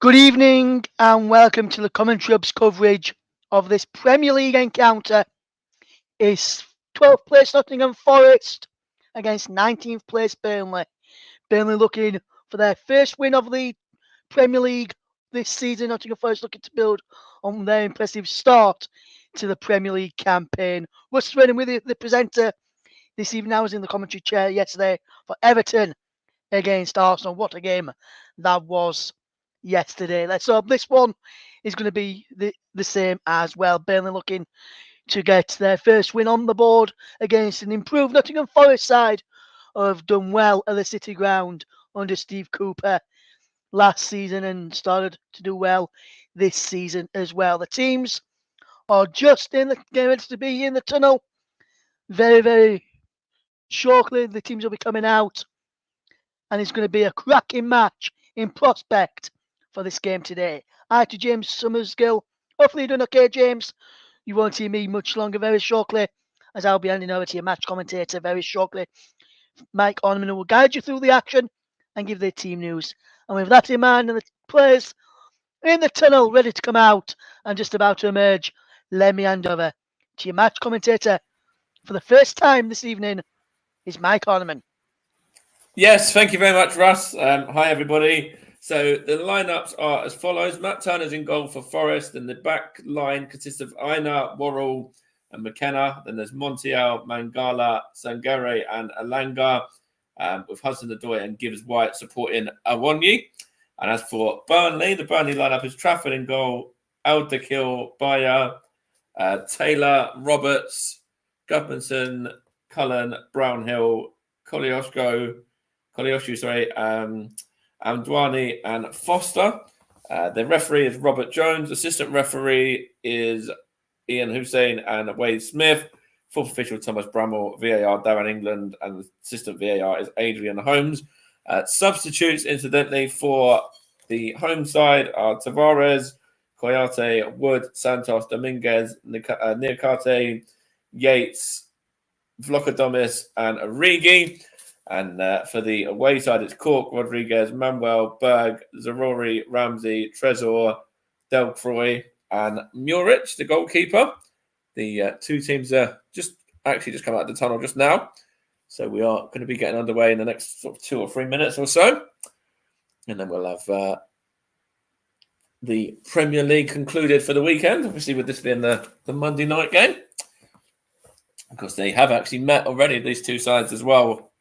Good evening and welcome to the Commentary Hub's coverage of this Premier League encounter. Is 12th place Nottingham Forest against 19th place Burnley. Burnley looking for their first win of the Premier League this season. Nottingham Forest looking to build on their impressive start to the Premier League campaign. Russ running with the presenter this evening. I was in the commentary chair yesterday for Everton against Arsenal. What a game that was yesterday. Let's hope this one is going to be the same as well. Burnley looking to get their first win on the board against an improved Nottingham Forest side who have done well at the City Ground under Steve Cooper last season and started to do well this season as well. The teams are just in the getting ready to be in the tunnel. Very, very shortly, the teams will be coming out, and it's going to be a cracking match in prospect for this game today. Hi to James Summersgill. Hopefully you're doing okay, James. You won't see me much longer very shortly, as I'll be handing over to your match commentator very shortly. Mike Ornman will guide you through the action and give the team news. And with that in mind and the players in the tunnel ready to come out and just about to emerge, let me hand over to your match commentator for the first time this evening is Mike Ornman. Yes, thank you very much, Russ. Hi, everybody. So the lineups are as follows. Matt Turner's in goal for Forest, and the back line consists of Aina, Worrell, and McKenna. Then there's Montiel, Mangala, Sangare, and Alanga, with Hudson-Odoi and Gibbs-White supporting Awonyi. And as for Burnley, the Burnley lineup is Trafford in goal, Alderkill, Bayer, Taylor, Roberts, Gudmundsson, Cullen, Brownhill, Koliosho, Amdwani and Foster. The referee is Robert Jones. Assistant referee is Ian Hussein and Wade Smith. Fourth official Thomas Bramall. VAR Darren England. And the assistant VAR is Adrian Holmes. Substitutes, incidentally, for the home side are Tavares, Coyote, Wood, Santos, Dominguez, Niakate, Yates, Vlokodomis and Origi. And for the away side, it's Cork, Rodriguez, Manuel, Berg, Zarori, Ramsey, Trezor, Delcroix, and Muric, the goalkeeper. The two teams are just come out of the tunnel just now. So we are going to be getting underway in the next sort of 2 or 3 minutes or so. And then we'll have the Premier League concluded for the weekend, obviously with this being the Monday night game. Of course, they have actually met already, these two sides as well,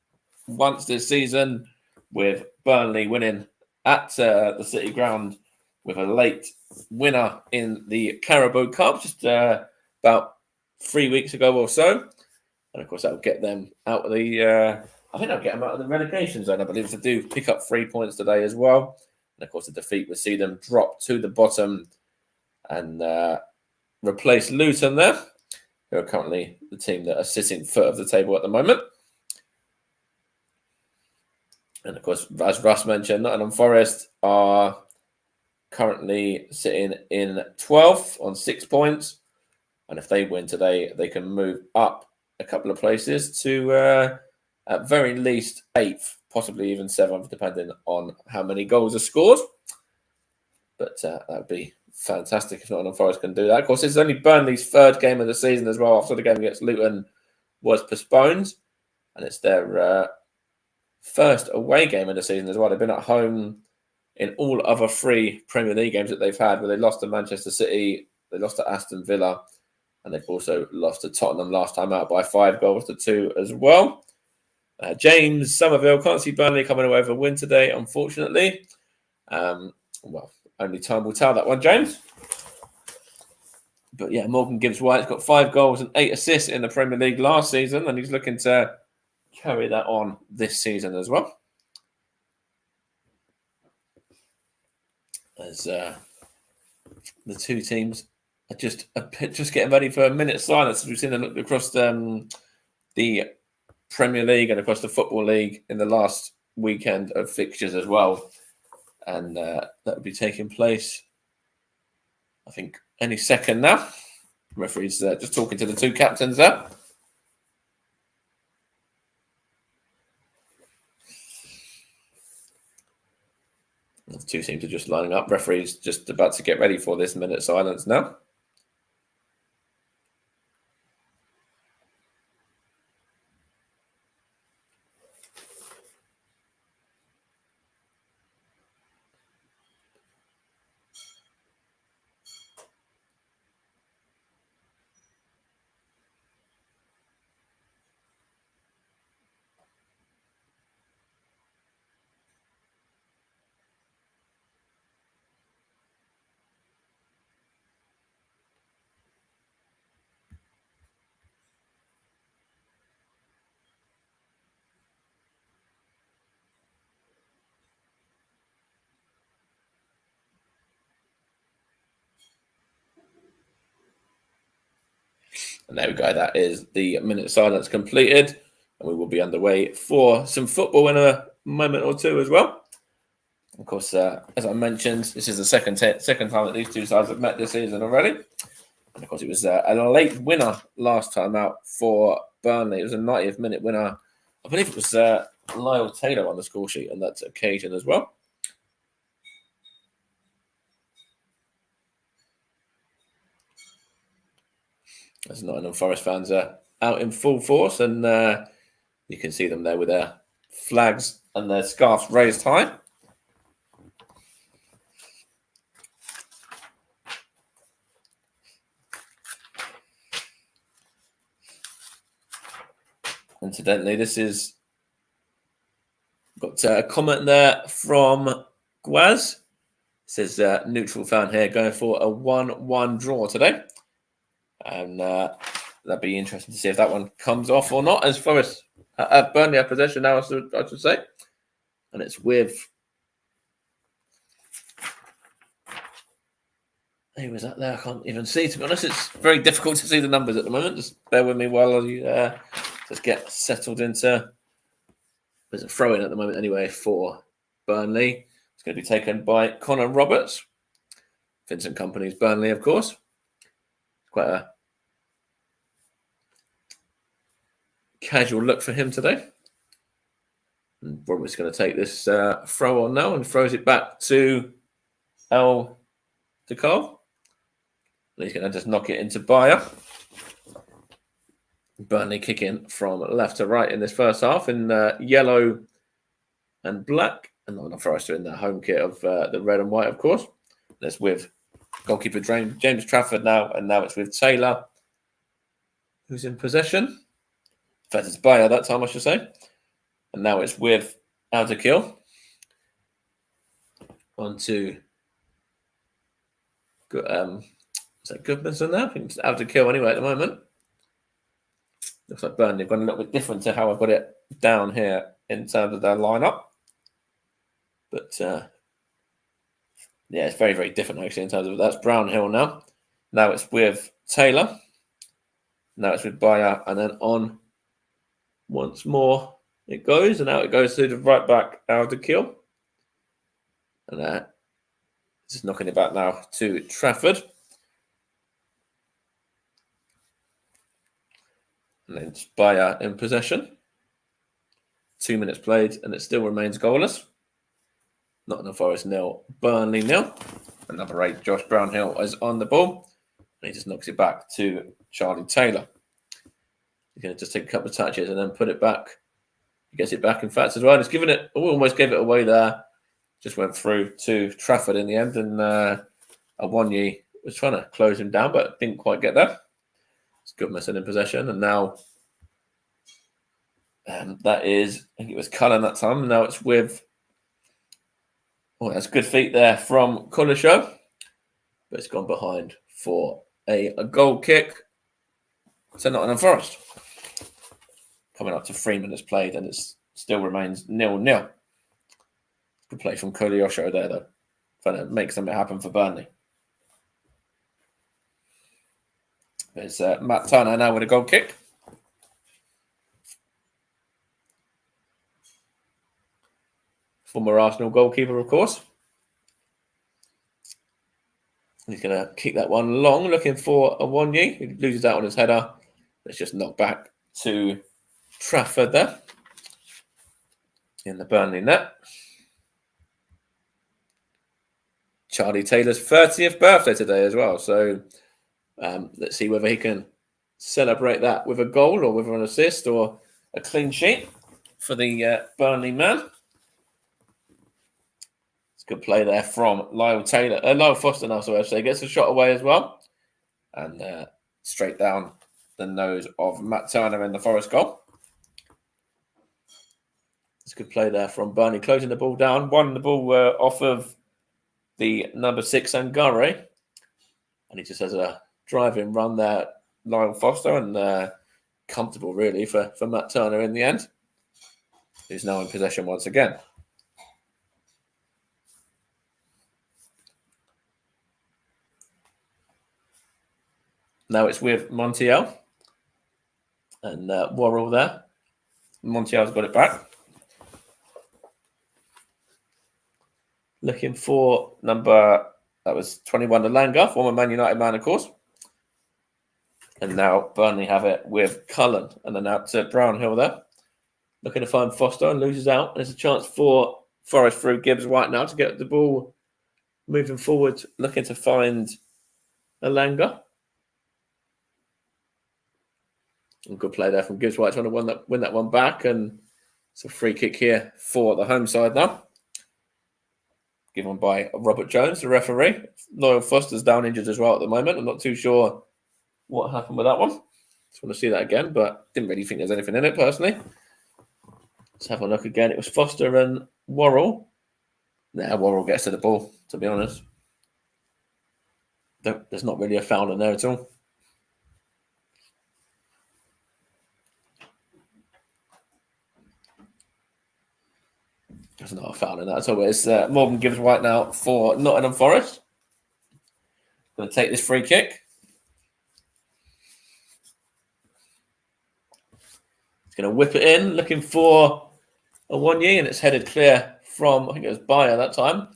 once this season, with Burnley winning at the City Ground with a late winner in the Carabao Cup just about 3 weeks ago or so. And of course, that'll get them out of the, I think that'll get them out of the relegation zone. I believe they do pick up 3 points today as well. And of course, the defeat will see them drop to the bottom and replace Luton there, who are currently the team that are sitting foot of the table at the moment. And of course, as Russ mentioned, Nottingham Forest are currently sitting in 12th on 6 points. And if they win today, they can move up a couple of places to at very least 8th, possibly even 7th, depending on how many goals are scored. But that would be fantastic if Nottingham Forest can do that. Of course, it's only Burnley's third game of the season as well, after the game against Luton was postponed. And it's their first away game of the season as well. They've been at home in all other 3 Premier League games that they've had, where they lost to Manchester City, they lost to Aston Villa, and they've also lost to Tottenham last time out by 5 goals to 2 as well. James Somerville can't see Burnley coming away with a win today, unfortunately. Well, only time will tell that one, James. But yeah, Morgan Gibbs-White's got 5 goals and 8 assists in the Premier League last season, and he's looking to carry that on this season as well. As the two teams are just getting ready for a minute's silence, as we've seen them look across the Premier League and across the Football League in the last weekend of fixtures as well. And that will be taking place, I think, any second now. The referee's just talking to the two captains there. The two seem to just lining up. Referee's just about to get ready for this minute silence now. And there we go. That is the minute silence completed. And we will be underway for some football in a moment or two as well. Of course, as I mentioned, this is the second time that these two sides have met this season already. And of course, it was a late winner last time out for Burnley. It was a 90th minute winner. I believe it was Lyle Taylor on the score sheet on that occasion as well. As Nottingham Forest fans are out in full force, and you can see them there with their flags and their scarves raised high. Incidentally, this is got a comment there from Guaz. It says neutral fan here going for a 1-1 draw today. And that'd be interesting to see if that one comes off or not. As Forest Burnley have possession now, I should say. And it's with... Who was that there? I can't even see, to be honest. It's very difficult to see the numbers at the moment. Just bear with me while you just get settled into... There's a throw-in at the moment anyway for Burnley. It's going to be taken by Connor Roberts. Vincent Kompany's Burnley, of course. Quite a casual look for him today. And Roberts going to take this throw on now and throws it back to El Decol. And he's going to just knock it into Bayer. Burnley kicking from left to right in this first half in yellow and black. And Nottingham Forest are in the home kit of the red and white, of course. That's with goalkeeper James Trafford now. And now it's with Taylor, who's in possession. In fact, it's Bayer that time, I should say. And now it's with Alderkill. On to... is that Goodmanson now? I think it's Alderkill anyway at the moment. Looks like Burnley have gone a little bit different to how I've got it down here in terms of their lineup. But yeah, it's very, very different actually in terms of that's Brownhill now. Now it's with Taylor. Now it's with Bayer, and then on once more it goes, and now it goes to the right back Alderkill. And just knocking it back now to Trafford. And then Bayer in possession. 2 minutes played, and it still remains goalless. Nottingham Forest 0, Burnley 0. And number 8, Josh Brownhill, is on the ball. And he just knocks it back to Charlie Taylor. He's going to just take a couple of touches and then put it back. He gets it back, in fact, as well. Just giving it, almost gave it away there. Just went through to Trafford in the end. And Awonyi was trying to close him down, but didn't quite get there. It's Goodmanson in possession. And now that is, I think it was Cullen that time. And now it's with... Oh, that's good feet there from Cullishow. But it's gone behind for a goal kick to Nottingham Forest. Coming up to 3 minutes played, and it still remains 0-0. Good play from Cullishow there, though. Trying to make something happen for Burnley. There's Matt Turner now with a goal kick. Former Arsenal goalkeeper, of course. He's going to kick that one long, looking for Awonyi. He loses out on his header. Let's just knock back to Trafford there in the Burnley net. Charlie Taylor's 30th birthday today as well. So let's see whether he can celebrate that with a goal or with an assist or a clean sheet for the Burnley man. It's a good play there from Lyle Foster now, so he gets a shot away as well. And straight down the nose of Matt Turner in the Forest goal. It's a good play there from Burnley, closing the ball down. Won the ball off of the number 6, Angare. And he just has a driving run there, Lyle Foster, and comfortable really for Matt Turner in the end, who's now in possession once again. Now it's with Montiel and Worrell there. Montiel's got it back. Looking for number, that was 21, Alanga, former Man United man, of course. And now Burnley have it with Cullen, and then out to Brownhill there. Looking to find Foster and loses out. There's a chance for Forest through Gibbs White now to get the ball moving forward, looking to find Alanga. And good play there from Gibbs White, trying to win that one back. And it's a free kick here for the home side now. Given by Robert Jones, the referee. Lyle Foster's down injured as well at the moment. I'm not too sure what happened with that one. Just want to see that again, but didn't really think there's anything in it personally. Let's have a look again. It was Foster and Worrell. Worrell gets to the ball, to be honest. There's not really a foul in there at all. There's not a foul in that at all. It's Morgan Gibbs White now for Nottingham Forest. Going to take this free kick. He's going to whip it in, looking for a Wonyi, and it's headed clear from, I think it was Bayer that time.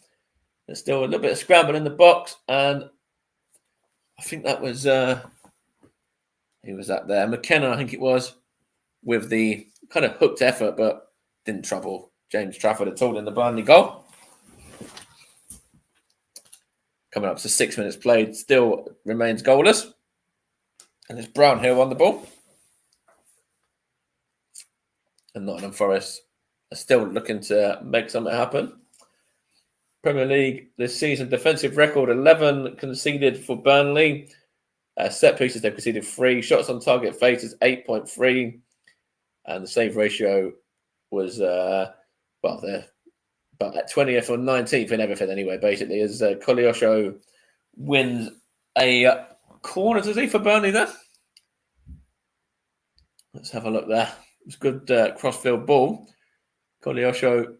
There's still a little bit of scramble in the box, and I think that was, he was that there. McKenna, I think it was, with the kind of hooked effort, but didn't trouble James Trafford at all in the Burnley goal. Coming up to 6 minutes played, still remains goalless. And it's Brownhill on the ball. And Nottingham Forest are still looking to make something happen. Premier League this season, defensive record 11 conceded for Burnley. Set pieces, they've conceded 3. Shots on target faces 8.3. And the save ratio was, they're about at 20th or 19th in everything anyway, basically, as Koleosho wins a corner, does he, for Burnley there? Let's have a look there. It's a good cross-field ball. Koleosho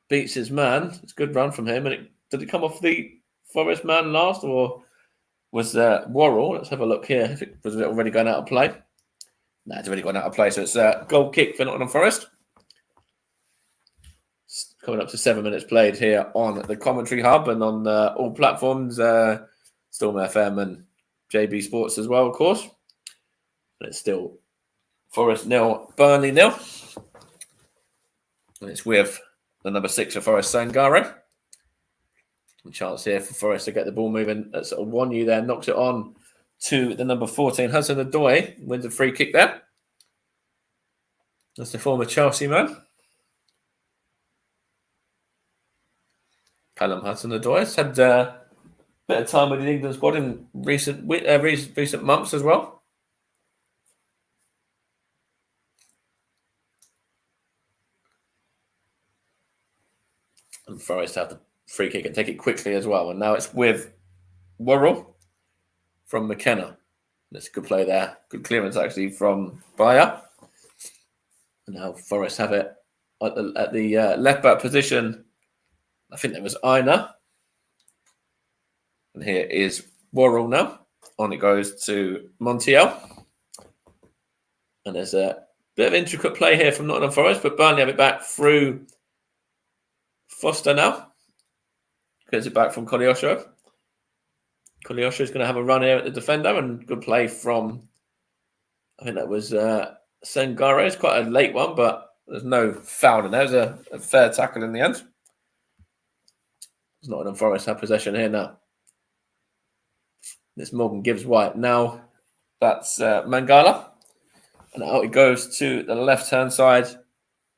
beats his man. It's a good run from him. And did it come off the Forest man last, or was Worrell? Let's have a look here. Was it already going out of play? No, it's already gone out of play. So it's a goal kick for Nottingham Forest. Coming up to 7 minutes played here on the Commentary Hub and on all platforms, Storm FM and JB Sports as well, of course. And it's still Forest 0, Burnley 0. And it's with the number 6 for Forest, Sangare. A chance here for Forest to get the ball moving. That's a Wonyi there, knocks it on to the number 14, Hudson-Odoi, wins a free kick there. That's the former Chelsea man. Callum Hudson-Odoi has had a bit of time with the England squad in recent months as well. And Forest have the free kick and take it quickly as well. And now it's with Worrell from McKenna. That's a good play there. Good clearance actually from Bayer. And now Forest have it at the left back position. I think that was Aina. And here is Worrell now. On it goes to Montiel. And there's a bit of intricate play here from Nottingham Forest, but Burnley have it back through Foster now. Gets it back from Koleosho. Koleosho is going to have a run here at the defender, and good play from, I think that was Sangare. It's quite a late one, but there's no foul in there. It was a fair tackle in the end. It's Nottingham Forest have possession here now. It's Morgan Gibbs White. Now that's Mangala. And out it goes to the left-hand side. I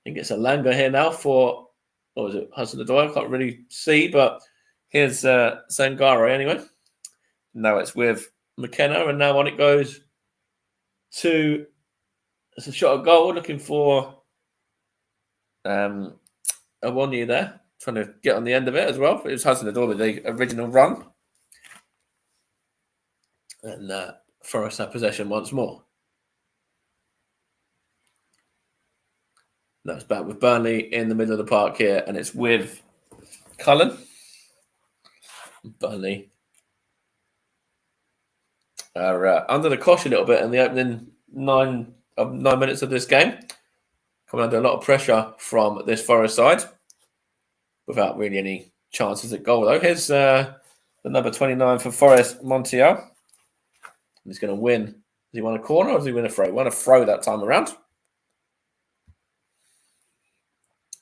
think it's a Langa here now for, what was it, Hudson-Odoi? I can't really see, but here's Sangare anyway. Now it's with McKenna, and now on it goes to, it's a shot at goal, looking for Awonyi there, trying to get on the end of it as well. It was Hudson-Odoi with the original run. And Forest have possession once more. That's back with Burnley in the middle of the park here, and it's with Cullen. Burnley are under the cosh a little bit in the opening 9 minutes of this game. Coming under a lot of pressure from this Forest side without really any chances at goal, though. Here's the number 29 for Forest, Montiel. He's going to win. Does he want a corner or does he win a throw? He won a throw that time around.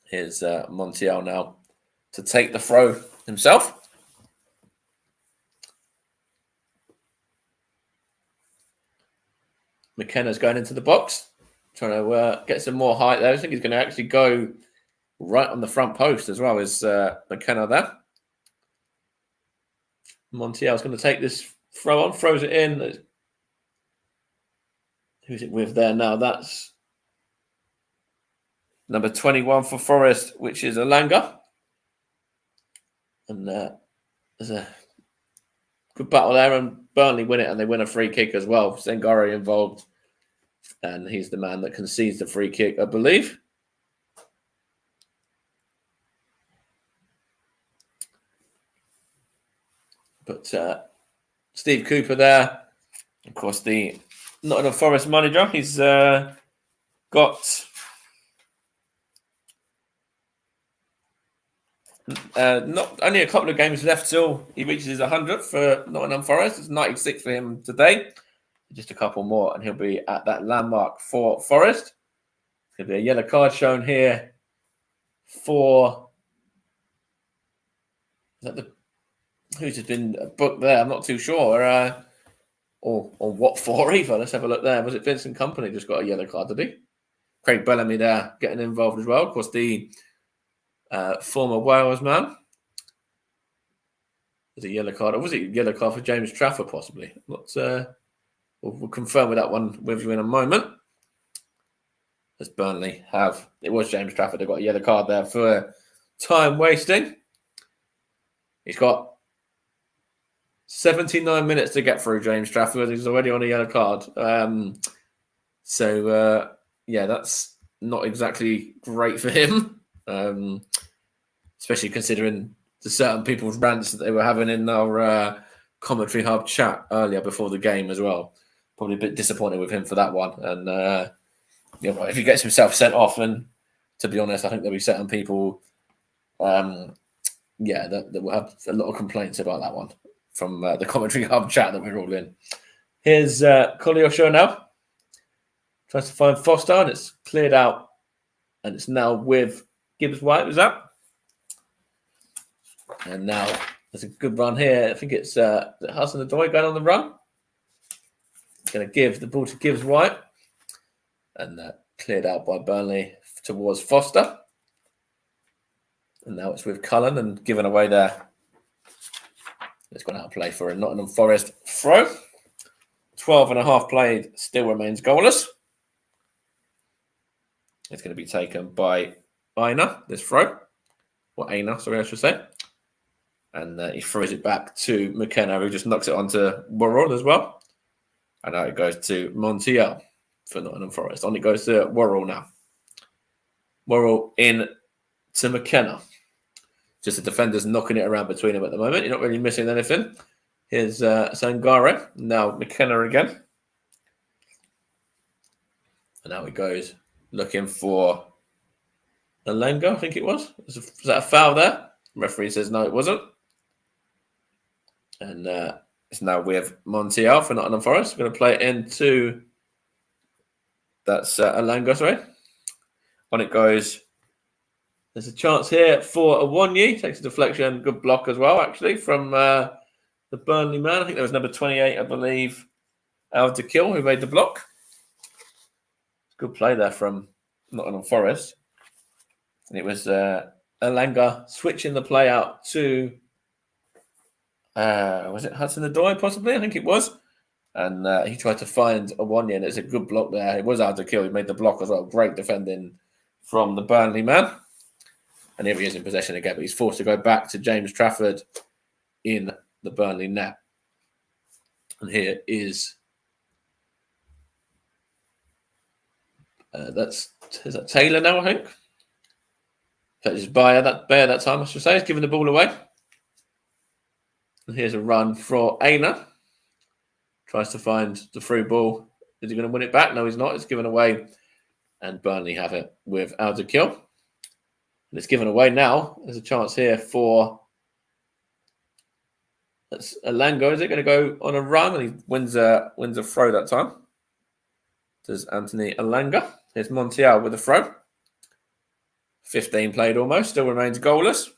Here's Montiel now to take the throw himself. McKenna's going into the box, trying to get some more height there. I think he's going to actually go right on the front post as well as McKenna there. Montiel's going to take this throw on, throws it in. Who's it with there now? That's number 21 for Forest, which is Alanga. And there's a good battle there, and Burnley win it, and they win a free kick as well. Sengari involved, and he's the man that concedes the free kick, I believe. But Steve Cooper there, of course, the Nottingham Forest manager. He's got not only a couple of games left till he reaches his 100th for Nottingham Forest. It's 96 for him today. Just a couple more, and he'll be at that landmark for Forest. There'll be a yellow card shown here for. Is that the who's just been booked there? I'm not too sure. Or what for either. Let's have a look there. Was it Vincent Kompany just got a yellow card, did he? Craig Bellamy there getting involved as well. Of course, the former Wales man. Was it a yellow card? Or was it a yellow card for James Trafford, possibly? We'll confirm with that one with you in a moment. As Burnley have. It was James Trafford. They got a yellow card there for time wasting. He's got 79 minutes to get through, James Trafford. He's already on a yellow card. Yeah, that's not exactly great for him. Especially considering the certain people's rants that they were having in our commentary hub chat earlier before the game as well. Probably a bit disappointed with him for that one. And if he gets himself sent off, and to be honest, I think there'll be certain people that will have a lot of complaints about that one from the commentary hub chat that we're all in. Here's Koleosho now. Tries to find Foster, and it's cleared out. And it's now with Gibbs White, was that? And now there's a good run here. I think it's Hudson-Odoi going on the run. Going to give the ball to Gibbs White. And cleared out by Burnley towards Foster. And now it's with Cullen and given away there. It's gone out of play for a Nottingham Forest throw. 12.5 played, still remains goalless. It's going to be taken by Aina, this throw. Or Aina, sorry, I should say. And he throws it back to McKenna, who just knocks it onto Worrell as well. And now it goes to Montiel for Nottingham Forest. On it goes to Worrell now. Worrell in to McKenna. Just the defenders knocking it around between them at the moment. You're not really missing anything. Here's Sangare. Now McKenna again. And now he goes looking for Alenga, I think it was. Was that a foul there? The referee says no, it wasn't. And it's now with Montiel for Nottingham Forest. We're going to play it into... That's Alenga, sorry. On it goes There's a chance here for Awoniyi. Takes a deflection. Good block as well, actually, from the Burnley man. I think that was number 28, I believe, Al Kill, who made the block. Good play there from Nottingham Forest. And it was Alanga switching the play out to, was it Hudson-Odoi possibly? I think it was. And he tried to find Awoniyi, and it's a good block there. It was Al Kill who made the block as well. Great defending from the Burnley man. And here he is in possession again, but he's forced to go back to James Trafford in the Burnley net. And here is is that Taylor now, I think? That is Bayer that time, I should say. He's giving the ball away. And here's a run for Aina. Tries to find the through ball. Is he going to win it back? No, he's not. It's given away. And Burnley have it with Alderkill. And it's given away now. There's a chance here for Alango. Is it going to go on a run? And he wins a throw that time. Does Anthony Alanga. Here's Montiel with a throw. 15 played almost. Still remains goalless.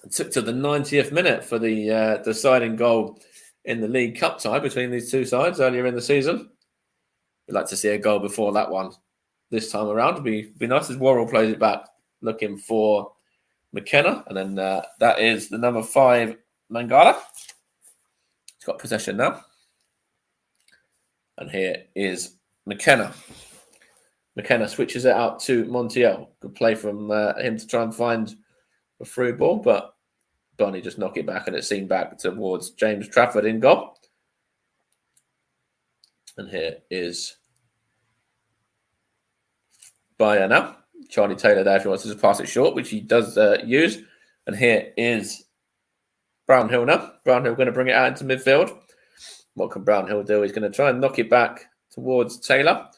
It took to the 90th minute for the deciding goal in the League Cup tie between these two sides earlier in the season. We'd like to see a goal before that one this time around. It'd be nice as Worrell plays it back, looking for McKenna. And then that is the number 5, Mangala. He's got possession now. And here is McKenna. McKenna switches it out to Montiel. Good play from him to try and find a through ball, but Burnley just knock it back, and it's seen back towards James Trafford in goal. And here is Bayer now. Charlie Taylor there if he wants to just pass it short, which he does use. And here is Brownhill now. Brownhill going to bring it out into midfield. What can Brownhill do? He's going to try and knock it back towards Taylor.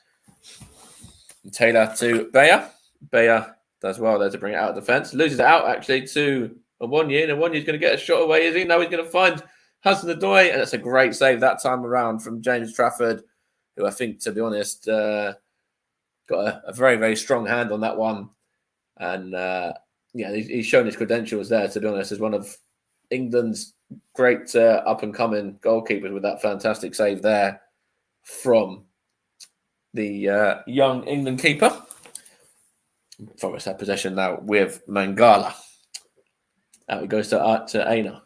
And Taylor to Bayer. Bayer does well there to bring it out of defence. Loses it out actually to Awoniyi, and Awoniyi's going to get a shot away, is he? Now he's going to find Hudson-Odoi, and it's a great save that time around from James Trafford, who I think, to be honest, got a very, very strong hand on that one. And he's shown his credentials there, to be honest, as one of England's great up-and-coming goalkeepers with that fantastic save there from the young England keeper. Forest have possession now with Mangala. Out it goes to Aina.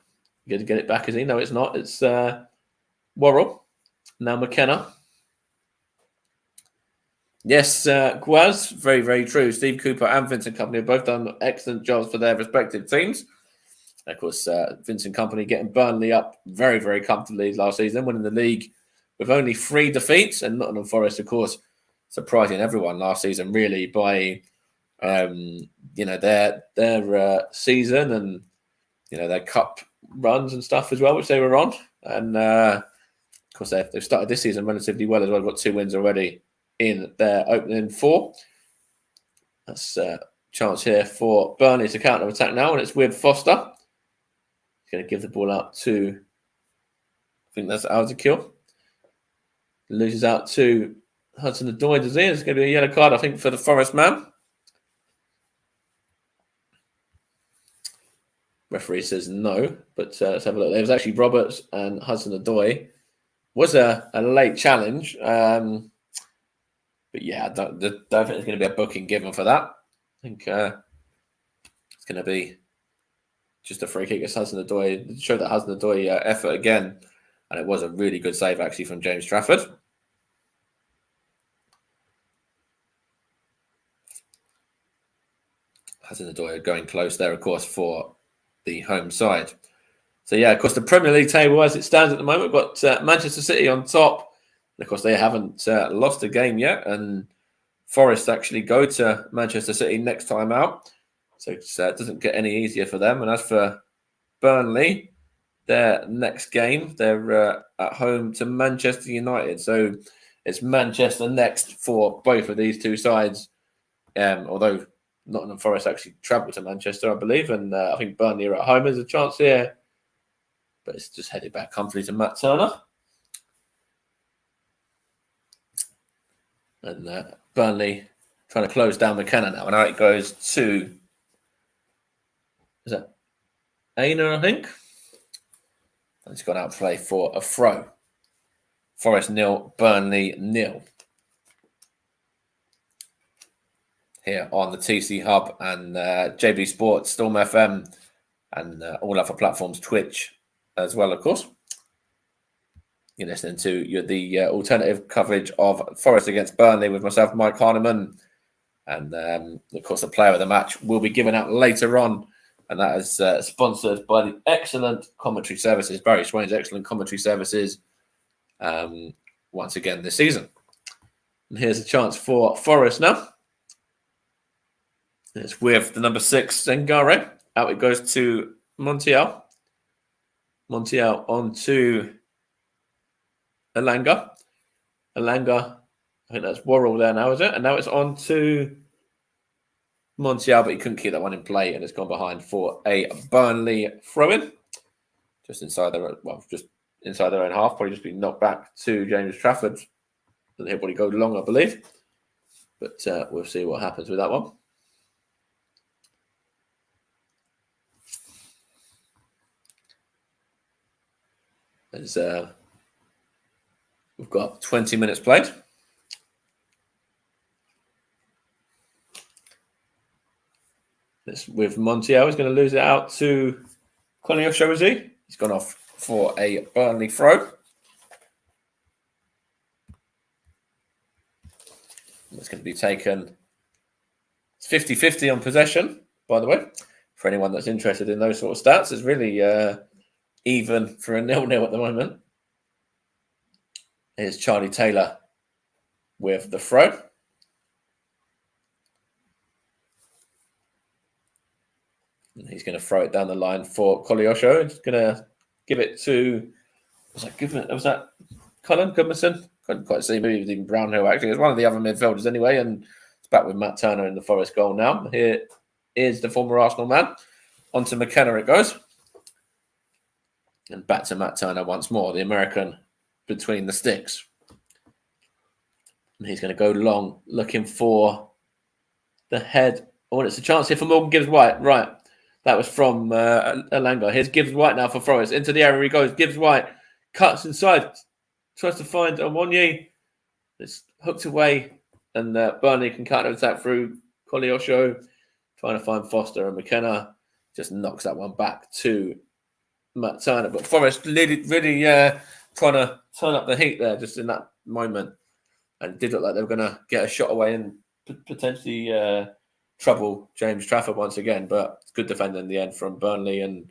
Going to get it back, is he? No, it's not. It's Worrell. Now McKenna. Yes, Guaz. Very, very true. Steve Cooper and Vincent Kompany have both done excellent jobs for their respective teams. Of course, Vincent Kompany getting Burnley up very, very comfortably last season, winning the league with only 3 defeats. And Nottingham Forest, of course, surprising everyone last season, really, by their season and their cup runs and stuff as well, which they were on. And of course, they've started this season relatively well as well. Got 2 wins already in their opening 4. That's a chance here for Burnley to counter attack now, and it's with Foster. He's going to give the ball out to, I think that's Alderkill. Loses out to Hudson-Odoi, does he? It's going to be a yellow card, I think, for the Forest man. Referee says no, but let's have a look. There was actually Roberts and Hudson-Odoi. Was a late challenge. But yeah, I don't think there's going to be a booking given for that. I think it's going to be just a free kick as Hudson-Odoi. It showed that Hudson-Odoi effort again. And it was a really good save, actually, from James Trafford. Hudson-Odoi going close there, of course, for the home side. So, yeah, of course, the Premier League table as it stands at the moment, we've got Manchester City on top. And of course, they haven't lost a game yet. And Forest actually go to Manchester City next time out. So it doesn't get any easier for them. And as for Burnley, their next game, they're at home to Manchester United. So it's Manchester next for both of these two sides. Although Nottingham Forest actually travel to Manchester, I believe. And I think Burnley are at home. There's a chance here. But it's just headed back comfortably to Matt Turner. And Burnley trying to close down McKenna now. And out it goes to, is that Aina, I think? And it's gone out to play for a throw. Forest 0, Burnley 0. Here on the TC Hub and JB Sports, Storm FM, and all other platforms, Twitch as well, of course. You're listening to the alternative coverage of Forest against Burnley with myself, Mike Harneman. And, of course, the player of the match will be given out later on. And that is sponsored by the excellent commentary services, Barry Swain's excellent commentary services, once again this season. And here's a chance for Forest now. It's with the number 6, Zengare. Out it goes to Montiel. Montiel on to Elanga. Elanga, I think that's Worrell there now, is it? And now it's on to Montiel, but he couldn't keep that one in play, and it's gone behind for a Burnley throw-in. Just inside their own half, probably just been knocked back to James Trafford. Doesn't anybody go long, I believe. But we'll see what happens with that one. As we've got 20 minutes played. This with Montiel. He's going to lose it out to Kolyosho, is he? He's gone off for a Burnley throw. It's going to be taken. It's 50-50 on possession, by the way. For anyone that's interested in those sort of stats, it's really even for a 0-0 at the moment. Here's Charlie Taylor with the throw. And he's going to throw it down the line for Kolyosho. He's going to give it to, was that Colin Goodmanson? Couldn't quite see, maybe it was even Brownhill actually. It's one of the other midfielders anyway, and it's back with Matt Turner in the Forest goal now. Here is the former Arsenal man. On to McKenna it goes. And back to Matt Turner once more, the American between the sticks. And he's going to go long, looking for the head. Oh, and it's a chance here for Morgan Gibbs-White. Right. That was from Elanga. Here's Gibbs-White now for Forest. Into the area he goes. Gibbs-White cuts inside. Tries to find Onwonyi. It's hooked away. And Burnley can counter-attack through Kolyosho. Trying to find Foster, and McKenna just knocks that one back to Matt Turner. But Forest really trying to turn up the heat there just in that moment. And it did look like they were going to get a shot away and potentially trouble James Trafford once again. But it's good defending in the end from Burnley. And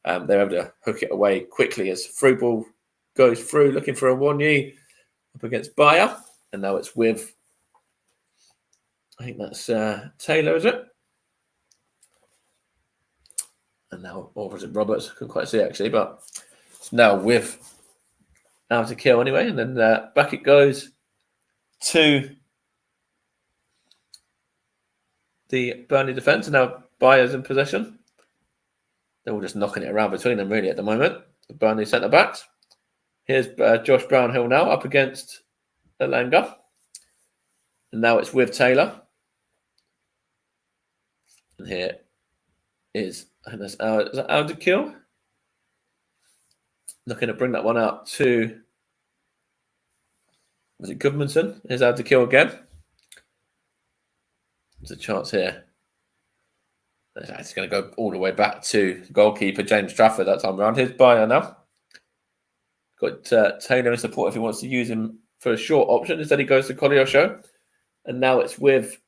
they're able to hook it away quickly as through ball goes through, looking for Onwonyi up against Bayer. And now it's with, I think that's Taylor, is it? And now, or was it Roberts? I couldn't quite see actually, but it's now with out to kill anyway. And then back it goes to the Burnley defence. And now Bayer's in possession. They're all just knocking it around between them really at the moment. The Burnley centre backs. Here's Josh Brownhill now up against Elanga. And now it's with Taylor. And here is, I think that's Alderkill. Looking to bring that one out to, was it Goodmanson? Here's Alderkill again. There's a chance here. It's going to go all the way back to goalkeeper James Trafford that time around. Here's Bayer now. Got Taylor in support if he wants to use him for a short option. Instead he goes to Kolyosho. And now it's with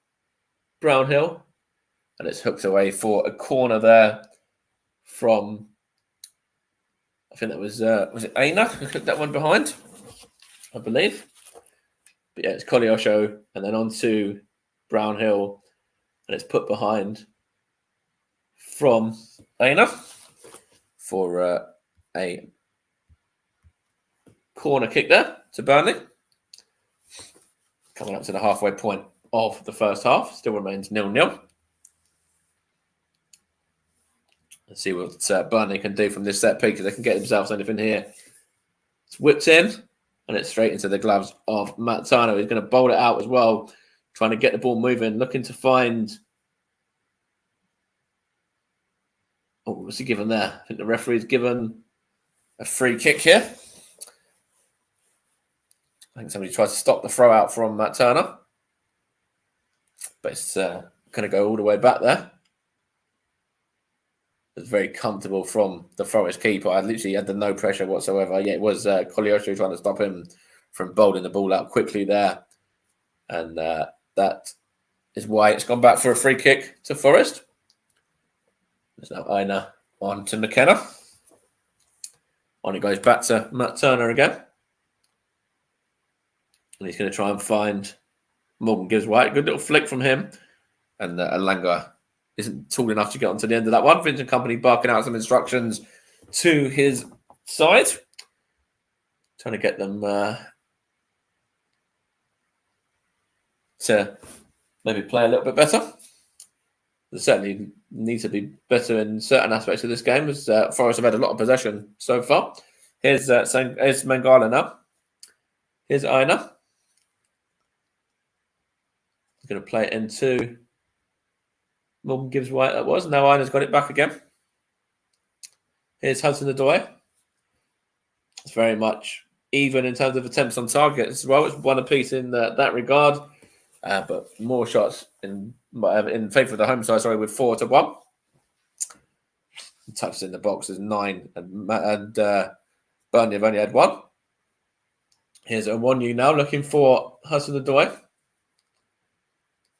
Brownhill. And it's hooked away for a corner there from, I think that was it Aina who clicked that one behind, I believe. But yeah, it's Kolyosho and then on to Brownhill. And it's put behind from Aina for a corner kick there to Burnley. Coming up to the halfway point of the first half. Still remains 0-0. Let's see what Burnley can do from this set piece. They can get themselves anything here. It's whipped in, and it's straight into the gloves of Matt Turner. He's going to bowl it out as well trying to get the ball moving, looking to find. Oh, what's he given there? I think the referee's given a free kick here. I think somebody tried to stop the throw out from Matt Turner. But it's going to go all the way back there. It's very comfortable from the Forest keeper. I literally had no pressure whatsoever. Yeah, it was Koleosho trying to stop him from bowling the ball out quickly there. And that is why it's gone back for a free kick to Forest. There's now Aina on to McKenna. On it goes back to Matt Turner again. And he's going to try and find Morgan Gibbs White. Good little flick from him. And Alanga isn't tall enough to get onto the end of that one. Vincent Kompany barking out some instructions to his side. Trying to get them to maybe play a little bit better. They certainly need to be better in certain aspects of this game, as Forest have had a lot of possession so far. Here's Mangala now. Here's Aina. He's going to play it into Morgan Gibbs White. That was. Now Aina's got it back again. Here's Hudson-Odoi. It's very much even in terms of attempts on target as well. It's one apiece in that regard, but more shots in favour of the home side. With 4-1. Touches in the box is 9, and Burnley have only had 1. Here's Onwonu now looking for Hudson-Odoi.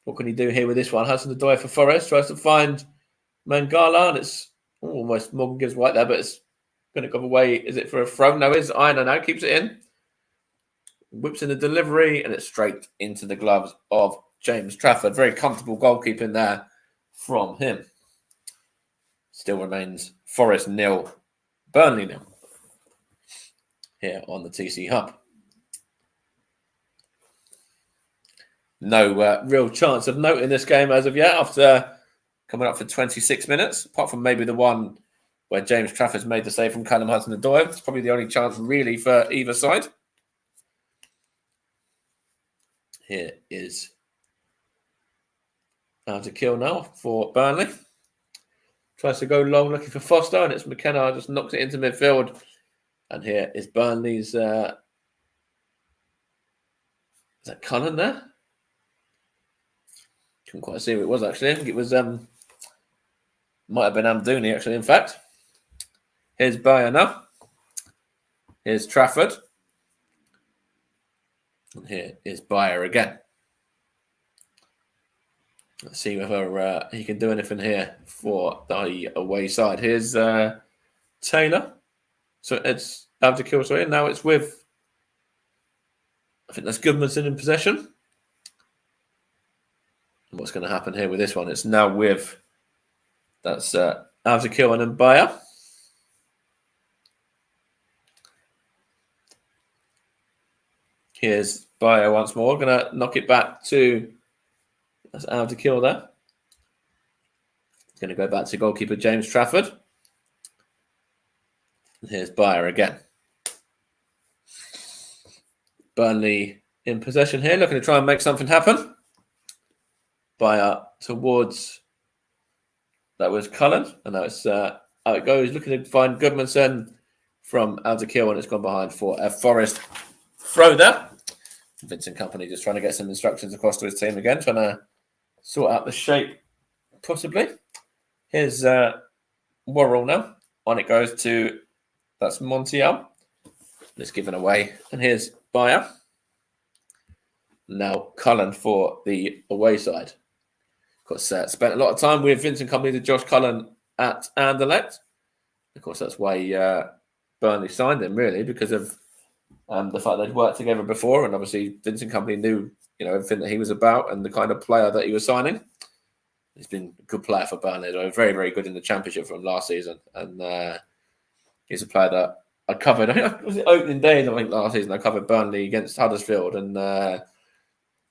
What can he do here with this one? Hudson-Odoi for Forest tries to find Mangala, and it's almost Morgan Gibbs White there, but it's going to go away. Is it for a throw? No, it's Aina now. Keeps it in. Whips in the delivery, and it's straight into the gloves of James Trafford. Very comfortable goalkeeping there from him. Still remains Forest 0, Burnley 0 here on the TC Hub. No real chance of note in this game as of yet after coming up for 26 minutes, apart from maybe the one where James Trafford's made the save from Callum Hudson-Odoi. It's probably the only chance really for either side. Here is out to kill now for Burnley. Tries to go long looking for Foster, and it's McKenna just knocks it into midfield. And here is Burnley's... is that Cullen there? Couldn't quite see who it was actually. I think it was might have been Amdouni actually, in fact. Here's Bayer now. Here's Trafford. And here is Bayer again. Let's see whether he can do anything here for the away side. Here's Taylor. So it's out to kill, sorry. Now it's with, I think that's Goodmanson in possession. What's going to happen here with this one? It's now with, that's out to kill and then Bayer. Here's Bayer once more. Going to knock it back to, that's out to kill there. It's going to go back to goalkeeper James Trafford. And here's Bayer again. Burnley in possession here, looking to try and make something happen. Bayer towards, that was Cullen, and now it's out it goes, looking to find Goodmanson from out to kill, and it's gone behind for a Forest throw there. Vincent Kompany just trying to get some instructions across to his team again, trying to sort out the shape, possibly. Here's Worrell now. On it goes to, that's Montiel. It's given away. And here's Bayer. Now Cullen for the away side. Of course, spent a lot of time with Vincent Kompany to Josh Cullen at Anderlecht. Of course, that's why Burnley signed him, really, because of the fact they'd worked together before. And obviously, Vincent Kompany knew, everything that he was about and the kind of player that he was signing. He's been a good player for Burnley. They were very, very good in the Championship from last season. And he's a player that I covered. I think it was the opening days, last season. I covered Burnley against Huddersfield. And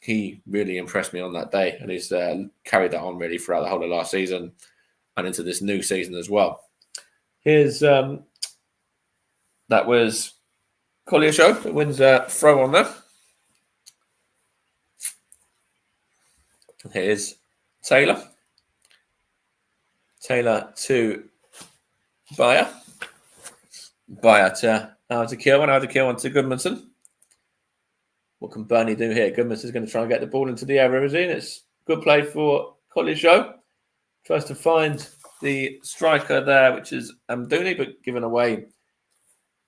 he really impressed me on that day. And he's carried that on really throughout the whole of last season and into this new season as well. Here's, that was Collier Show that wins a throw on there. Here's Taylor. Taylor to Bayer. Bayer to Alderkill, and Alderkill on to Goodmanson. What can Burnley do here? Goodmanson's going to try and get the ball into the area, is he? It's good play for Collishaw. Tries to find the striker there, which is Amdouni, but given away.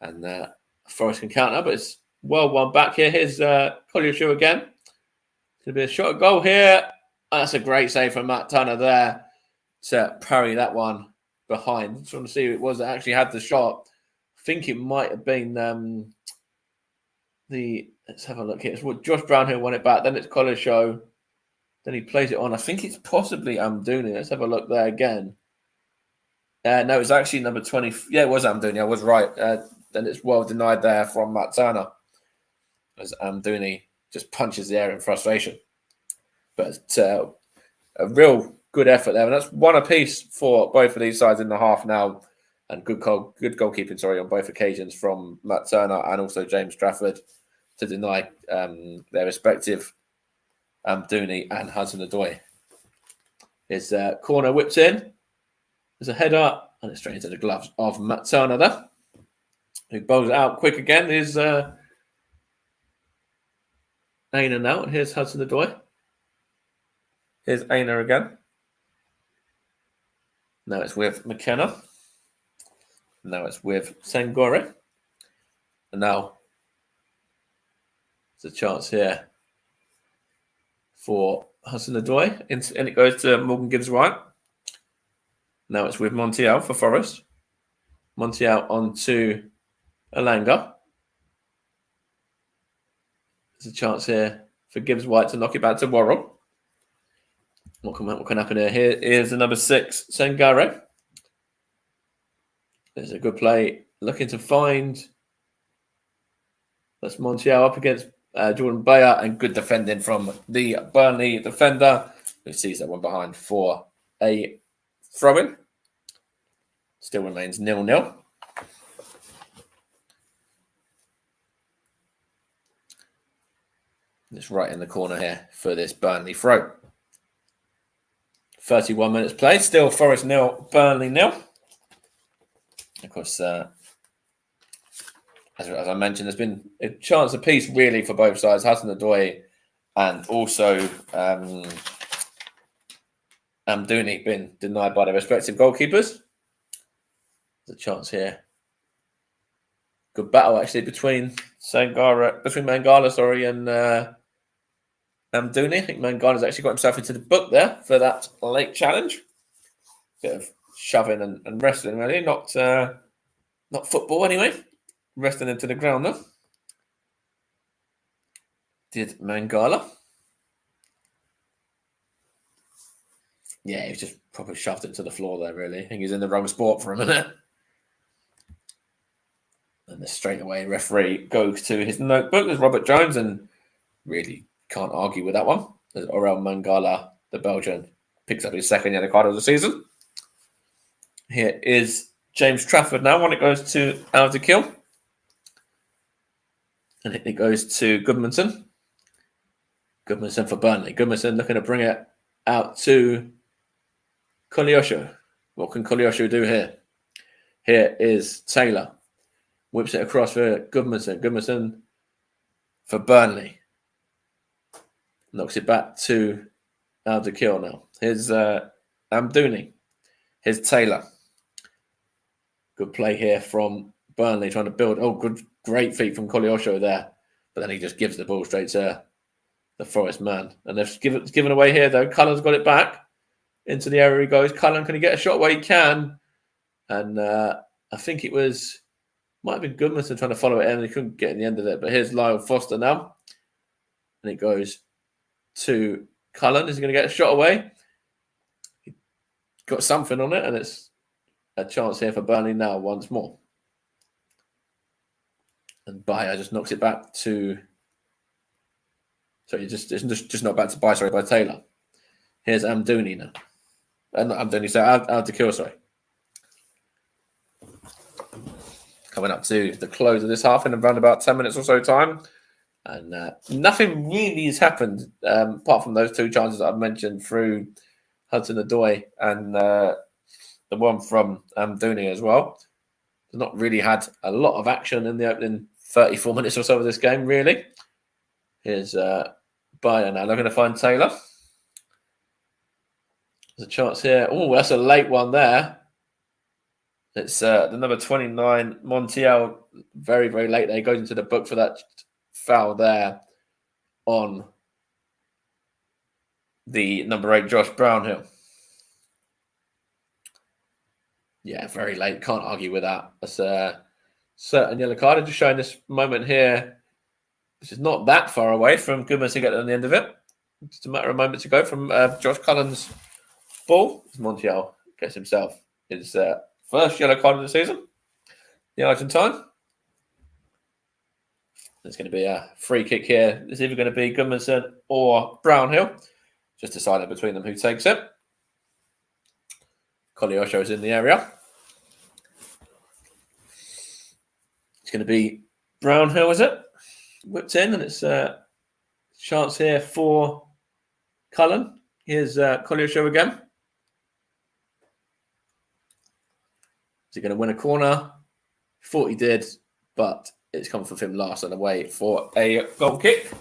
And Forest can counter, but it's well won back here. Here's Collishaw again. It's going to be a shot at goal here. That's a great save from Matt Turner there to parry that one behind. Just want to see who it was that actually had the shot. I think it might have been let's have a look here. It's Josh Brown who won it back. Then it's Collishaw. Then he plays it on. I think it's possibly Amdouni. Let's have a look there again. No, it's actually number 20. Yeah, it was Amdouni. I was right. Then it's well denied there from Matt Turner, as Amdouni just punches the air in frustration. But a real good effort there. And that's one apiece for both of these sides in the half now. And good goalkeeping, on both occasions from Matt Turner and also James Trafford to deny their respective Amdouni and Hudson-Odoi. His corner whipped in. There's a header and it's straight into the gloves of Matt Turner there, who bowls it out quick again. Here's Aina now, and here's Hudson-Odoi. Here's Aina again. Now it's with McKenna. Now it's with Senghore. And now there's a chance here for Hudson-Odoi. And it goes to Morgan Gibbs-White. Now it's with Montiel for Forest. Montiel on to Alanga. There's a chance here for Gibbs-White to knock it back to Worrell. What can happen here? Here's the number 6, Senghore. There's a good play. Looking to find. That's Montiel up against Jordan Bayer, and good defending from the Burnley defender, who sees that one behind for a throw-in. Still remains 0-0. It's right in the corner here for this Burnley throw. 31 minutes played. Still Forest 0, Burnley 0. Of course, as I mentioned, there's been a chance apiece really for both sides. Hudson-Odoi and also Amdouni been denied by their respective goalkeepers. There's a chance here. Good battle actually between Mangala, and Amdouni. I think Mangala's actually got himself into the book there for that late challenge. Bit of shoving and wrestling, really. Not football anyway. Wrestling into the ground though. Did Mangala. Yeah, he was just probably shoved into the floor there, really. I think he's in the wrong sport for a minute. And the straightaway referee goes to his notebook. There's Robert Jones, and really can't argue with that one. There's Aurel Mangala, the Belgian, picks up his second yellow card of the season. Here is James Trafford now when it goes to Alderkill. And it goes to Goodmanson. Goodmanson for Burnley. Goodmanson looking to bring it out to Collishaw. What can Collishaw do here? Here is Taylor. Whips it across for Goodmanson. Goodmanson for Burnley. Knocks it back to Alderkill now. Here's Amdouni. Here's Taylor. Good play here from Burnley trying to build. Oh, great feat from Collishaw there. But then he just gives the ball straight to the Forest man. And they've given away here, though. Cullen's got it back. Into the area he goes. Cullen, can he get a shot where he can? And I think it might have been Goodmanson trying to follow it in, and he couldn't get in the end of it. But here's Lyle Foster now. And it goes to Cullen. Is he going to get a shot away? He got something on it, and it's a chance here for Burnley now once more. And Bayer just knocks it back to... Sorry, just not back to Bayer, sorry, by Taylor. Here's Amdouni now. Not Amdouni, so Alderkill, sorry. Coming up to the close of this half in around about 10 minutes or so time. And nothing really has happened apart from those two chances that I've mentioned through Hudson-Odoi and the one from Dooney as well. They've not really had a lot of action in the opening 34 minutes or so of this game, really. Here's Bayern now looking to find Taylor. There's a chance here. Oh, that's a late one there. It's the number 29, Montiel, very, very late there. He goes into the book for that foul there on the number 8, Josh Brownhill. Yeah, very late. Can't argue with that. That's a certain yellow card. I'm just showing this moment here. This is not that far away from Goodman to get on the end of it. Just a matter of moments ago from Josh Cullen's ball. Montiel gets himself his first yellow card of the season. The Argentine. There's going to be a free kick here. It's either going to be Goodmanson or Brownhill. Just decided between them who takes it. Kolyosho is in the area. It's going to be Brownhill, is it? Whipped in, and it's a chance here for Cullen. Here's Kolyosho again. Is he going to win a corner? Thought he did, but it's come from him last and away for a goal kick.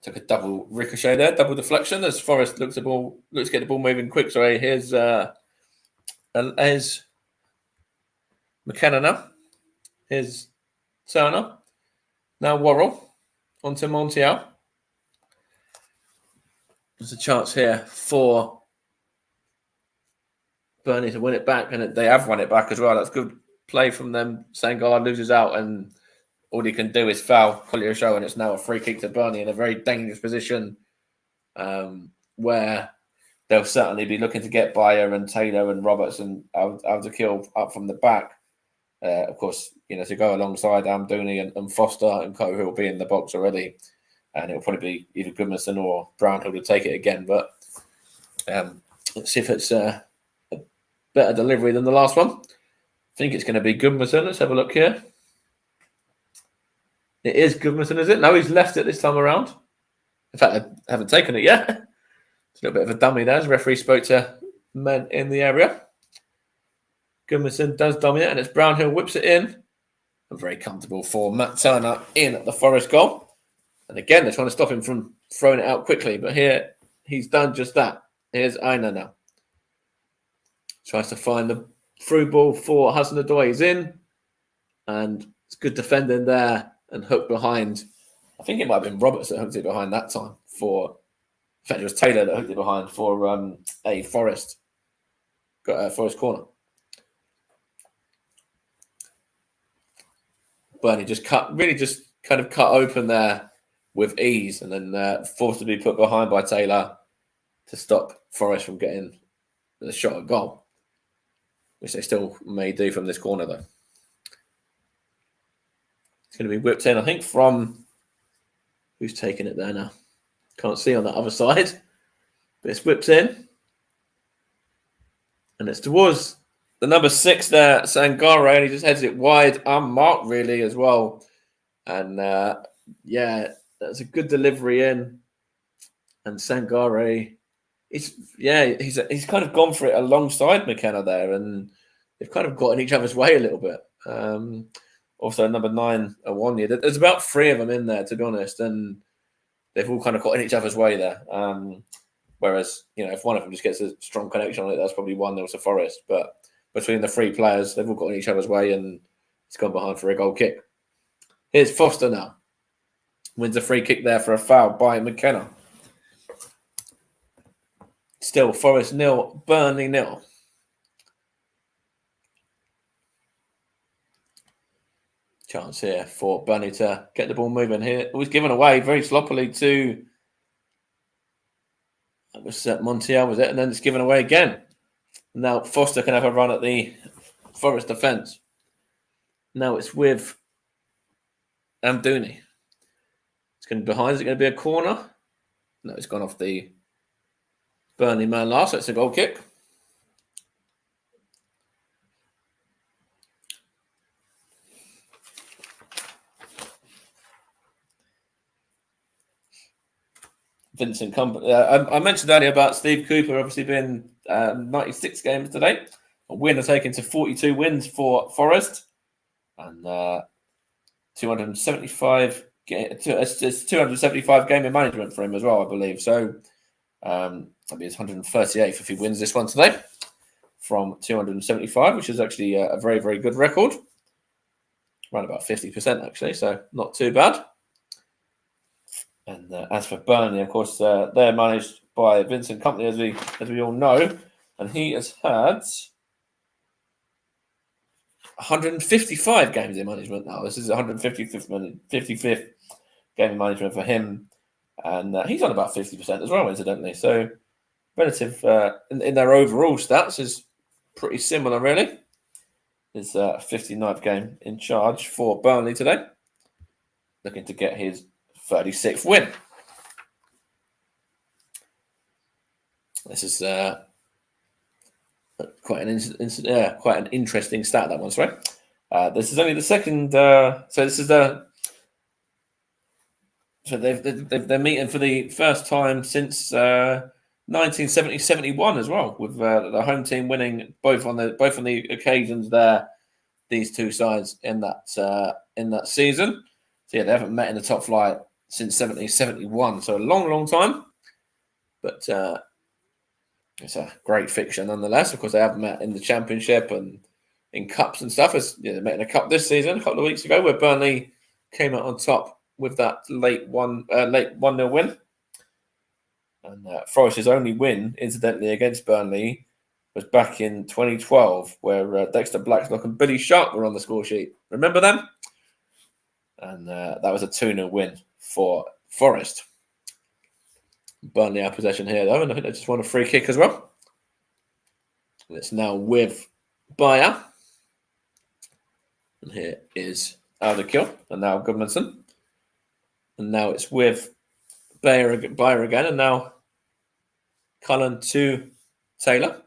Took a double ricochet there, double deflection as Forest looks to get the ball moving quick. Sorry, here's McKenna now. Here's Turner. Now Worrell onto Montiel. There's a chance here for Burnley to win it back, and they have won it back as well. That's good play from them. Sangard loses out, and all he can do is foul Kolyosho, and it's now a free kick to Burnley in a very dangerous position where they'll certainly be looking to get Bayer and Taylor and Robertson out to kill up from the back. Of course, to go alongside Dooney and Foster and Co, who will be in the box already. And it'll probably be either Goodmanson or Brownhill to take it again. But let's see if it's a better delivery than the last one. I think it's going to be Goodmanson. Let's have a look here. It is Goodmanson, is it? No, he's left it this time around. In fact, I haven't taken it yet. It's a little bit of a dummy there as the referee spoke to men in the area. Goodmanson does dummy it, and it's Brownhill whips it in. Very comfortable for Matt Turner in at the Forest goal. And again, they're trying to stop him from throwing it out quickly. But here, he's done just that. Here's Aina now. Tries to find the through ball for Hudson-Odoi. He's in. And it's good defending there. And hooked behind. I think it might have been Roberts that hooked it behind that time. In fact, it was Taylor that hooked it behind for a Forest corner. Burnley just kind of cut open there with ease, and then forced to be put behind by Taylor to stop Forest from getting the shot at goal, which they still may do from this corner though. It's going to be whipped in, I think, from who's taking it there now. Can't see on that other side, but it's whipped in, and it's towards the number 6 there, Sangare, and he just heads it wide, unmarked really as well. And that's a good delivery in. And Sangare, he's kind of gone for it alongside McKenna there, and they've kind of got in each other's way a little bit. Also, number 9, Awanya. There's about 3 of them in there, to be honest, and they've all kind of got in each other's way there. Whereas, if one of them just gets a strong connection on it, that's probably 1-0 to Forest. But between the 3 players, they've all got in each other's way, and it's gone behind for a goal kick. Here's Foster now. Wins a free kick there for a foul by McKenna. Still Forest 0, Burnley 0. Chance here for Burnley to get the ball moving here. It was given away very sloppily to Montiel, was it? And then it's given away again. Now Foster can have a run at the Forest defence. Now it's with Amdouni. It's going to be behind. Is it going to be a corner? No, it's gone off the Burnley man last. So it's a goal kick. Vincent Company. I mentioned earlier about Steve Cooper obviously being 96 games today. A winner taken to 42 wins for Forest. And 275 gaming management for him as well, I believe. So that'll be his 138th if he wins this one today from 275, which is actually a very, very good record. Around about 50% actually, so not too bad. And as for Burnley, of course, they're managed by Vincent Company, as we all know, and he has had 155 games in management now. This is 155th game in management for him, and he's on about 50% as well, incidentally. So relative in their overall stats is pretty similar, really. His 59th game in charge for Burnley today, looking to get his 36th win. This is quite an interesting stat, that one, sorry. This is only the second. So this is the. So they're meeting for the first time since 1970-71 as well, with the home team winning both on the occasions there. These two sides in that season. So yeah, they haven't met in the top flight since 70-71. So a long time. But it's a great fixture nonetheless. Of course, they have met in the Championship and in cups and stuff. They met in a cup this season a couple of weeks ago, where Burnley came out on top with that late 1-0 win. And Forest's only win, incidentally, against Burnley was back in 2012, where Dexter Blackstock and Billy Sharp were on the score sheet. Remember them? And that was a 2-0 win for Forest. Burnley have possession here, though, and I think they just won a free kick as well. And it's now with Bayer. And here is Alderkill, and now Goodmanson. And now it's with Bayer again, and now Cullen to Taylor.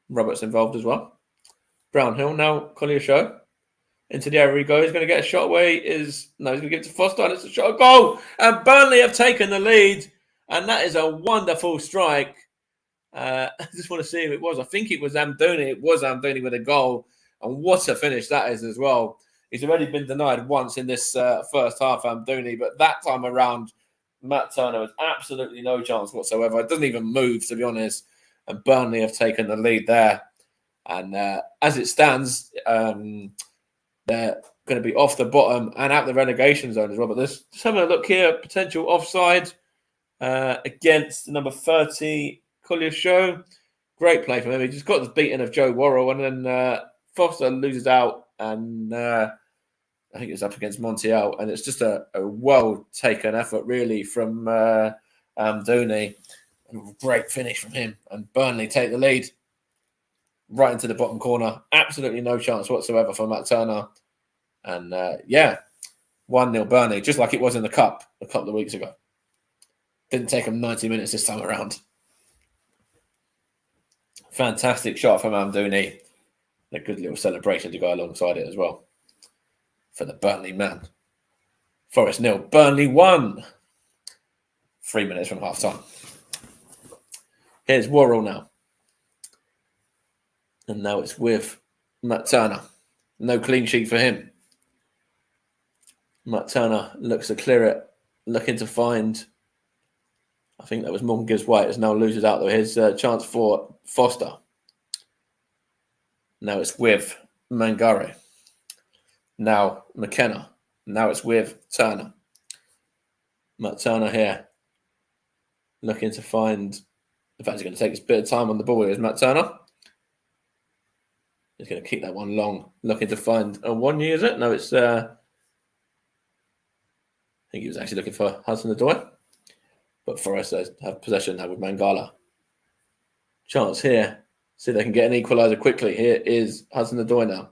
Roberts involved as well. Brownhill, now Collier Show. Into the area he goes. He's going to get a shot away. He's going to give it to Foster, and it's a shot, a goal. And Burnley have taken the lead, and that is a wonderful strike. I just want to see if it was. I think it was Amdouni. It was Amdouni with a goal, and what a finish that is as well. He's already been denied once in this first half, Amdouni, but that time around, Matt Turner has absolutely no chance whatsoever. It doesn't even move, to be honest. And Burnley have taken the lead there. And as it stands, they're going to be off the bottom and out the relegation zone as well. But there's just having a look here, potential offside against number 30, Collier Show. Great play from him. He just got the beating of Joe Worrell, and then Foster loses out, and I think it's up against Montiel, and it's just a well-taken effort, really, from Amdouni. Great finish from him, and Burnley take the lead right into the bottom corner. Absolutely no chance whatsoever for Matt Turner. And 1-0 Burnley, just like it was in the Cup a couple of weeks ago. Didn't take him 90 minutes this time around. Fantastic shot from Amdouni. A good little celebration to go alongside it as well for the Burnley man. Forest 0, Burnley 1. 3 minutes from half time. Here's Worrell now. And now it's with Matt Turner. No clean sheet for him. Matt Turner looks to clear it, looking to find, I think that was Morgan Gibbs-White, as now loses out though. His chance for Foster. Now it's with Mangare. Now McKenna. Now it's with Turner. Matt Turner here, looking to find, in fact, he's going to take his bit of time on the ball. Here's Matt Turner. He's going to keep that one long, looking to find a 1 year, is it? No, it's, I think he was actually looking for Hudson-Odoi. But Forest have possession now with Mangala. Chance here. See if they can get an equaliser quickly. Here is Hudson-Odoi now,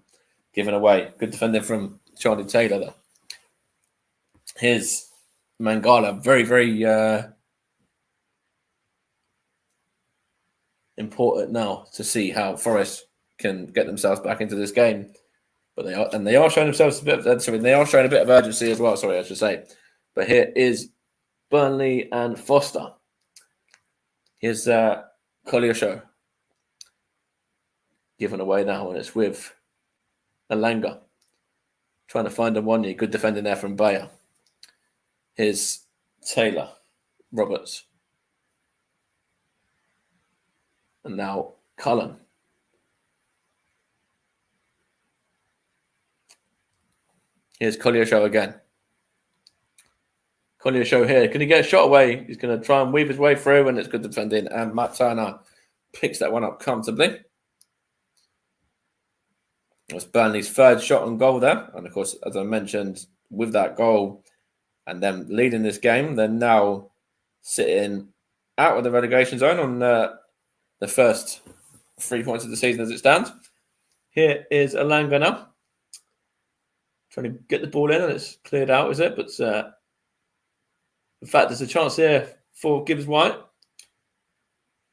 given away. Good defending from Charlie Taylor there. Here's Mangala. Very, very important now to see how Forest can get themselves back into this game, but they are showing themselves they are showing a bit of urgency as well. Sorry, I should say. But here is Burnley and Foster. Here's Collier Show. Given away now, and it's with Alanga. Trying to find a one-year. Good defending there from Bayer. Here's Taylor, Roberts. And now Cullen. Here's Collier Show again. Collier Show here. Can he get a shot away? He's going to try and weave his way through, and it's good defending. And Matt Turner picks that one up comfortably. It was Burnley's third shot on goal there. And, of course, as I mentioned, with that goal and them leading this game, they're now sitting out of the relegation zone on the first 3 points of the season as it stands. Here is Alanga now. Trying to get the ball in, and it's cleared out, is it? But in fact, there's a chance here for Gibbs White.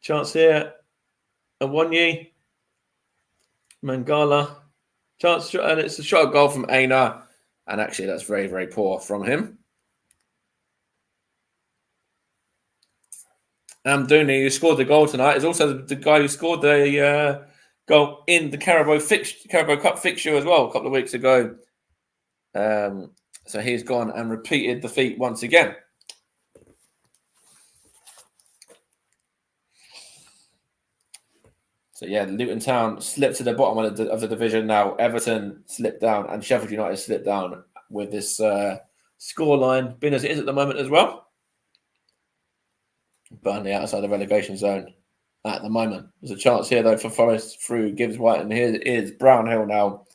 Chance here. Awonyi. Mangala. Chance, and it's a shot goal from Aina. And actually, that's very, very poor from him. Amdouni, who scored the goal tonight, is also the guy who scored the goal in the Carabao Cup fixture as well a couple of weeks ago. So he's gone and repeated the feat once again. So yeah, Luton Town slipped to the bottom of the division now. Everton slipped down, and Sheffield United slipped down with this scoreline being as it is at the moment as well. Burnley outside the relegation zone at the moment. There's a chance here though for Forest through Gibbs White, and here is Brownhill now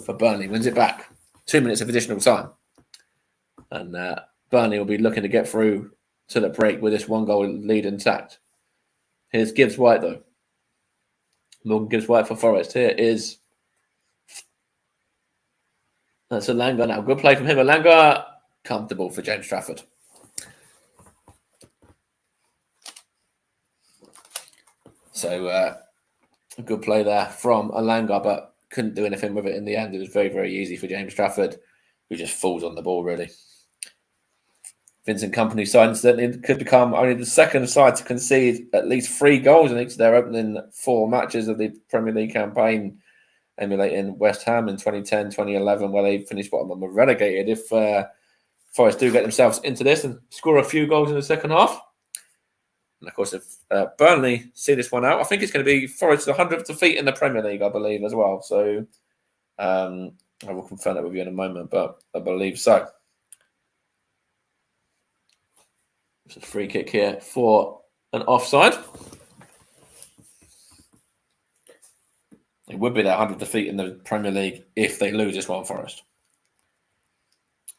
for Burnley. Wins it back. 2 minutes of additional time, and Burnley will be looking to get through to the break with this 1-goal lead intact. Here's Gibbs White though. Morgan Gibbs White for Forest. Here is that's Alanga now. Good play from him. Alanga comfortable for James Trafford. So a good play there from Alanga, but couldn't do anything with it in the end. It was very, very easy for James Trafford, who just falls on the ball really. Vincent Kompany's side incidentally could become only the second side to concede at least 3 goals in each of their opening 4 matches of the Premier League campaign, emulating West Ham in 2010, 2011, where they finished bottom and were relegated. If Forest do get themselves into this and score a few goals in the second half. And of course, if Burnley see this one out, I think it's going to be Forest's 100th defeat in the Premier League, I believe, as well. So I will confirm that with you in a moment, but I believe so. It's a free kick here for an offside. It would be their 100th defeat in the Premier League if they lose this one, Forest.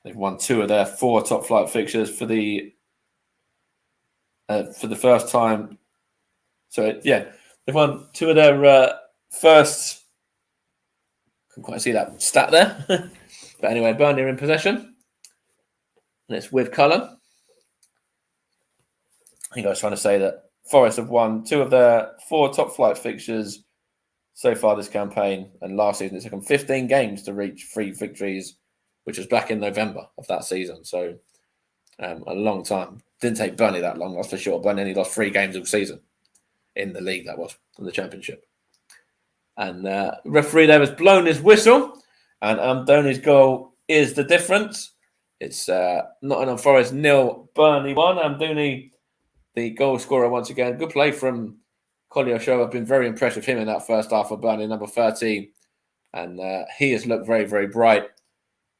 They've won 2 of their 4 top flight fixtures for the first time. So yeah, they've won 2 of their first. Couldn't quite see that stat there, but anyway, Burnley are in possession, and it's with Cullen. I think I was trying to say that Forest have won 2 of their 4 top flight fixtures so far this campaign, and last season it took them 15 games to reach 3 victories, which was back in November of that season. So a long time. Didn't take Burnley that long, that's for sure. Burnley only lost 3 games all season in the league, that was, in the Championship. And the referee there has blown his whistle, and Amdouni's goal is the difference. It's Nottingham Forest 0, Burnley 1. Amdouni, the goal scorer once again. Good play from Collier Show. I've been very impressed with him in that first half of Burnley, number 13. And he has looked very, very bright.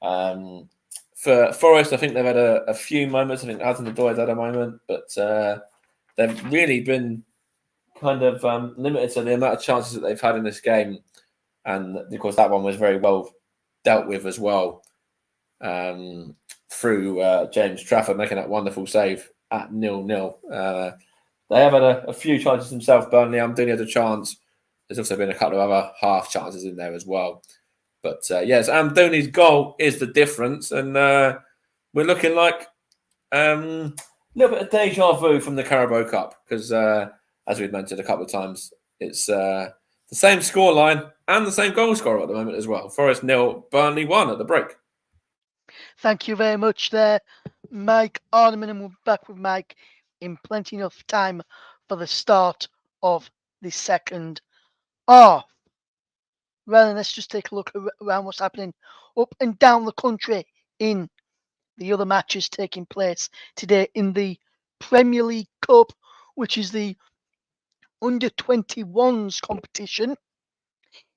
For Forest, I think they've had a few moments. I think Adam Nadoy's had a moment. But they've really been kind of limited to the amount of chances that they've had in this game. And, of course, that one was very well dealt with as well through James Trafford making that wonderful save at 0-0. They have had a few chances themselves, Burnley. Amdouni had a chance. There's also been a couple of other half chances in there as well. But yes, Amdouni's goal is the difference. And we're looking like a little bit of deja vu from the Carabao Cup. Because as we've mentioned a couple of times, it's the same scoreline and the same goal scorer at the moment as well. Forest 0, Burnley 1 at the break. Thank you very much there, Mike Arneman, and we're back with Mike in plenty enough time for the start of the second half. Well, then let's just take a look around what's happening up and down the country in the other matches taking place today in the Premier League Cup, which is the under 21s competition.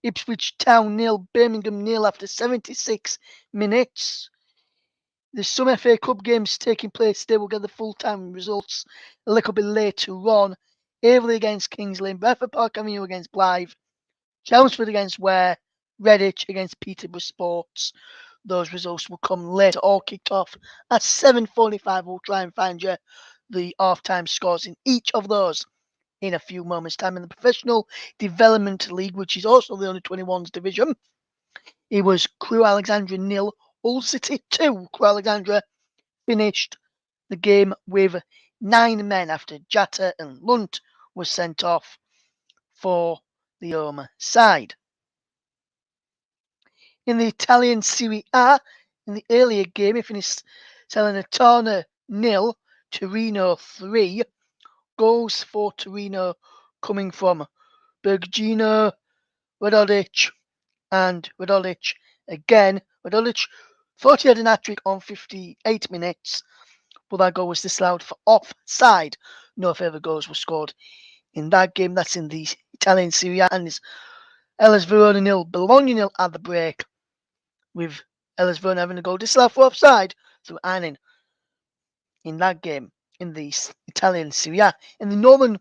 Ipswich Town 0, Birmingham 0 after 76 minutes. There's some FA Cup games taking place today. We'll get the full-time results a little bit later on. Averley against Kings Lynn, Bradford Park Avenue against Blythe, Chelmsford against Ware, Redditch against Peterborough Sports. Those results will come later, all kicked off at 7:45. We'll try and find you the half-time scores in each of those in a few moments' time. In the Professional Development League, which is also the under 21s division, it was Crewe Alexandra 0, Hull City 2. Crewe Alexandra finished the game with 9 men after Jatta and Lunt were sent off for the home side. In the Italian Serie A, in the earlier game, it finished Salernitana 0, Torino 3. Goals for Torino coming from Bergino, Radolic, and Radolic again. Radolic thought he had an hat-trick on 58 minutes, but that goal was disallowed for offside. No further goals were scored in that game. That's in the Italian Serie A, and it's Hellas Verona 0, Bologna 0 at the break, with Hellas Verona having a goal disallowed for offside through Anin in that game in the Italian Serie A. In Northern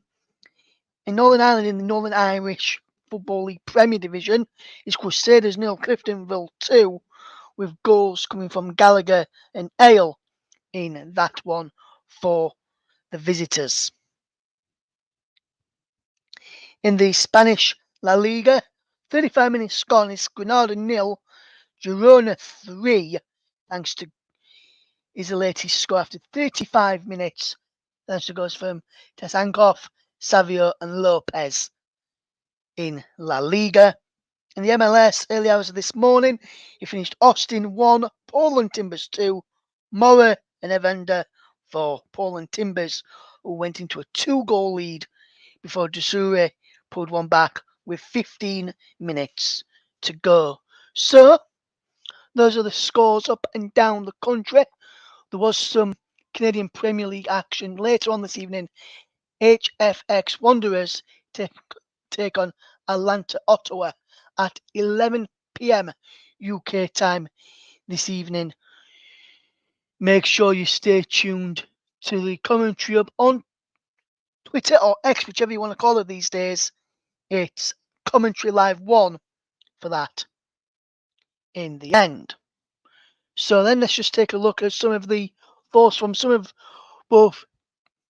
Ireland, in the Northern Irish Football League Premier Division, it's Crusaders 0, Cliftonville 2, with goals coming from Gallagher and Ale in that one for the visitors. In the Spanish La Liga, 35 minutes gone, it's Granada 0, Girona 3, thanks to his latest score after 35 minutes. Thanks to goals from Tasankov, Savio and Lopez in La Liga. In the MLS, early hours of this morning, he finished Austin 1, Portland Timbers 2, Mora and Evander for Portland Timbers, who went into a 2-goal lead before Dusure pulled one back with 15 minutes to go. So, those are the scores up and down the country. There was some Canadian Premier League action later on this evening. HFX Wanderers take on Atlanta Ottawa at 11 p.m. UK time this evening. Make sure you stay tuned to the commentary up on Twitter or X, whichever you want to call it these days. It's Commentary Live 1 for that in the end. So then let's just take a look at some of the thoughts from some of both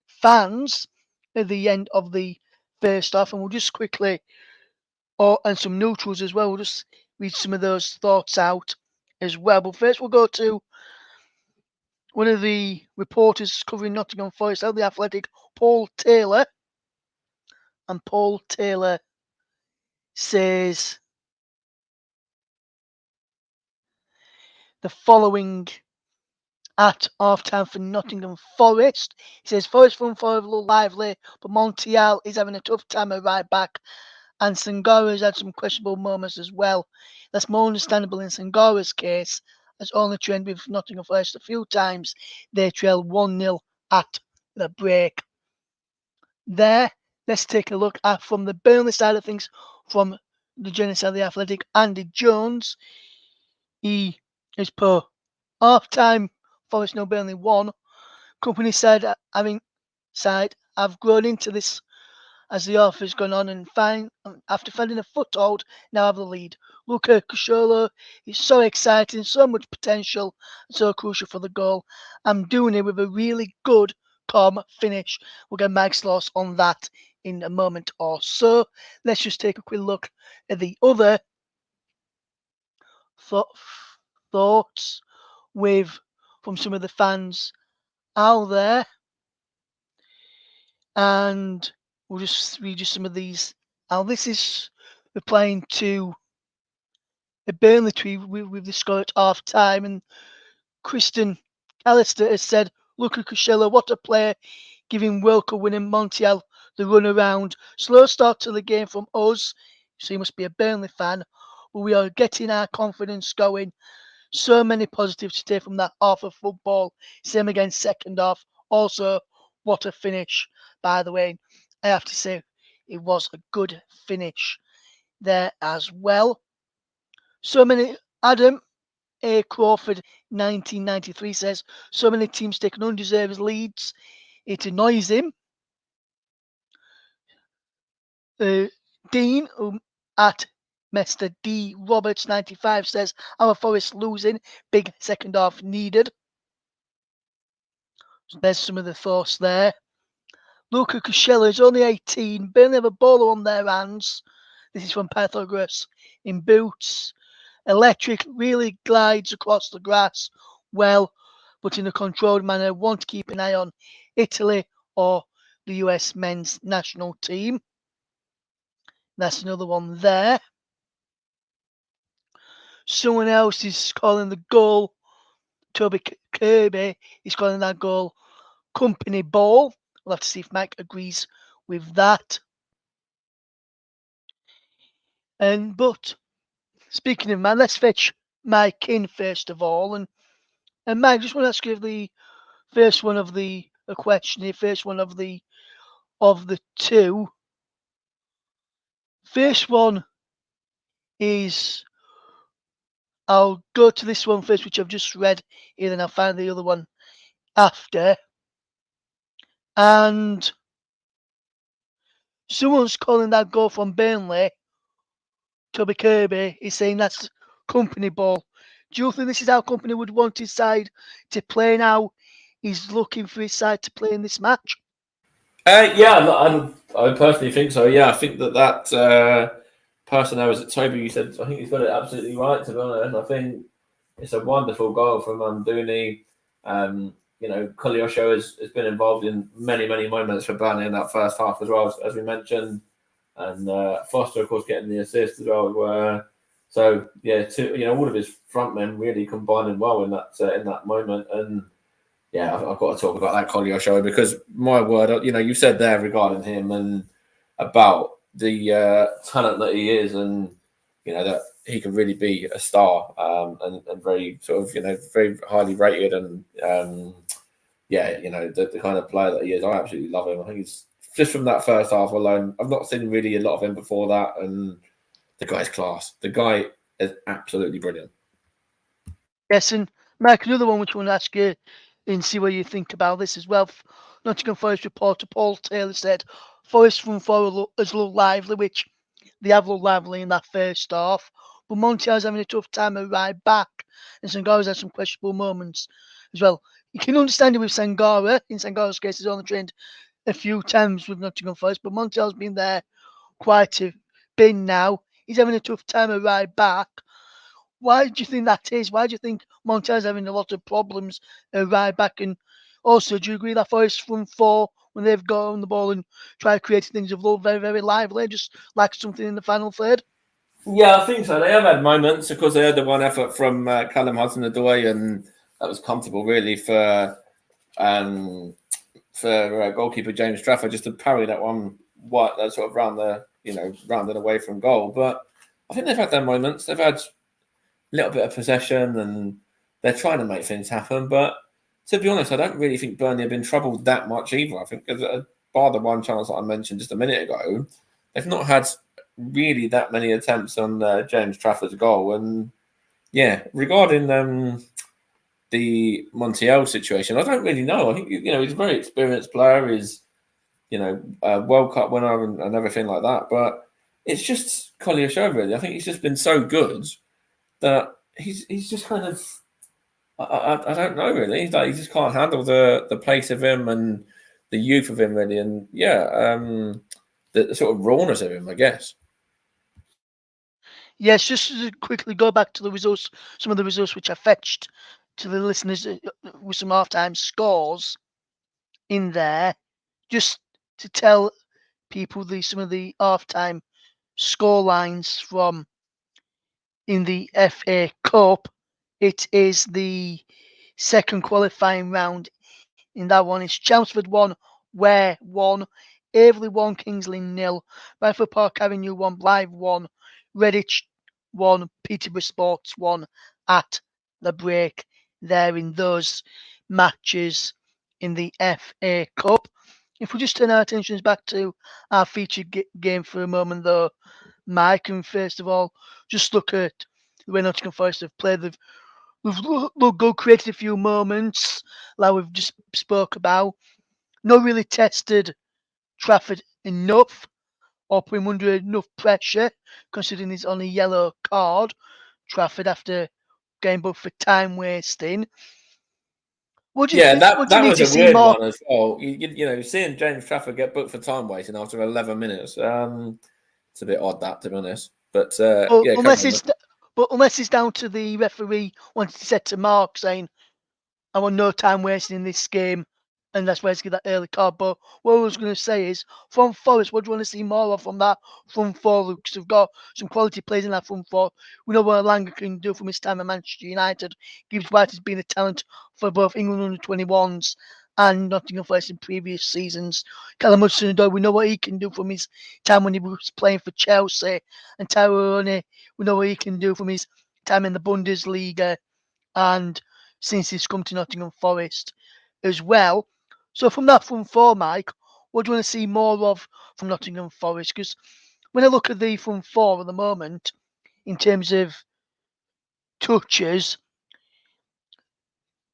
fans at the end of the first half, and we'll just quickly, and some neutrals as well, we'll just read some of those thoughts out as well. But first we'll go to one of the reporters covering Nottingham Forest at the Athletic, Paul Taylor. And Paul Taylor says the following at half-time for Nottingham Forest. He says, Forest front four look lively, but Montiel is having a tough time at right back, and Sangara's had some questionable moments as well. That's more understandable in Sangara's case, as only trained with Nottingham Forest a few times. They trail 1-0 at the break. There, let's take a look at from the Burnley side of things, from the journalist of the Athletic, Andy Jones. He is per half-time Forest 0 Burnley 1. Company said, I've grown into this as the half has gone on, and after finding a foothold, now have the lead. Luca Cusciolo is so exciting, so much potential, and so crucial for the goal. I'm doing it with a really good, calm finish. We'll get Mike's loss on that in a moment or so. Let's just take a quick look at the other thoughts from some of the fans out there, and we'll just read you some of these. Now, this is replying to a Burnley tweet with the score at half time, and Kristen Alistair has said, Luca Cuscella, what a player, giving World Cup winning Montiel the run around. Slow start to the game from us, so he must be a Burnley fan, but we are getting our confidence going. So many positives to take from that half of football. Same again, second half. Also, what a finish, by the way. I have to say, it was a good finish there as well. So many, Adam A. Crawford, 1993, says, so many teams taking undeserved leads. It annoys him. Dean at Mr. D. Roberts, 95, says, our Forest losing. Big second half needed. So there's some of the thoughts there. Luca Cuscella is only 18. Burnley have a bowler on their hands. This is from Pythagoras. In boots. Electric really glides across the grass well, but in a controlled manner. Want to keep an eye on Italy or the US men's national team. That's another one there. Someone else is calling the goal. Toby Kirby is calling that goal company ball. We'll have to see if Mike agrees with that. But speaking of man, let's fetch Mike in first of all. And Mike, just want to ask you the first one of the question here, first one of the two. First one is, I'll go to this one first, which I've just read here, then I'll find the other one after. And someone's calling that goal from Burnley, Toby Kirby, is saying that's company ball. Do you think this is how company would want his side to play now? He's looking for his side to play in this match. I personally think so. Yeah, I think that person there was at Toby. You said I think he's got it absolutely right. To be honest, I think it's a wonderful goal from Manduni. Kolyosho has been involved in many moments for Burnley in that first half as well, as we mentioned, and Foster, of course, getting the assist as well. So yeah, all of his front men really combining well in that moment. And yeah, I've got to talk about that Kolyosho because my word, you said there regarding him and about the talent that he is, and that he can really be a star and very sort of very highly rated and the kind of player that he is. I absolutely love him. I think he's just from that first half alone. I've not seen really a lot of him before that, and the guy's class. The guy is absolutely brilliant. Yes, and Mike, another one which I want to ask you and see what you think about this as well. Nottingham Forest reporter Paul Taylor said Forest front four has looked lively, which they have looked lively in that first half. But Montiel's having a tough time at right back, and Sangara's had some questionable moments as well. You can understand it with Sangara. In Sangara's case, he's only trained a few times with Nottingham Forest, but Montiel's been there quite a bit now. He's having a tough time at right back. Why do you think that is? Why do you think Montiel's having a lot of problems at right back? And also, do you agree that Forest front four, when they've got on the ball and try creating things, have looked very lively, just like something in the final third? Yeah, I think so. They have had moments. Of course, they had the one effort from Callum Hudson-Odoi, and that was comfortable, really, for goalkeeper James Trafford just to parry that one, that sort of rounded away from goal. But I think they've had their moments. They've had a little bit of possession, and they're trying to make things happen. But to be honest, I don't really think Burnley have been troubled that much either. I think, bar the one chance that I mentioned just a minute ago, they've not had really that many attempts on James Trafford's goal. And yeah, regarding the Montiel situation, I don't really know. I think he's a very experienced player. He's a World Cup winner and everything like that. But it's just Kolyosho, really. I think he's just been so good that he's just kind of I don't know really. He's like he just can't handle the pace of him and the youth of him really, and the sort of rawness of him, I guess. Yes, just to quickly go back to the results, some of the results which I fetched to the listeners with some half-time scores in there, just to tell people some of the half-time score lines from in the FA Cup. It is the second qualifying round. In that one, it's Chelmsford 1, Ware 1, Averley 1, Kingsley 0, Bradford Park Avenue 1, Blythe 1, Redditch 1, Peterborough Sports 1 at the break there in those matches in the FA Cup. If we just turn our attentions back to our featured game for a moment, though, Mike, and first of all, just look at the way Nottingham Forest have played. We've looked good, created a few moments, like we've just spoke about. Not really tested Trafford enough, or put him under enough pressure, considering his only yellow card. Trafford after getting booked for time wasting. What do you think? What do you that need was to a see weird more? one as well. Seeing James Trafford get booked for time wasting after 11 minutes, it's a bit odd, that, to be honest. But But yeah, carry on. unless it's down to the referee wanting to set to mark, saying I want no time wasting in this game, and that's why he's get that early card. But what I was going to say is, from Forest, what do you want to see more of from that front four? Because we've got some quality players in that front four. We know what Langer can do from his time at Manchester United. Gibbs White has been a talent for both England under 21s and Nottingham Forest in previous seasons. Callum Hudson-Odoi, we know what he can do from his time when he was playing for Chelsea. And Tyrone, we know what he can do from his time in the Bundesliga and since he's come to Nottingham Forest as well. So from that front four, Mike, what do you want to see more of from Nottingham Forest? Because when I look at the front four at the moment, in terms of touches,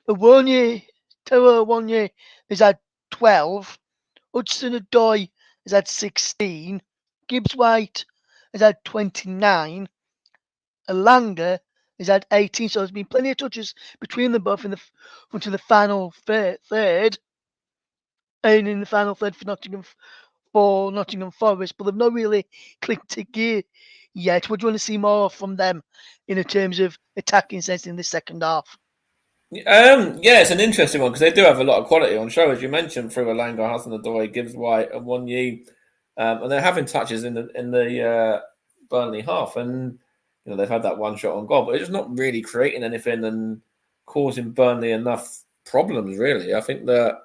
Taro Awoniyi has had 12, Hudson-Odoi has had 16, Gibbs White has had 29, Elanga has had 18, so there's been plenty of touches between them both in the front of the final third, and in the final third for Nottingham Forest, but they've not really clicked to gear yet. What do you want to see more from them in terms of attacking sense in the second half? Yeah, it's an interesting one because they do have a lot of quality on show, as you mentioned, through Elanga, Hudson-Odoi, Gibbs White, and Awoniyi, and they're having touches in the Burnley half, and they've had that one shot on goal, but they're just not really creating anything and causing Burnley enough problems. Really, I think that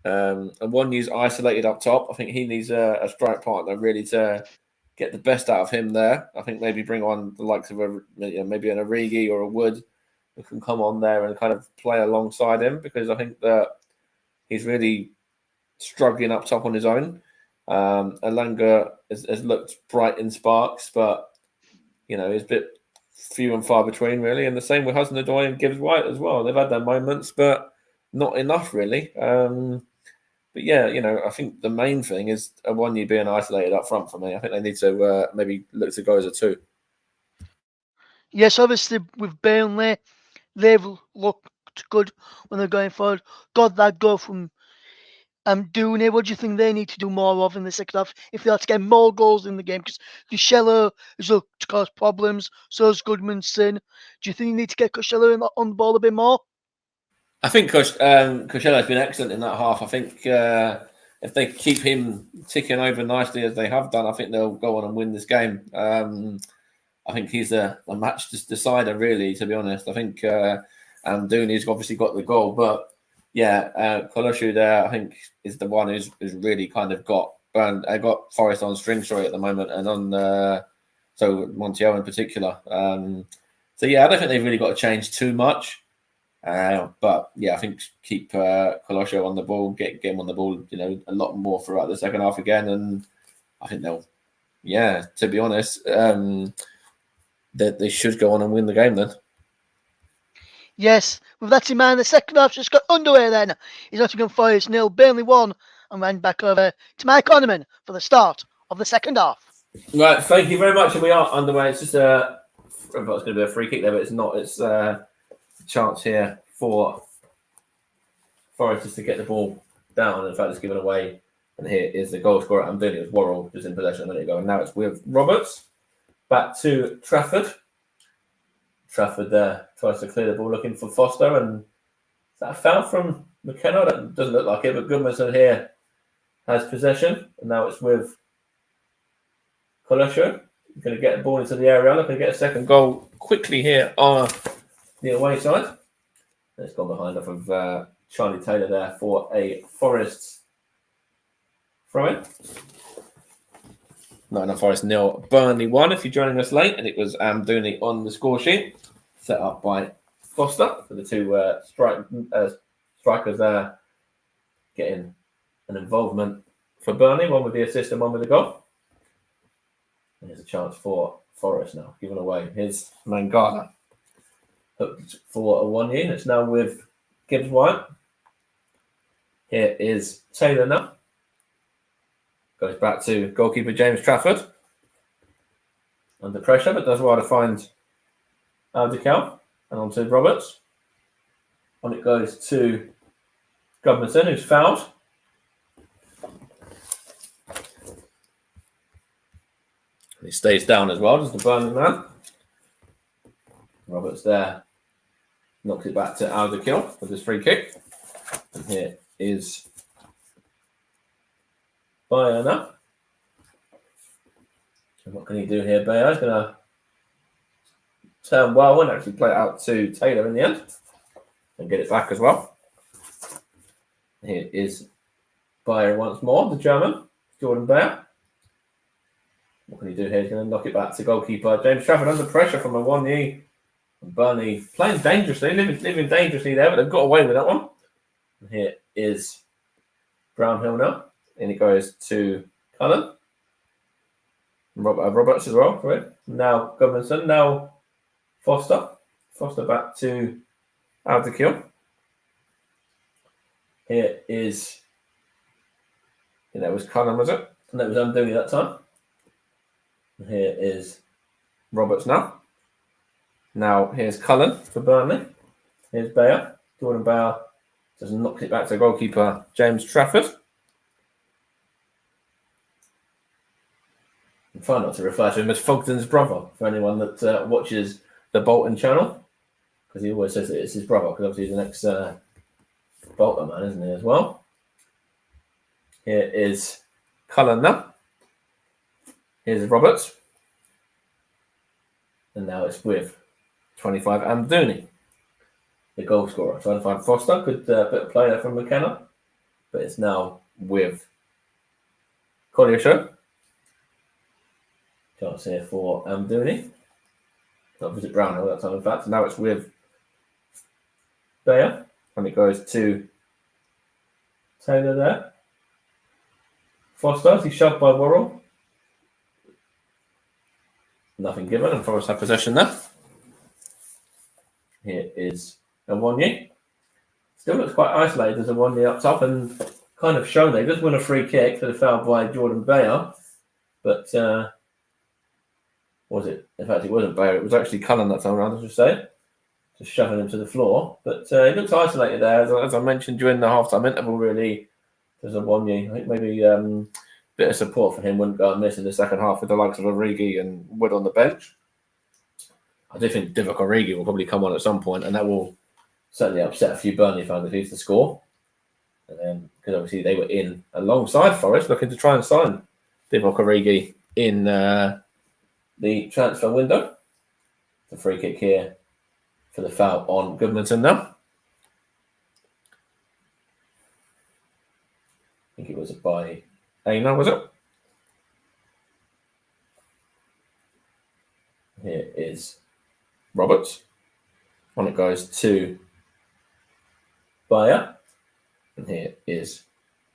Awoniyi's isolated up top. I think he needs a strike partner really to get the best out of him there. I think maybe bring on the likes of maybe an Origi or a Wood who can come on there and kind of play alongside him, because I think that he's really struggling up top on his own. Elanga has looked bright in sparks, but he's a bit few and far between, really. And the same with Hudson-Odoi and Gibbs White as well. They've had their moments, but not enough, really. But yeah, I think the main thing is Awoniyi being isolated up front for me. I think they need to maybe look to go as a two. Yes, obviously with Burnley, they've looked good when they're going forward. Got that goal from Dooney. What do you think they need to do more of in the second half if they are to get more goals in the game? Because Costello has looked to cause problems. So has Goodmanson. Do you think you need to get Costello on the ball a bit more? I think Costello's been excellent in that half. I think if they keep him ticking over nicely as they have done, I think they'll go on and win this game. I think he's a match decider, really, to be honest. I think Dooney's obviously got the goal, but yeah, Koloshu there, I think, is the one who's really kind of got Forest on string at the moment, and on so Montiel in particular. So yeah, I don't think they've really got to change too much. But yeah, I think keep Kolosho on the ball, get him on the ball, a lot more throughout the second half again, and I think they'll, to be honest, they should go on and win the game then. Yes, with that in mind, the second half just got underway then. It's Nottingham Forest 0, Burnley 1, and ran back over to Mike Orneman for the start of the second half. Right, thank you very much, and we are underway. It's just I thought it was going to be a free kick there, but it's not. It's a chance here for Forest just to get the ball down. In fact, it's given away. And here is the goal scorer. I'm doing it with Worrell, just in possession a minute ago. And now it's with Roberts. Back to Trafford. Trafford there tries to clear the ball, looking for Foster. And is that a foul from McKenna? That doesn't look like it, but Goodmanson here has possession. And now it's with Kolosho. He's going to get the ball into the area. Looking to get a second goal quickly here on the away side. It's gone behind off of Charlie Taylor there for a Forest throw-in. Nottingham Forest 0, Burnley 1. If you're joining us late, and it was Amdouni on the score sheet, set up by Foster for the two strikers there, getting an involvement for Burnley, one with the assist and one with the goal. And here's a chance for Forest now, giving away his Mangala. Hooked for a 1-year. It's now with Gibbs White. Here is Taylor now. Goes back to goalkeeper James Trafford. Under pressure, but does well to find Aldical and onto Roberts. On it goes to Gudmundsson, who's fouled. He stays down as well, does the Burnley man. Roberts there knocks it back to Aldical with his free kick. And here is Bayer now. And what can he do here? Bayer is going to turn well and actually play it out to Taylor in the end and get it back as well. Here is Bayer once more, the German, Jordan Bayer. What can he do here? He's going to knock it back to goalkeeper James Trafford under pressure from a 1-0. Burnley playing dangerously, living dangerously there, but they've got away with that one. And here is Brownhill now. And it goes to Cullen. Roberts as well. Right? Now Gudmundsson. Now Foster. Foster back to Aldical. Here is, it was Cullen, was it? And that was Amdouni that time. And here is Roberts now. Now here's Cullen for Burnley. Here's Bayer. Jordan Bayer just knocks it back to goalkeeper James Trafford. And try not to refer to him as Fogden's brother for anyone that watches the Bolton channel, because he always says that it's his brother, because obviously he's an ex-Bolton man, isn't he, as well? Here is Cullen now. Here's Roberts. And now it's with 25 Amdouni, the goal scorer. Trying to find Foster. Good bit of play there from McKenna. But it's now with Collier. Chance here for Amdouni. Not visit Brownhill that time, in fact. Now it's with Bayer. And it goes to Taylor there. Foster, he's shoved by Worrell. Nothing given, and Forest have possession there. Here is a 1-0. Still looks quite isolated as a 1-0 up top, and kind of shown they just win a free kick for the foul by Jordan Bayer. But was it? In fact, it wasn't Bayer. It was actually Cullen that time around, I should say. Just shoving him to the floor. But he looks isolated there. As I mentioned during the half-time interval, really, there's a 1-0. I think maybe a bit of support for him wouldn't go amiss in the second half with the likes of Origi and Wood on the bench. I do think Divock Origi will probably come on at some point, and that will certainly upset a few Burnley fans if he's to score. And because obviously they were in alongside Forest, looking to try and sign Divock Origi in the transfer window. The free kick here for the foul on Gudmundsson now. I think it was by Aina, was it? Here is Roberts. On it goes to Bayer. And here is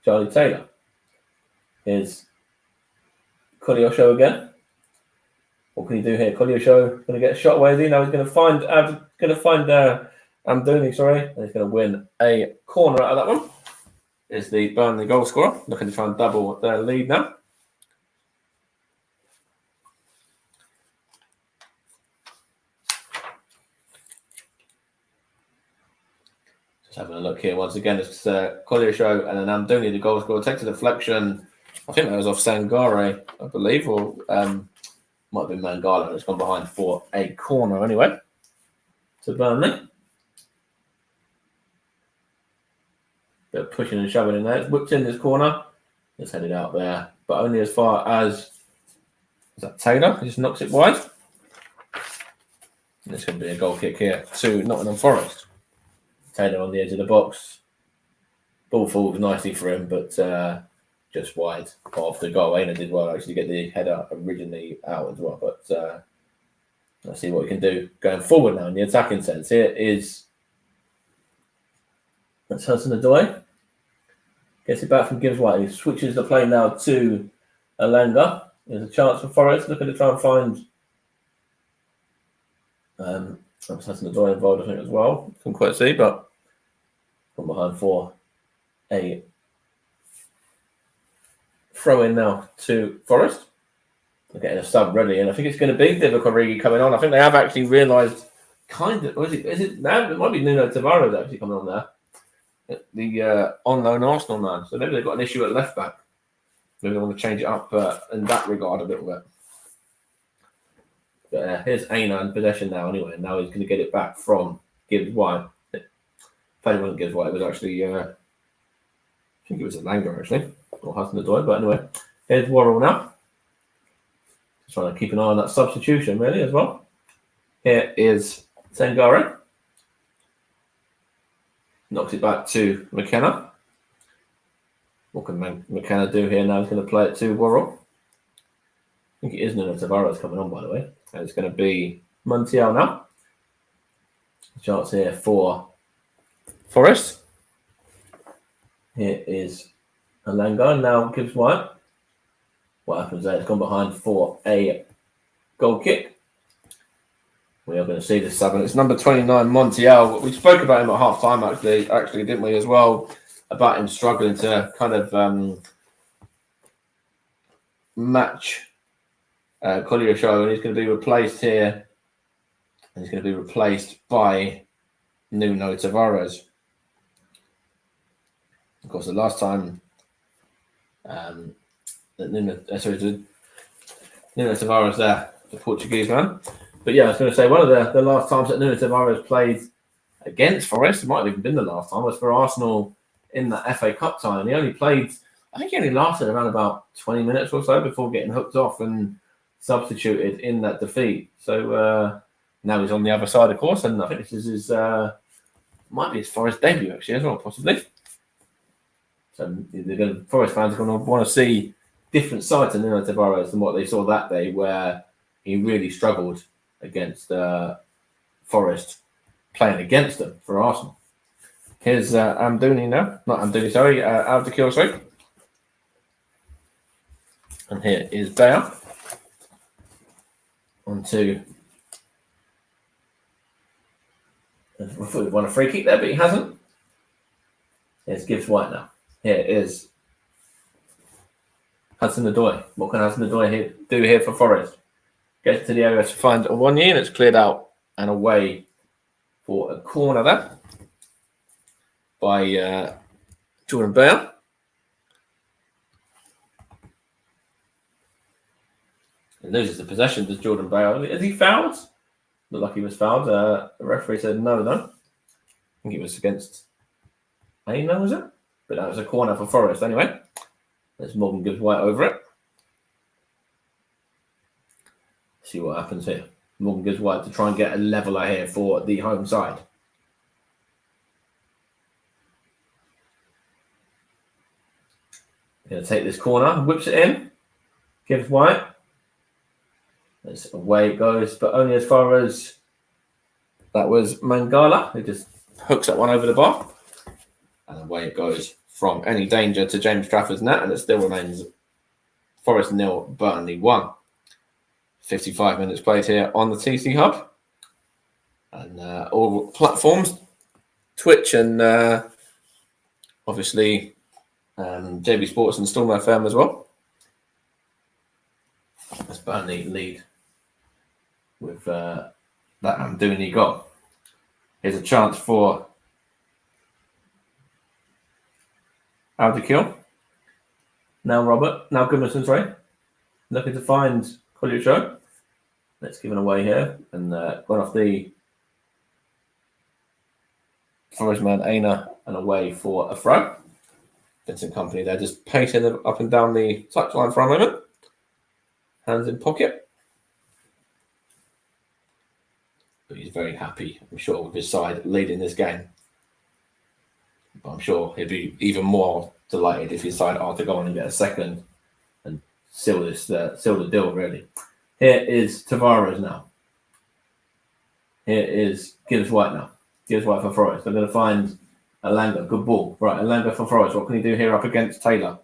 Charlie Taylor. Here's Kolyosho again. What can he do here? Kolyosho going to get a shot away. Is he? Now he's going to find Amdouni, sorry. And he's going to win a corner out of that one. Is the Burnley goal scorer. Looking to try and double their lead now. Just having a look here once again. It's Kolyosho and then Amdouni, the goal scorer. Takes a deflection. I think that was off Sangare, I believe, or might have been Mangala. It's gone behind for a corner anyway. To Burnley. Bit of pushing and shoving in there. It's whipped in this corner. It's headed out there, but only as far as is that Taylor. He just knocks it wide. And it's going to be a goal kick here to Nottingham Forest. Taylor on the edge of the box. Ball falls nicely for him, but just wide of the goal. Aina did well actually get the header originally out as well, but let's see what we can do going forward now in the attacking sense. Here is that's Hudson-Odoi. Gets it back from Gibbs White. He switches the play now to Alanga. There's a chance for Forest. Looking to try and find Hudson-Odoi involved, I think, as well. Couldn't quite see, but from behind for a throw in now to Forest. They're getting a sub ready, and I think it's going to be Divock Origi coming on. I think they have actually realised, kind of, is it now? It might be Nuno Tavares actually coming on there. The on loan Arsenal man. So maybe they've got an issue at left back. Maybe they want to change it up in that regard a little bit. But here's Aina in possession now anyway. And now he's going to get it back from Gibbs White. Funny wasn't Gibbs White. It was actually, I think it was Alanga actually. Or Hudson-Odoi. But anyway, here's Worrell now. Just trying to keep an eye on that substitution really as well. Here is Sangare. Knocks it back to McKenna. What can McKenna do here now? He's going to play it to Worrell. I think it is Nuno Tavares coming on, by the way. And it's going to be Montiel now. Chance here for Forest. Here is Alanga. Now Gibbs White. What happens there? It's gone behind for a goal kick. We are going to see this sub, and it's number 29, Montiel. We spoke about him at half time, actually, didn't we, as well? About him struggling to kind of match Collier Show, and he's going to be replaced here. And he's going to be replaced by Nuno Tavares. Of course, the last time that Nuno Tavares there, the Portuguese man. But yeah, I was going to say, one of the last times that Nuno Tavares played against Forest, it might have even been the last time, was for Arsenal in that FA Cup tie. And he only played, I think he only lasted around about 20 minutes or so before getting hooked off and substituted in that defeat. So now he's on the other side, of course, and I think this is his, might be his Forest debut actually as well, possibly. So the Forest fans are going to want to see different sides of Nuno Tavares than what they saw that day, where he really struggled against Forest, playing against them for Arsenal. Here's Abdikil, sorry. And here is Bayer. On to... I thought he'd won a free kick there, but he hasn't. Here's Gibbs White now. Here is Hudson-Odoi. What can Hudson-Odoi do here for Forest? Gets to the area to find a 1 year, and it's cleared out and away for a corner there by Jordan Bayer. And loses the possession to Jordan Bayer. Is he fouled? Looked like he was fouled. The referee said no, though. I think it was against Aina, was it? But that was a corner for Forest anyway. There's Morgan Gibbs White over it. See what happens here. Morgan Gibbs White to try and get a leveler here for the home side. Going to take this corner, whips it in. Gibbs White. That's away it goes, but only as far as that was Mangala, who just hooks that one over the bar. And away it goes from any danger to James Trafford's net, and it still remains Forest 0, Burnley 1. 55 minutes played here on the TC Hub. And all platforms, Twitch and obviously JB Sports and Storm FM as well. As Burnley lead with that Amdouni goal. Here's a chance for Abdikil. Now Goodmanson, sorry. Looking to find Collier Show. Let's give it away here. And gone off the Forest man Aina and away for a throw. Vincent Company there, just pacing up and down the touchline for a moment. Hands in pocket. But he's very happy, I'm sure, with his side leading this game. But I'm sure he'd be even more delighted if he decided to go on and get a second and seal the deal, really. Here is Tavares now. Here is Gibbs White now. Gibbs White for Forest. They're going to find Alanga. Good ball. Right, Alanga for Forest. What can he do here up against Taylor?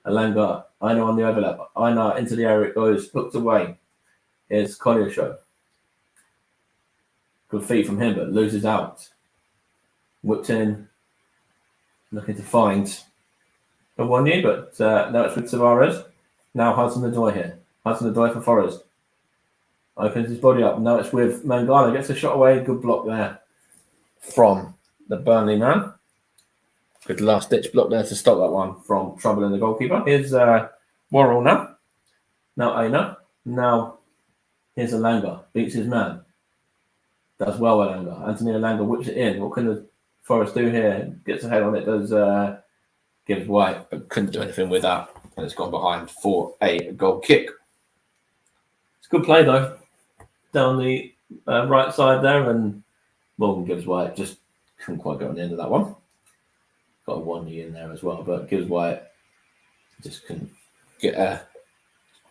Alanga, Aina on the overlap. Aina into the area it goes. Hooked away. Here's Collier Show. Good feet from him, but loses out. Whipped in. Looking to find a 1-year, but now it's with Tavares. Now Hudson-Odoi here. Hudson-Odoi for Forest. Opens his body up. Now it's with Mangala. Gets a shot away. Good block there from the Burnley man. Good last-ditch block there to stop that one from troubling the goalkeeper. Here's Worrell now. Now Aina. Now here's Alanga. Beats his man. Does well with Alanga. Anthony Alanga whips it in. What can the Forest do here? Gets a head on it. Does Gibbs White, but couldn't do anything with that. And it's gone behind for a goal kick. It's a good play though. Down the right side there, and Morgan Gibbs White just couldn't quite get on the end of that one. Got a 1-year in there as well, but Gibbs White just couldn't get a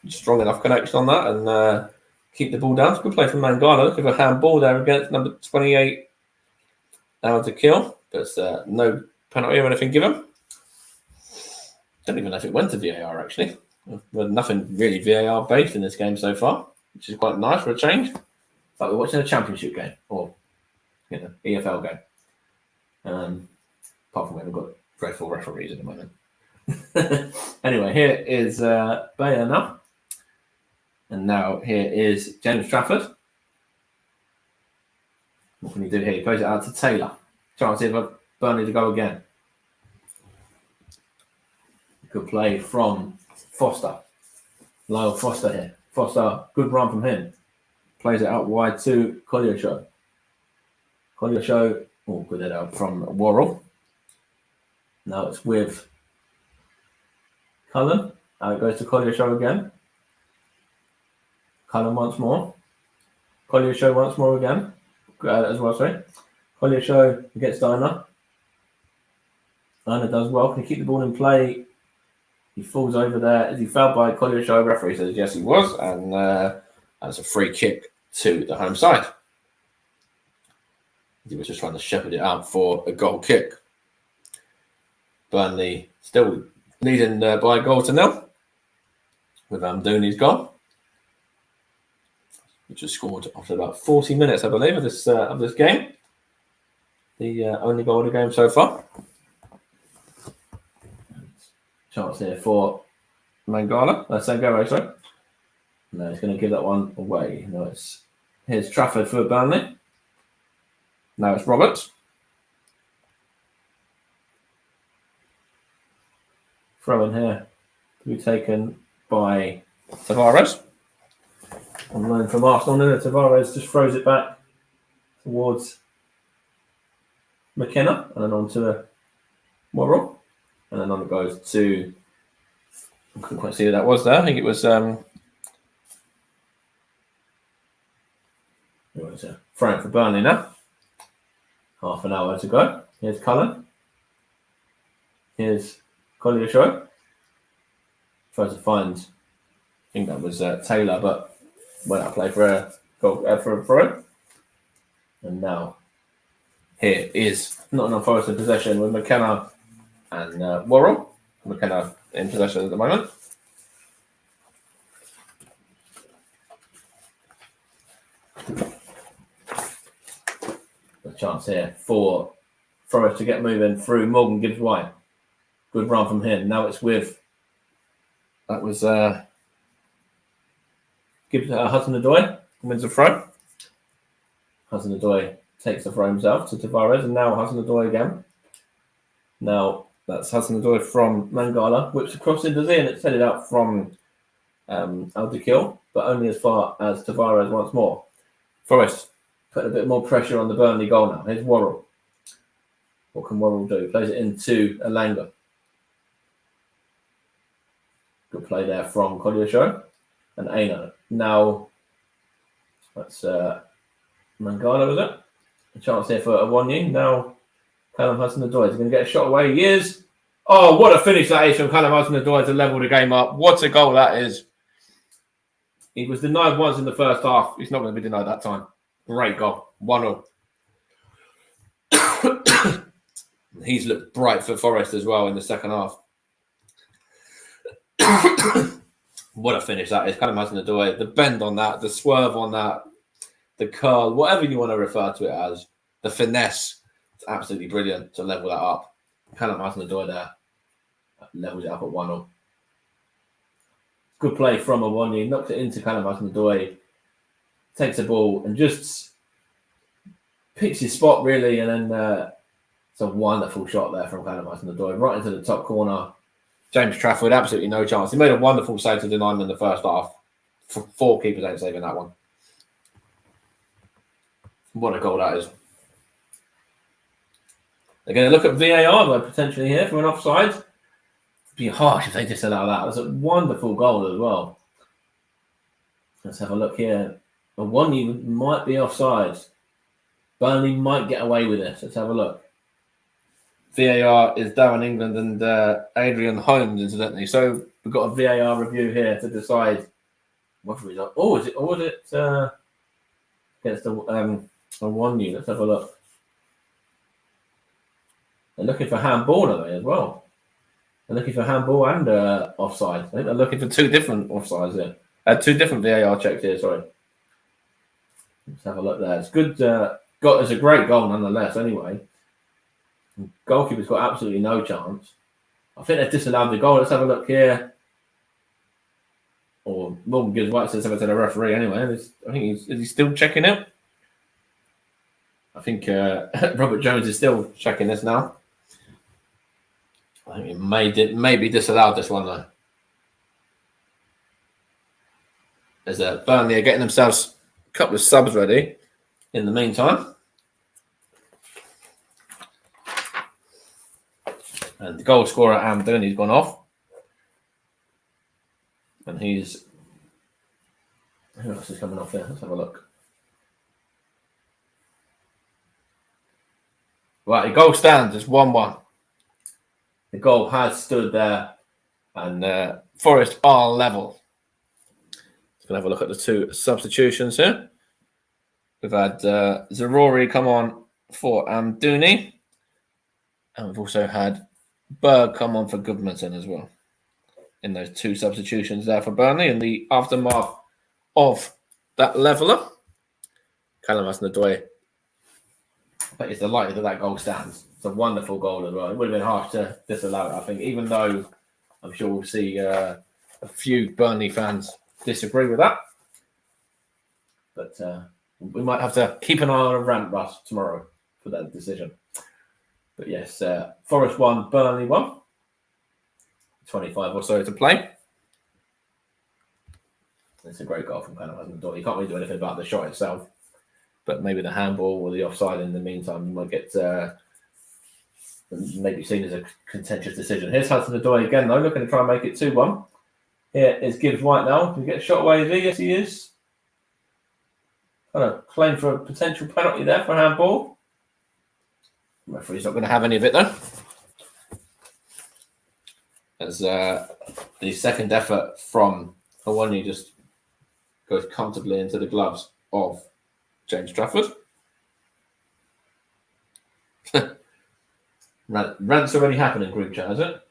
strong enough connection on that and keep the ball down. It's a good play from Mangala. Look at a handball there against number 28. Hour to kill. There's no penalty or anything given. Don't even know if it went to VAR actually. There's nothing really VAR based in this game so far, which is quite nice for a change. It's like we're watching a championship game or EFL game. Apart from we haven't got dreadful referees at the moment. Anyway, here is Bayer now. And now here is James Trafford. What can he do here? He plays it out to Taylor. Chance here for Burnley to go again. Good play from Foster. Lyle Foster here. Foster, good run from him. Plays it out wide to Collier Show. Collier Show, good head out from Worrell. Now it's with Cullen. It goes to Collier Show again. Cullen once more. Collier Show once more again. As well, sorry. Collier Show gets Dina. Dina does well. Can he keep the ball in play? He falls over there. Is he fouled by Collier Show? Referee says yes, he was, and that's a free kick to the home side. He was just trying to shepherd it out for a goal kick. Burnley still leading by a goal to nil with Amdouni's goal, which was scored after about 40 minutes, I believe, of this game. The only goal of the game so far. Chance here for Mangala. Sangaro, sorry. No, he's going to give that one away. No, here's Trafford for Burnley. Now it's Roberts. Throw in here to be taken by Tavares. On loan from Arsenal. No, Tavares just throws it back towards McKenna and then on to Worrell. And then on it goes to, I couldn't quite see who that was there. I think it was throwing for Burnley now. Half an hour to go. Here's Cullen. Here's Collier Show. Tries to find, I think that was Taylor, but went out to play for a throw. And now here is Nottingham Forest in possession with McKenna and Worrell. McKenna in possession at the moment. A chance here for Forest to get moving through Morgan Gibbs White. Good run from him. Now it's with Hudson-Odoi wins the throw. Hudson-Odoi takes the throw himself to Tavares, and now Hudson-Odoi again. Now that's Hudson-Odoi from Mangala, whips across into Z, and it's headed out from Alderkill, but only as far as Tavares once more. Forest putting a bit more pressure on the Burnley goal now. Here's Worrell. What can Worrell do? Plays it into Alanga. Good play there from Collier Show and Aina. Now that's Mangala, was it? A chance here for a 1-year. Now Callum Hudson-Odoi is going to get a shot away. He is. Oh, what a finish that is from Callum Hudson-Odoi to level the game up. What a goal that is. He was denied once in the first half. He's not going to be denied that time. Great goal. 1-0. He's looked bright for Forest as well in the second half. What a finish that is. Callum Hudson-Odoi. The bend on that, the swerve on that, the curl, whatever you want to refer to it as, the finesse. It's absolutely brilliant to level that up. Callum Hudson-Odoi there levels it up at 1-0. Good play from Awoniyi. Knocks it into Callum Hudson-Odoi. Takes the ball and just picks his spot really, and then it's a wonderful shot there from Callum Hudson-Odoi right into the top corner. James Trafford, absolutely no chance. He made a wonderful save to deny him in the first half. Four keepers ain't saving that one. What a goal that is. They're going to look at VAR though, potentially here for an offside. It'd be harsh if they disallow that. It was a wonderful goal as well. Let's have a look here. Awoniyi might be offside. Burnley might get away with this. Let's have a look. VAR is Darren England and Adrian Holmes, incidentally. So we've got a VAR review here to decide what result. Oh, is it? Or was it against the Awoniyi? Let's have a look. They're looking for handball, are they, as well? They're looking for handball and offside. I think they're looking for two different offsides here. Two different VAR checks here, sorry. Let's have a look there. It's good. It's a great goal nonetheless, anyway. Goalkeeper's got absolutely no chance. I think they've disallowed the goal. Let's have a look here. Or Morgan gives right to something to the referee anyway. I think is he still checking it? I think Robert Jones is still checking this now. I think he may be disallowed this one though. As Burnley are getting themselves a couple of subs ready in the meantime. And the goal scorer, Amdouni's gone off. And who else is coming off there? Let's have a look. Right, the goal stands. It's 1-1. The goal has stood there. And Forest are level. Let's have a look at the two substitutions here. We've had Zaroury come on for Amdouni. And we've also had Berg come on for Goodmanson as well. In those two substitutions there for Burnley in the aftermath of that leveller. Callum Hudson-Odoi. But it's delighted that goal stands. It's a wonderful goal as well. It would have been harsh to disallow it, I think, even though I'm sure we'll see a few Burnley fans disagree with that. But we might have to keep an eye on a rant, Russ, tomorrow for that decision. But yes, Forest 1, Burnley 1. 25 or so to play. It's a great goal from Callum Hudson-Odoi. You can't really do anything about the shot itself. But maybe the handball or the offside in the meantime you might get maybe seen as a contentious decision. Here's Hudson-Odoi again, though, looking to try and make it 2-1. Here is Gibbs White now. Can he get a shot away? Is he? Yes, he is. Kind of claim for a potential penalty there for a handball. The referee's not going to have any of it, though. As the second effort from Awoniyi just goes comfortably into the gloves of James Trafford. Rant's already happened in group chat, has it?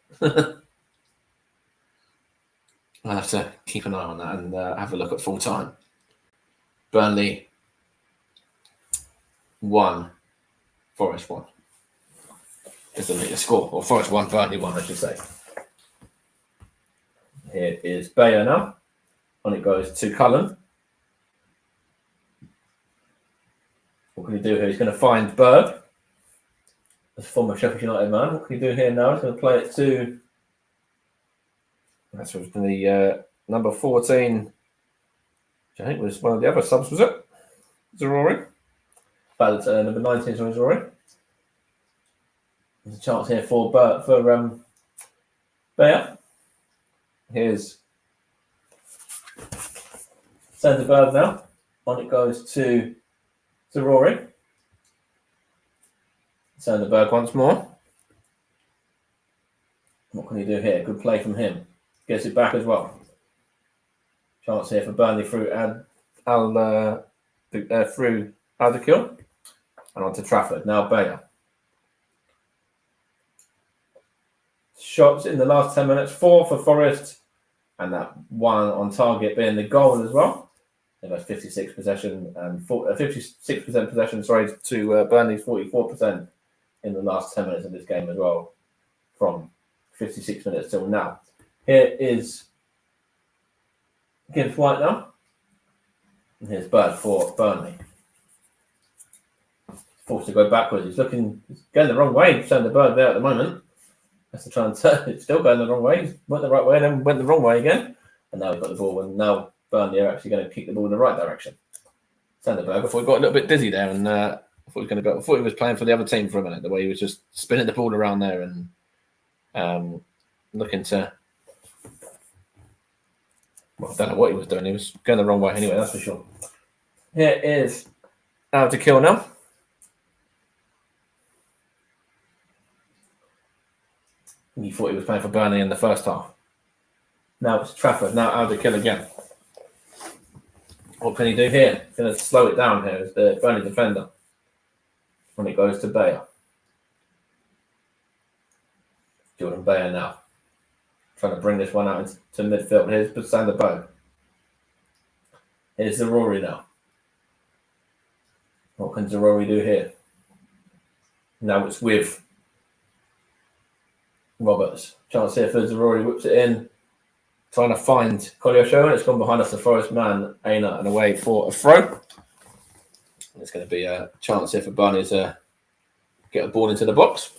I'll have to keep an eye on that and have a look at full time. Burnley 1, Forest 1. Is the latest score, or Forest 1, Burnley 1, I should say. Here is Bayer now. On it goes to Cullen. What can he do here? He's going to find Berg. As former Sheffield United man. What can he do here now? He's going to play it to... That's from the number 14, which I think was one of the other subs, was it? Zaroury. But number 19 is Zaroury. There's a chance here for Bayer. Here's Sander Berg now. On it goes to Zaroury. Sanderberg once more. What can he do here? Good play from him. Gets it back as well. Chance here for Burnley through through Alderkill and on to Trafford. Now Bayer. Shots in the last 10 minutes, 4 for Forest, and that one on target being the goal as well. They've had 56% possession and 56% possession, to Burnley's 44% in the last 10 minutes of this game as well, from 56 minutes till now. Here is Gibbs White now. And here's Bird for Burnley. Forced to go backwards. He's going the wrong way. Send the Bird there at the moment. Has to try and turn. It's still going the wrong way. He went the right way and then went the wrong way again. And now he's got the ball. And now Burnley are actually going to kick the ball in the right direction. Sanderberg, before he got a little bit dizzy there, and I thought he was playing for the other team for a minute. The way he was just spinning the ball around there and looking to. Well, I don't know what he was doing. He was going the wrong way anyway. That's for sure. Here is out to kill now. He thought he was playing for Burnley in the first half. Now it's Trafford. Now out to kill again. What can he do here? He's going to slow it down here as the Burnley defender. When it goes to Bayer. Jordan Bayer now. Trying to bring this one out into midfield. Here's Sanderberg. Here's Zaroury now. What can Zaroury do here? Now it's with Roberts. Chance here for Zaroury. Whips it in. Trying to find Collier Show, and it's gone behind us. The Forest man, Aina, and away for a throw. It's going to be a chance here for Burnley to get a ball into the box.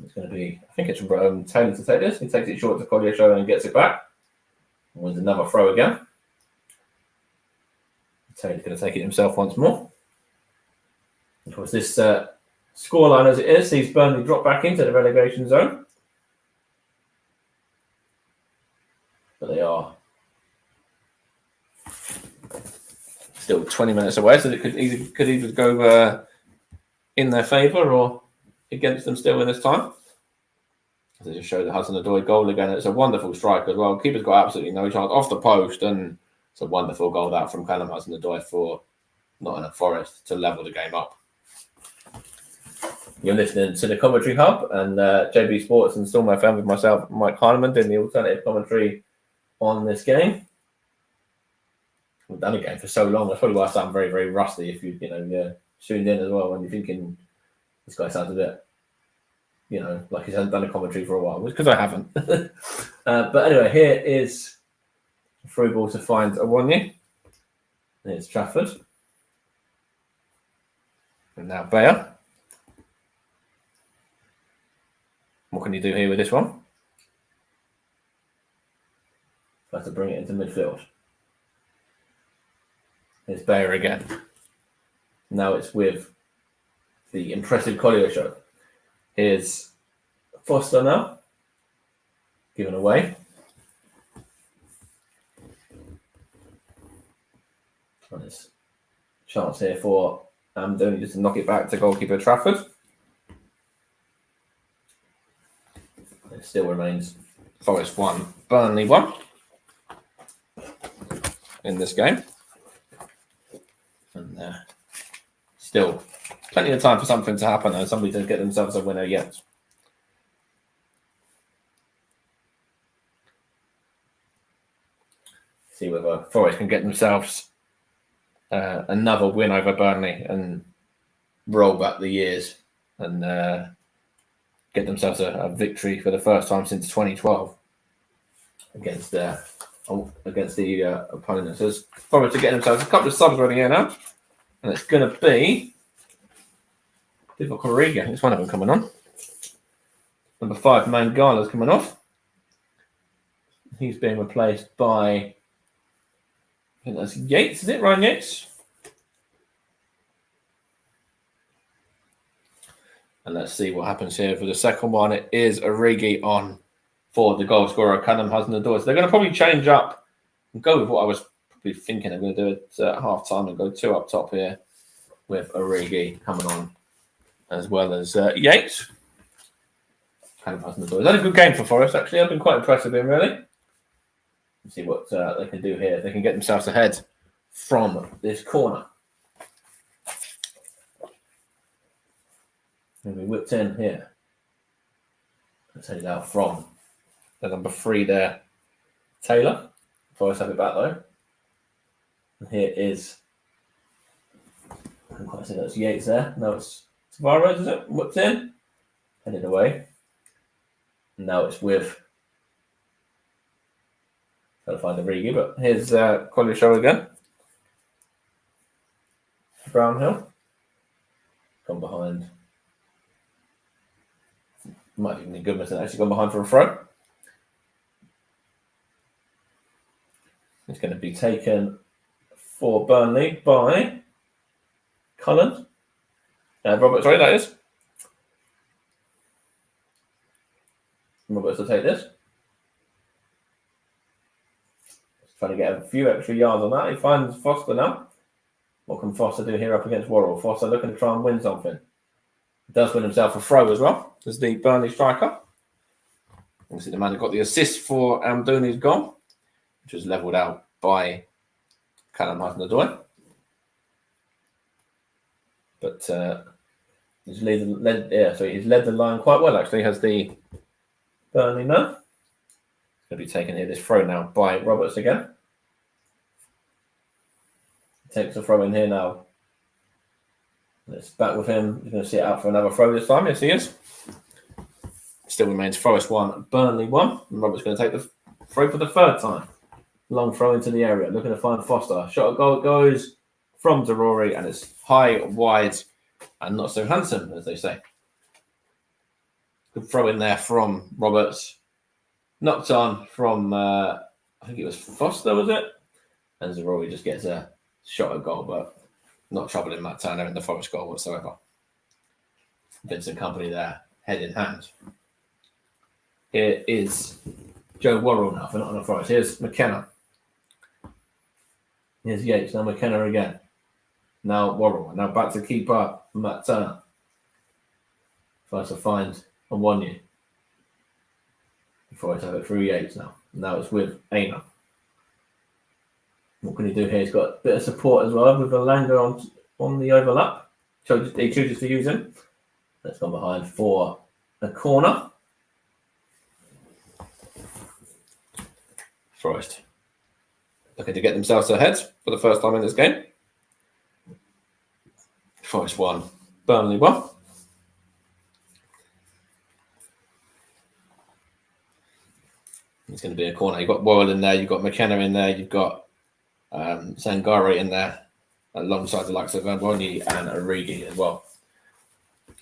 It's going to be, I think it's from Taylor to take this. He takes it short to Collier Show and gets it back. Wins another throw again. Taylor's going to take it himself once more. Of course, this scoreline as it is sees Burnley drop back into the relegation zone. But they are still 20 minutes away, so it could either go in their favour or against them still in this time. They just show the Hudson-Odoi goal again. It's a wonderful strike as well. Keeper's got absolutely no chance off the post, and it's a wonderful goal that from Callum Hudson-Odoi for Nottingham Forest to level the game up. You're listening to the Commentary Hub and JB Sports and Storm FM with myself, Mike Heineman, doing the alternative commentary on this game. We've done a game for so long. That's probably why I sound very, very rusty. If you're tuned in as well, when you're thinking this guy sounds a bit, like he hasn't done a commentary for a while, because I haven't. But anyway, here is a through ball to find Awonye. Here's Trafford, and now Bayer. What can you do here with this one? Tries to bring it into midfield. Here's Bayer again. Now it's with the impressive Collier Show. Here's Foster now. Given away. Nice chance here for Amdoni just to knock it back to goalkeeper Trafford. It still remains Forest 1, Burnley 1 in this game. And still plenty of time for something to happen and somebody to get themselves a winner yet. See whether Forest can get themselves another win over Burnley and roll back the years and get themselves a victory for the first time since 2012 against the opponents. So Forest to get themselves a couple of subs running here now, and it's going to be Divock Origi. It's one of them coming on. Number 5, Mangala's coming off. He's being replaced by, I think that's Yates, is it? Ryan Yates? And let's see what happens here for the second one. It is Origi on for the goal scorer, Callum Hudson-Odoi. So they're going to probably change up and go with what I was probably thinking. I'm going to do it at half time and go 2 up top here with Origi coming on as well as Yates. Kind of passing the door. It's had a good game for Forest, actually. I've been quite impressed with him, really. Let's see what they can do here. If they can get themselves ahead from this corner. And we whipped in here. Let's head it out from the number 3 there, Taylor. Forest have it back though. And here is, I can't quite see that's Yates there. No, it's Tavares, is it? Whipped in, headed away. And now it's with, trying to find the Rigi, but here's Collier Show again. Brownhill. Gone behind. Might even be Goodman actually gone behind for a throw. It's going to be taken for Burnley by Cullen. Robert, sorry, that is. Roberts will take this. Just trying to get a few extra yards on that. He finds Foster now. What can Foster do here up against Worrell? Foster looking to try and win something. He does win himself a throw as well as the Burnley striker. Obviously, the man who got the assist for Amdouni's goal, which was levelled out by Callum Hudson-Odoi. But he's led the line quite well, actually, has the Burnley now. It's going to be taken here, this throw now by Roberts again. Takes the throw in here now. It's back with him. He's going to see it out for another throw this time. Yes, he is. Still remains Forest 1, Burnley 1. And Roberts going to take the throw for the 3rd time. Long throw into the area, looking to find Foster. Shot at goal, it goes from Drury, and it's high, wide, and not so handsome, as they say. Good throw in there from Roberts. Knocked on from, I think it was Foster, was it? And Drury just gets a shot at goal, but not troubling Matt Turner in the Forest goal whatsoever. Vincent Kompany there, head in hand. Here is Joe Worrell now for Nottingham Forest. Here's McKenna. Here's Yates. Now McKenna again. Now Worrell. Now back to keeper Matt Turner. Tries to find a 1-year. Before I have it through Yates now. Now it's with Aina. What can he do here? He's got a bit of support as well with Alanga on the overlap. So he chooses to use him. That's gone behind for a corner. Forest looking to get themselves ahead for the first time in this game. Forest 1, Burnley 1. It's going to be a corner. You've got Worrell in there, you've got McKenna in there, you've got Sangare in there, alongside the likes of Amboni and Origi as well.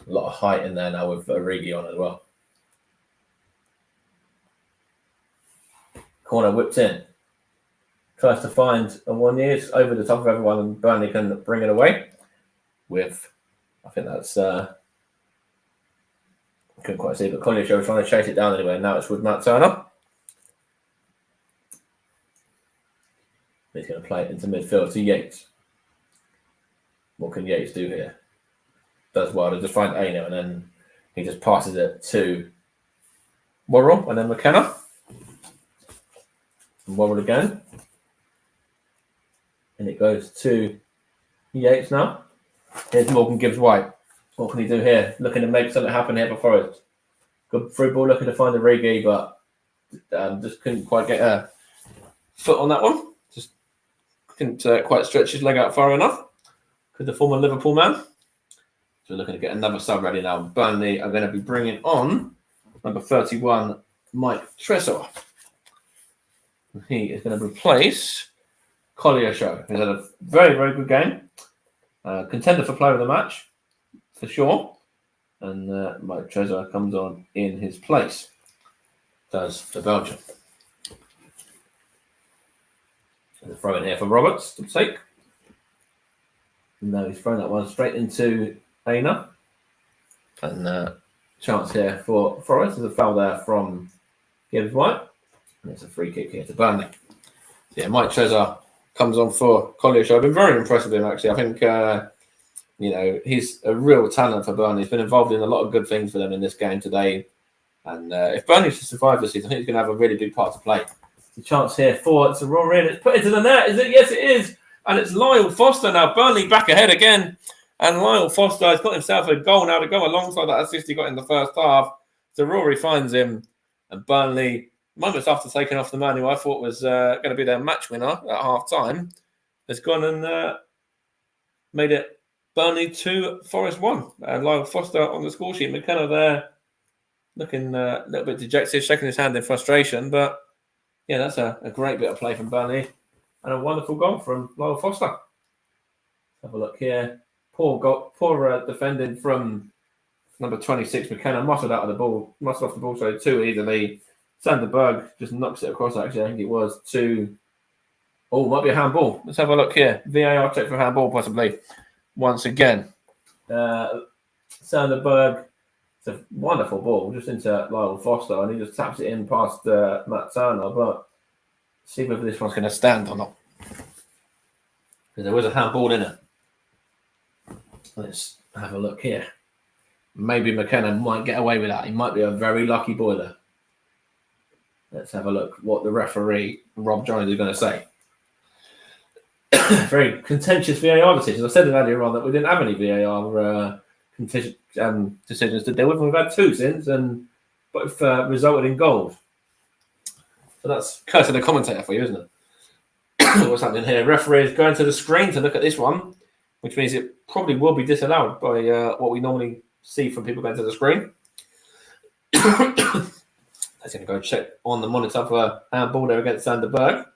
A lot of height in there now with Origi on as well. Corner whips in. Tries to find a 1-year. It's over the top of everyone, and Burnley can bring it away with, I think that's, I couldn't quite see, but Collier was trying to chase it down anyway. Now it's with Matt Turner. He's going to play it into midfield to Yates. What can Yates do here? Does well to just find Aino, and then he just passes it to Worrell, and then McKenna. And Worrell again. And it goes to Yates now. Here's Morgan Gibbs-White. What can he do here? Looking to make something happen here for Forest. Good through ball, looking to find the Rigi, but just couldn't quite get a foot on that one. Just couldn't quite stretch his leg out far enough. Could the former Liverpool man. So we're looking to get another sub ready now. Burnley are going to be bringing on number 31, Mike Tresor. He is going to replace Collier Show, who's had a very, very good game. Contender for player of the match, for sure. And Mike Tresor comes on in his place. Does the Belgian. And a throw in here for Roberts, to take. No, he's thrown that one straight into Aina. And chance here for Forest. There's a foul there from Gibbs-White. And it's a free kick here to Burnley. Yeah, Mike Tresor comes on for Collier Show. I've been very impressed with him, actually. I think he's a real talent for Burnley. He's been involved in a lot of good things for them in this game today. And if Burnley should survive this season, I think he's going to have a really big part to play. The chance here for Rory, and it's put into the net. Is it? Yes, it is. And it's Lyle Foster now. Burnley back ahead again. And Lyle Foster has got himself a goal now to go alongside that assist he got in the first half. So Rory finds him. And Burnley, moments after taking off the man who I thought was going to be their match winner at half-time, has gone and made it Burnley 2, Forest 1. And Lyle Foster on the score sheet. McKenna there looking a little bit dejected, shaking his hand in frustration. But, yeah, that's a great bit of play from Burnley. And a wonderful goal from Lyle Foster. Let's have a look here. Poor defending from number 26, McKenna. Muscled off the ball, so too easily. Sanderberg just knocks it across, actually. I think it was to... Oh, might be a handball. Let's have a look here. VAR check for handball, possibly. Once again. Sanderberg. It's a wonderful ball, just into Lyle Foster, and he just taps it in past Matt Turner, but see whether this one's going to stand or not. Because there was a handball in it. Let's have a look here. Maybe McKenna might get away with that. He might be a very lucky boy there. Let's have a look what the referee, Rob Jones, is going to say. Very contentious VAR decisions. I said it earlier on that we didn't have any VAR decisions to deal with. We've had 2 since, and both resulted in goals. So that's curse of the commentator for you, isn't it? What's happening here? Referee is going to the screen to look at this one, which means it probably will be disallowed by what we normally see from people going to the screen. Let's go check on the monitor for handball there against Sanderberg.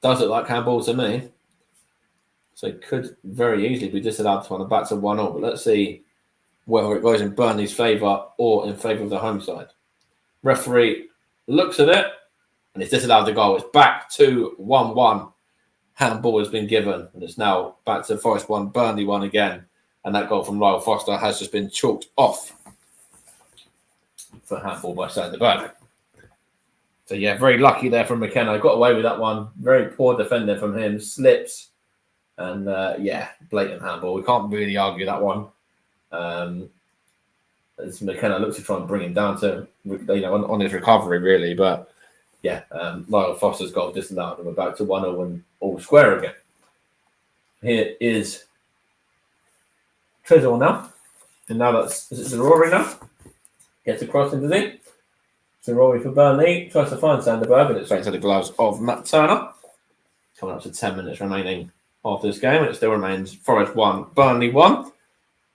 Does look like handball to me. So it could very easily be disallowed on the back to 1-0. But let's see whether it goes in Burnley's favour or in favour of the home side. Referee looks at it and it's disallowed the goal. It's back to 1-1. Handball has been given and it's now back to Forest 1, Burnley 1 again. And that goal from Lyle Foster has just been chalked off for handball by Sanderberg. So yeah, very lucky there from McKenna. Got away with that one. Very poor defender from him. Slips. And blatant handball. We can't really argue that one. As McKenna looks to try and bring him down to, on his recovery, really. But yeah, Lyle Foster's goal disallowed, and we're back to 1-0 and all square again. Here is Trezor now. And now is it Rory now? Gets across into the So Rory for Burnley. Tries to find Sanderberg, but it's straight to the gloves of Matt Turner. Coming up to 10 minutes remaining of this game, and it still remains Forest 1, Burnley 1.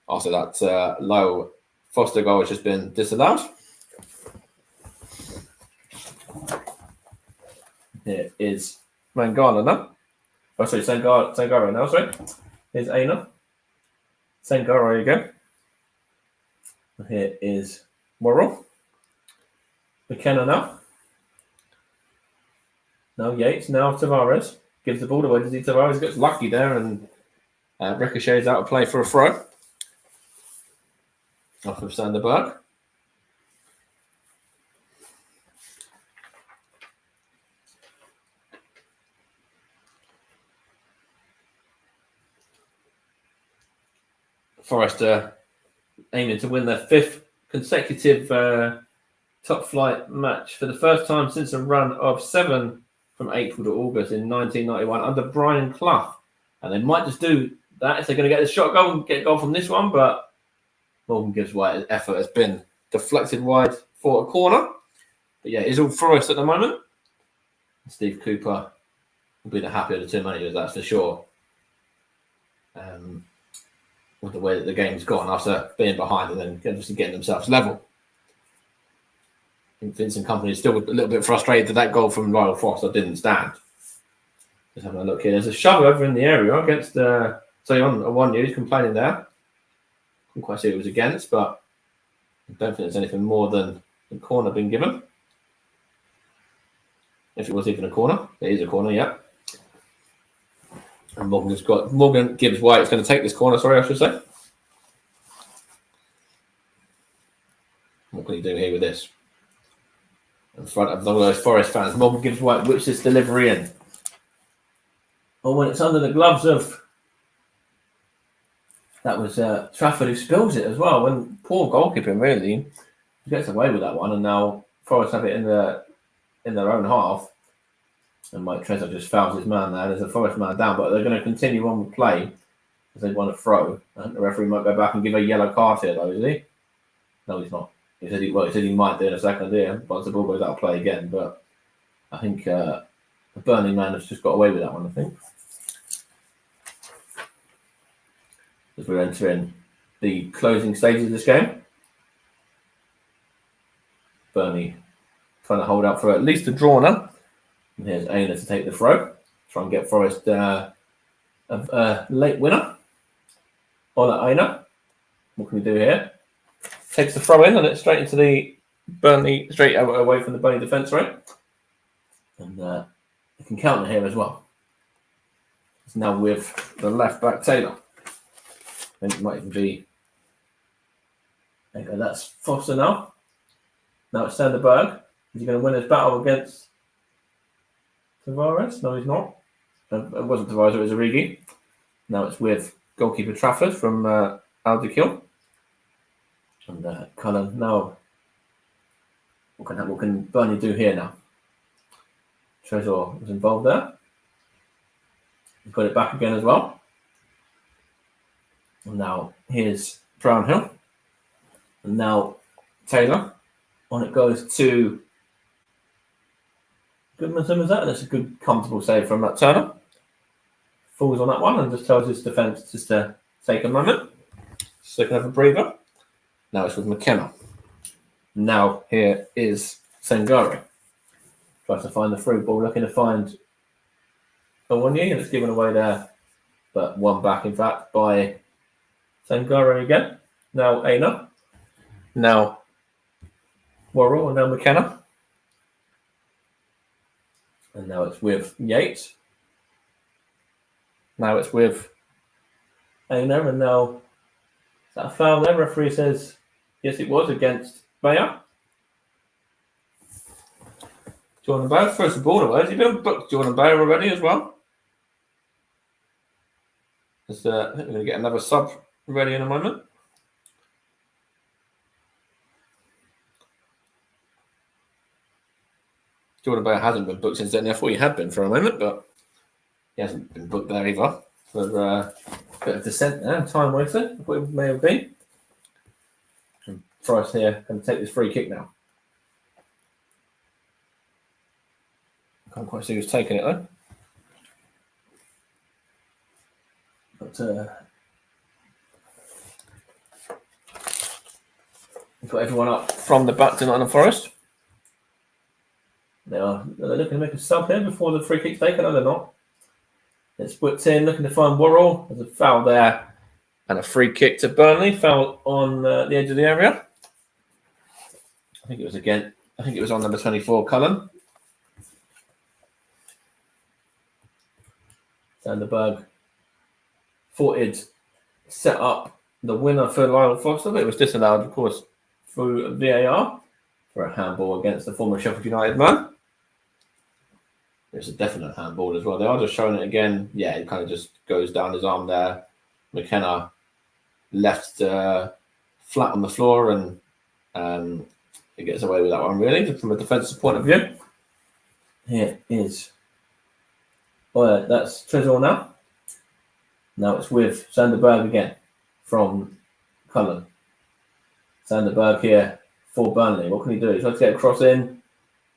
After that Lyle Foster goal has just been disallowed. Here is Mangala now. Oh, sorry, Sangaro now, sorry. Here's Aina. Sangaro again. Here is Worrell. McKenna now. Now Yates, now Tavares. Gives the ball away to Tavares. Gets lucky there and ricochets out of play for a throw. Off of Sanderberg. Forest aiming to win their 5th consecutive top flight match for the first time since a run of 7 from April to August in 1991 under Brian Clough. And they might just do that if they're going to get the shot goal and get a goal from this one, but Morgan Gibbs White's effort has been deflected wide for a corner. But yeah, it's all Forest at the moment. Steve Cooper will be the happier of the 2 managers, that's for sure. With the way that the game's gone after being behind and then obviously getting themselves level. I think Vincent Kompany is still a little bit frustrated that goal from Lyle Foster didn't stand. Just having a look here. There's a shove over in the area against on one news complaining there. Couldn't quite see who it was against, but I don't think there's anything more than the corner being given. If it was even a corner, it is a corner, yeah. And Morgan Gibbs White is going to take this corner, sorry, I should say. What can he do here with this? In front of all those Forest fans, Morgan Gibbs White whips this delivery in. Oh, when it's under the gloves of that was Trafford who spills it as well. When poor goalkeeping, really, he gets away with that one, and now Forest have it in their own half. And Mike Trezor just fouls his man there. There's a Forest man down, but they're going to continue on with play because they want to throw. I think the referee might go back and give a yellow card here, though, is he? No, he's not. He said he might do in a second here once the ball goes out of play again. But I think the Burnley man has just got away with that one, I think. As we're entering the closing stages of this game. Burnley trying to hold out for at least a draw now. And here's Aina to take the throw. Try and get Forest a late winner. Ola Aina. What can we do here? Takes the throw in and it's straight into the Burnley, straight away from the Burnley defence, right? And they can counter here as well. It's now with the left back Taylor. I think it might even be. There you go, that's Foster now. Now it's Sanderberg. Is he going to win his battle against Tavares? No, he's not. It wasn't Tavares, it was Origi. Now it's with goalkeeper Trafford from Alderkill. And Cullen, now, what can Burnley do here now? Trezor was involved there. He's got it back again as well. And now here's Brownhill. And now Taylor. On it goes to Goodmanson, was that? And it's a good, comfortable save from Matt Turner. Falls on that one and just tells his defence just to take a moment. So they can have a breather. Now it's with McKenna. Now here is Sangare. Tries to find the through ball, looking to find Owonyi, and it's given away there. But one back, in fact, by Sangare again. Now Aina. Now Worrell, and now McKenna. And now it's with Yates. Now it's with Aina, and now is that a foul there? Referee says yes, it was against Bayer. Jordan Bayer throws the ball away. Has he been booked Jordan Bayer already as well? I think we're going to get another sub ready in a moment. Jordan Bayer hasn't been booked since then. I thought he had been for a moment, but he hasn't been booked there either. For a bit of dissent there, time waster, I thought it may have been. And Forest here can take this free kick now. I can't quite see who's taking it though. But we've got everyone up from the back to Nottingham Forest. They're looking to make a sub here before the free kick's taken. No, they're not. It's put in, looking to find Worrell. There's a foul there. And a free kick to Burnley. Foul on the edge of the area. I think it was on number 24, Cullen. Sanderberg footed, set up the winner for Lionel Foster, but it was disallowed, of course, through VAR for a handball against the former Sheffield United man. It's a definite handball as well. They are just showing it again. Yeah, it kind of just goes down his arm there. McKenna left flat on the floor, and he gets away with that one, really, from a defensive point of view. Here is... Oh, that's Trezor now. Now it's with Sanderberg again from Cullen. Sanderberg here for Burnley. What can he do? He tries to get a cross in.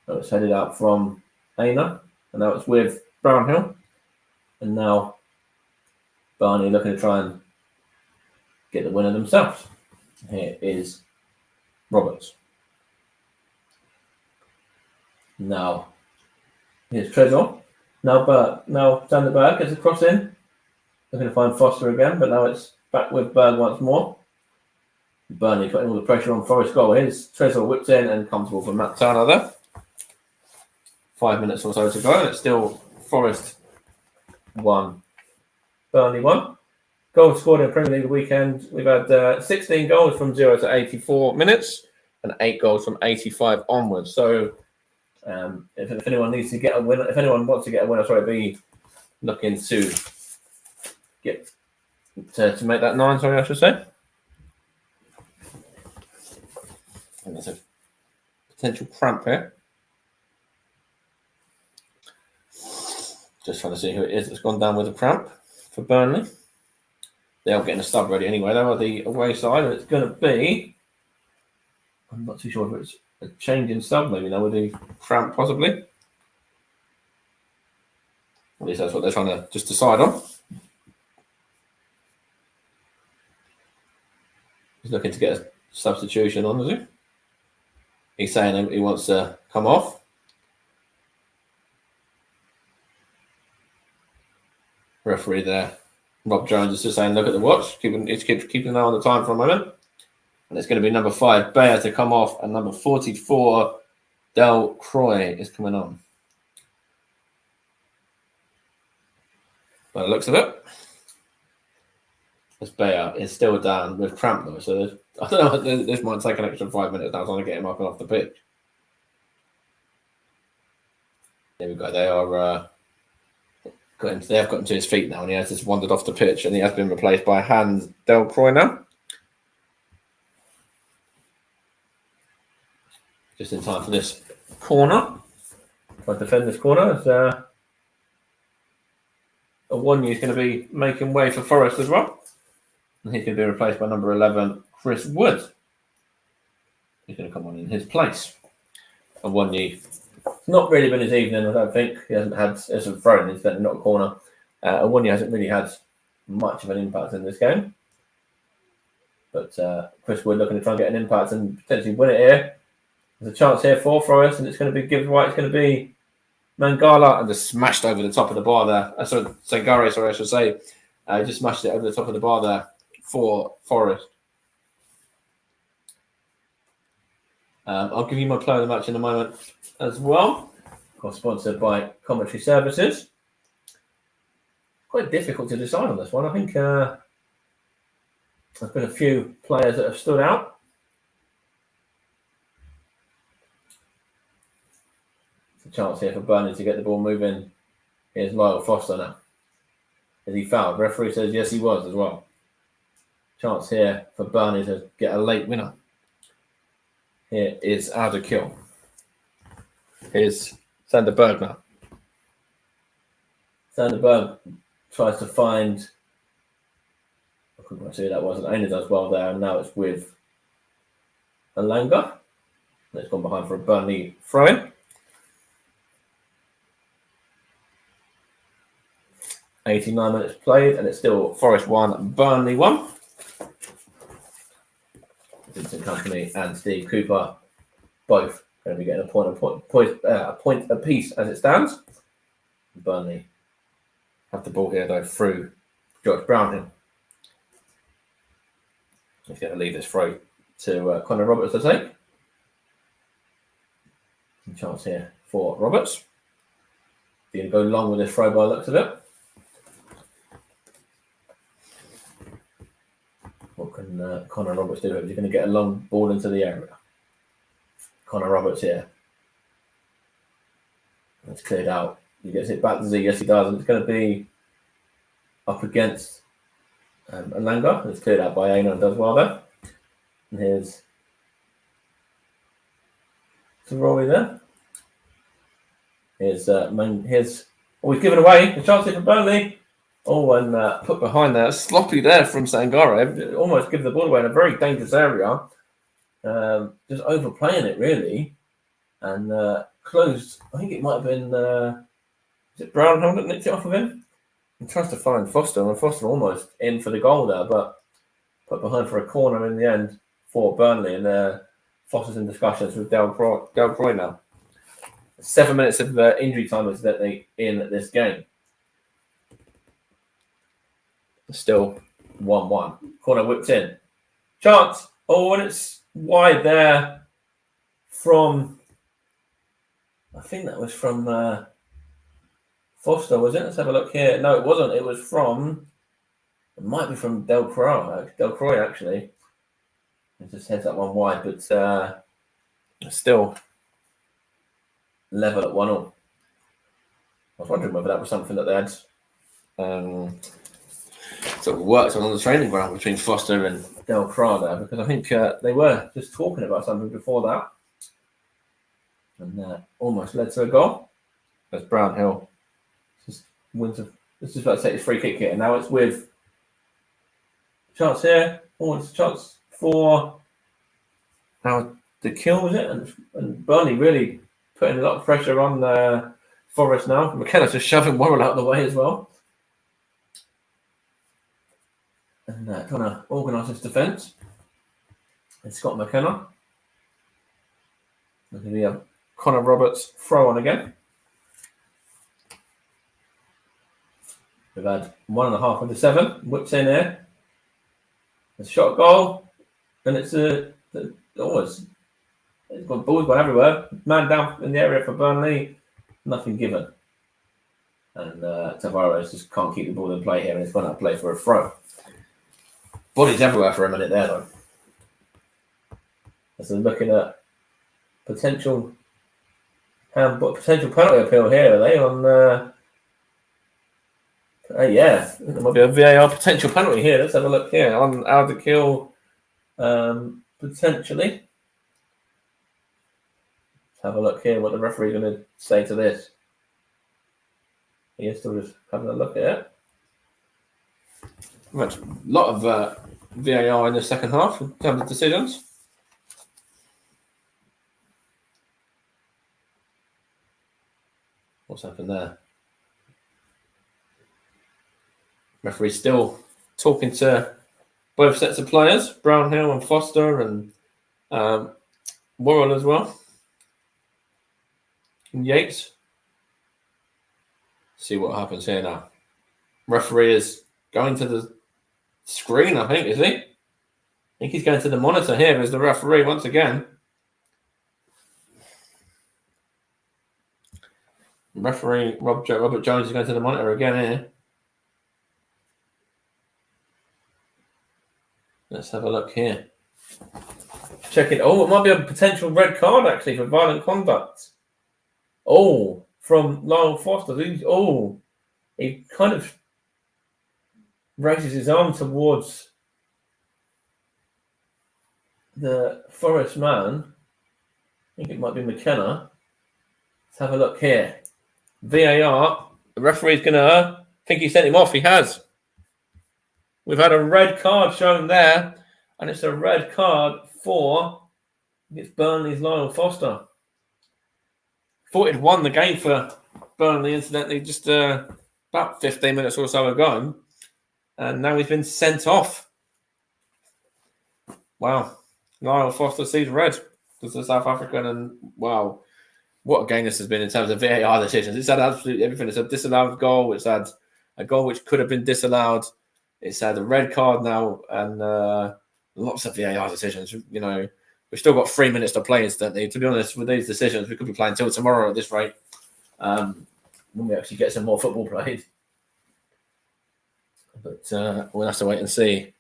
Oh, it's headed out from Aina. And now it's with Brownhill. And now Burnley looking to try and get the winner themselves. Here is Roberts. Now here's Trezor. Now Sanderberg gets a cross in. Looking to find Foster again, but now it's back with Berg once more. Burnley putting all the pressure on Forest goal. Here's Trezor whipped in and comfortable for Matt Turner there. 5 minutes or so to go, and it's still Forest 1, Burnley 1. Goals scored in the Premier League weekend. We've had 16 goals from 0 to 84 minutes and 8 goals from 85 onwards. So if anyone needs to get a winner, if anyone wants to get a winner, be looking to get to make that 9, sorry, I should say. I think that's a potential cramp here. Just trying to see who it is that's gone down with a cramp for Burnley. They are getting a sub ready anyway. They are the away side, and it's going to be. I'm not too sure if it's a change in sub, maybe now with the cramp, possibly. At least that's what they're trying to just decide on. He's looking to get a substitution on, is he? He's saying he wants to come off. Referee there, Rob Jones, is just saying, look at the watch. Keeping an eye on the time for a moment. And it's going to be number 5, Bayer, to come off. And number 44, Del Croy, is coming on. By the looks of it, this Bayer is still down with cramp though. So I don't know, this might take an extra 5 minutes now trying to get him up and off the pitch. There we go. They are... They have gotten to his feet now, and he has just wandered off the pitch, and he has been replaced by Hans Del Croy now. Just in time for this corner. Try to defend this corner. As Awonyi is going to be making way for Forest as well. And he's going to be replaced by number 11, Chris Wood. He's going to come on in his place. Awonyi. It's not really been his evening, I don't think. He hasn't had some throwing, he's certainly not a corner. Awonyi hasn't really had much of an impact in this game. But Chris Wood looking to try and get an impact and potentially win it here. There's a chance here for Forest, and it's going to be Gibbs White, it's going to be Mangala, and just smashed over the top of the bar there. Sangare, sorry, I should say. Just smashed it over the top of the bar there for Forest. I'll give you my player of the match in a moment as well. Of course, sponsored by Commentary Services. Quite difficult to decide on this one. I think there's been a few players that have stood out. It's a chance here for Burnley to get the ball moving. Here's Lyle Foster now. Is he fouled? Referee says yes, he was as well. Chance here for Burnley to get a late winner. Here is Ardekil. Here's Sander Berg now. Sander Berg tries to find. I couldn't quite see who that was. And Aina does well there, and now it's with Alanga. It's gone behind for a Burnley throw-in. 89 minutes played, and it's still Forest 1, Burnley 1. Vincent Company and Steve Cooper both going to be getting a point apiece as it stands. Burnley have the ball here though through George Brownhill. He's going to leave this throw to Connor Roberts to take. A chance here for Roberts. He's going to go long with this throw by the looks of it. What can Connor Roberts do? Is he going to get a long ball into the area? Connor Roberts here. It's cleared out. He gets it back to Z. Yes, he does. And it's going to be up against Alanga. It's cleared out by Aina and does well there. And here's Rory there. Here's he's given away the chance here for Burnley. Oh, and put behind there. Sloppy there from Sangare. Almost give the ball away in a very dangerous area. Just overplaying it, really. And closed. I think it might have been... is it Brownhill that nicked it off of him? He tries to find Foster, and Foster almost in for the goal there, but put behind for a corner in the end for Burnley. And Foster's in discussions with Del Croy now. 7 minutes of injury time is that they in this game. Still 1-1. Corner whipped in. Chance. Oh, and it's wide there from... I think that was from Foster, was it? Let's have a look here. No, it wasn't. It was from... It might be from Del Croy, actually. It just heads that one wide, but still level at 1-1. I was wondering whether that was something that they had sort of worked on the training ground between Foster and Del Prado, because I think they were just talking about something before that, and almost led to a goal. As Brownhill just wins it's just about to take his free kick here, and now it's with chance here. Oh, it's a chance for now the kill, was it? And Burnley really putting a lot of pressure on Forest now. McKenna's just shoving Worrell out of the way as well. And trying to organise his defence. And Scott McKenna. And here we have Connor Roberts throw on again. We've had 1.5 into 7. Whips in here. It's a shot goal. And it's always it's got balls gone everywhere. Man down in the area for Burnley. Nothing given. And Tavares just can't keep the ball in play here, and it's gone out of play for a throw. Bodies everywhere for a minute there, though. As they're looking at potential penalty appeal here, are they? On yeah, there might be a VAR potential penalty here. Let's have a look here on Alderkill, potentially. Let's have a look here what the referee's going to say to this. He is still just having a look at it. Right, a lot of VAR in the second half in terms of decisions. What's happened there? Referee still talking to both sets of players, Brownhill and Foster, and Worrell as well. And Yates. See what happens here now. Referee is going to the screen, I think, is he? I think he's going to the monitor here as the referee once again. Referee Robert Jones is going to the monitor again here. Let's have a look here. Check it. Oh, it might be a potential red card actually for violent conduct. Oh, from Lyle Foster. He kind of raises his arm towards the Forest man. I think it might be McKenna. Let's have a look here. VAR. The referee's going to think he sent him off. He has. We've had a red card shown there, and it's a red card for Burnley's Lyle Foster. Thought he'd won the game for Burnley, incidentally, just about 15 minutes or so ago, and now he's been sent off. Wow. Lyle Foster sees red as the South African, and wow, what a game this has been in terms of VAR decisions. It's had absolutely everything. It's a disallowed goal. It's had a goal which could have been disallowed. It's had a red card now, and lots of VAR decisions. You know, we've still got 3 minutes to play, incidentally. To be honest, with these decisions, we could be playing till tomorrow at this rate. When we actually get some more football played. But we'll have to wait and see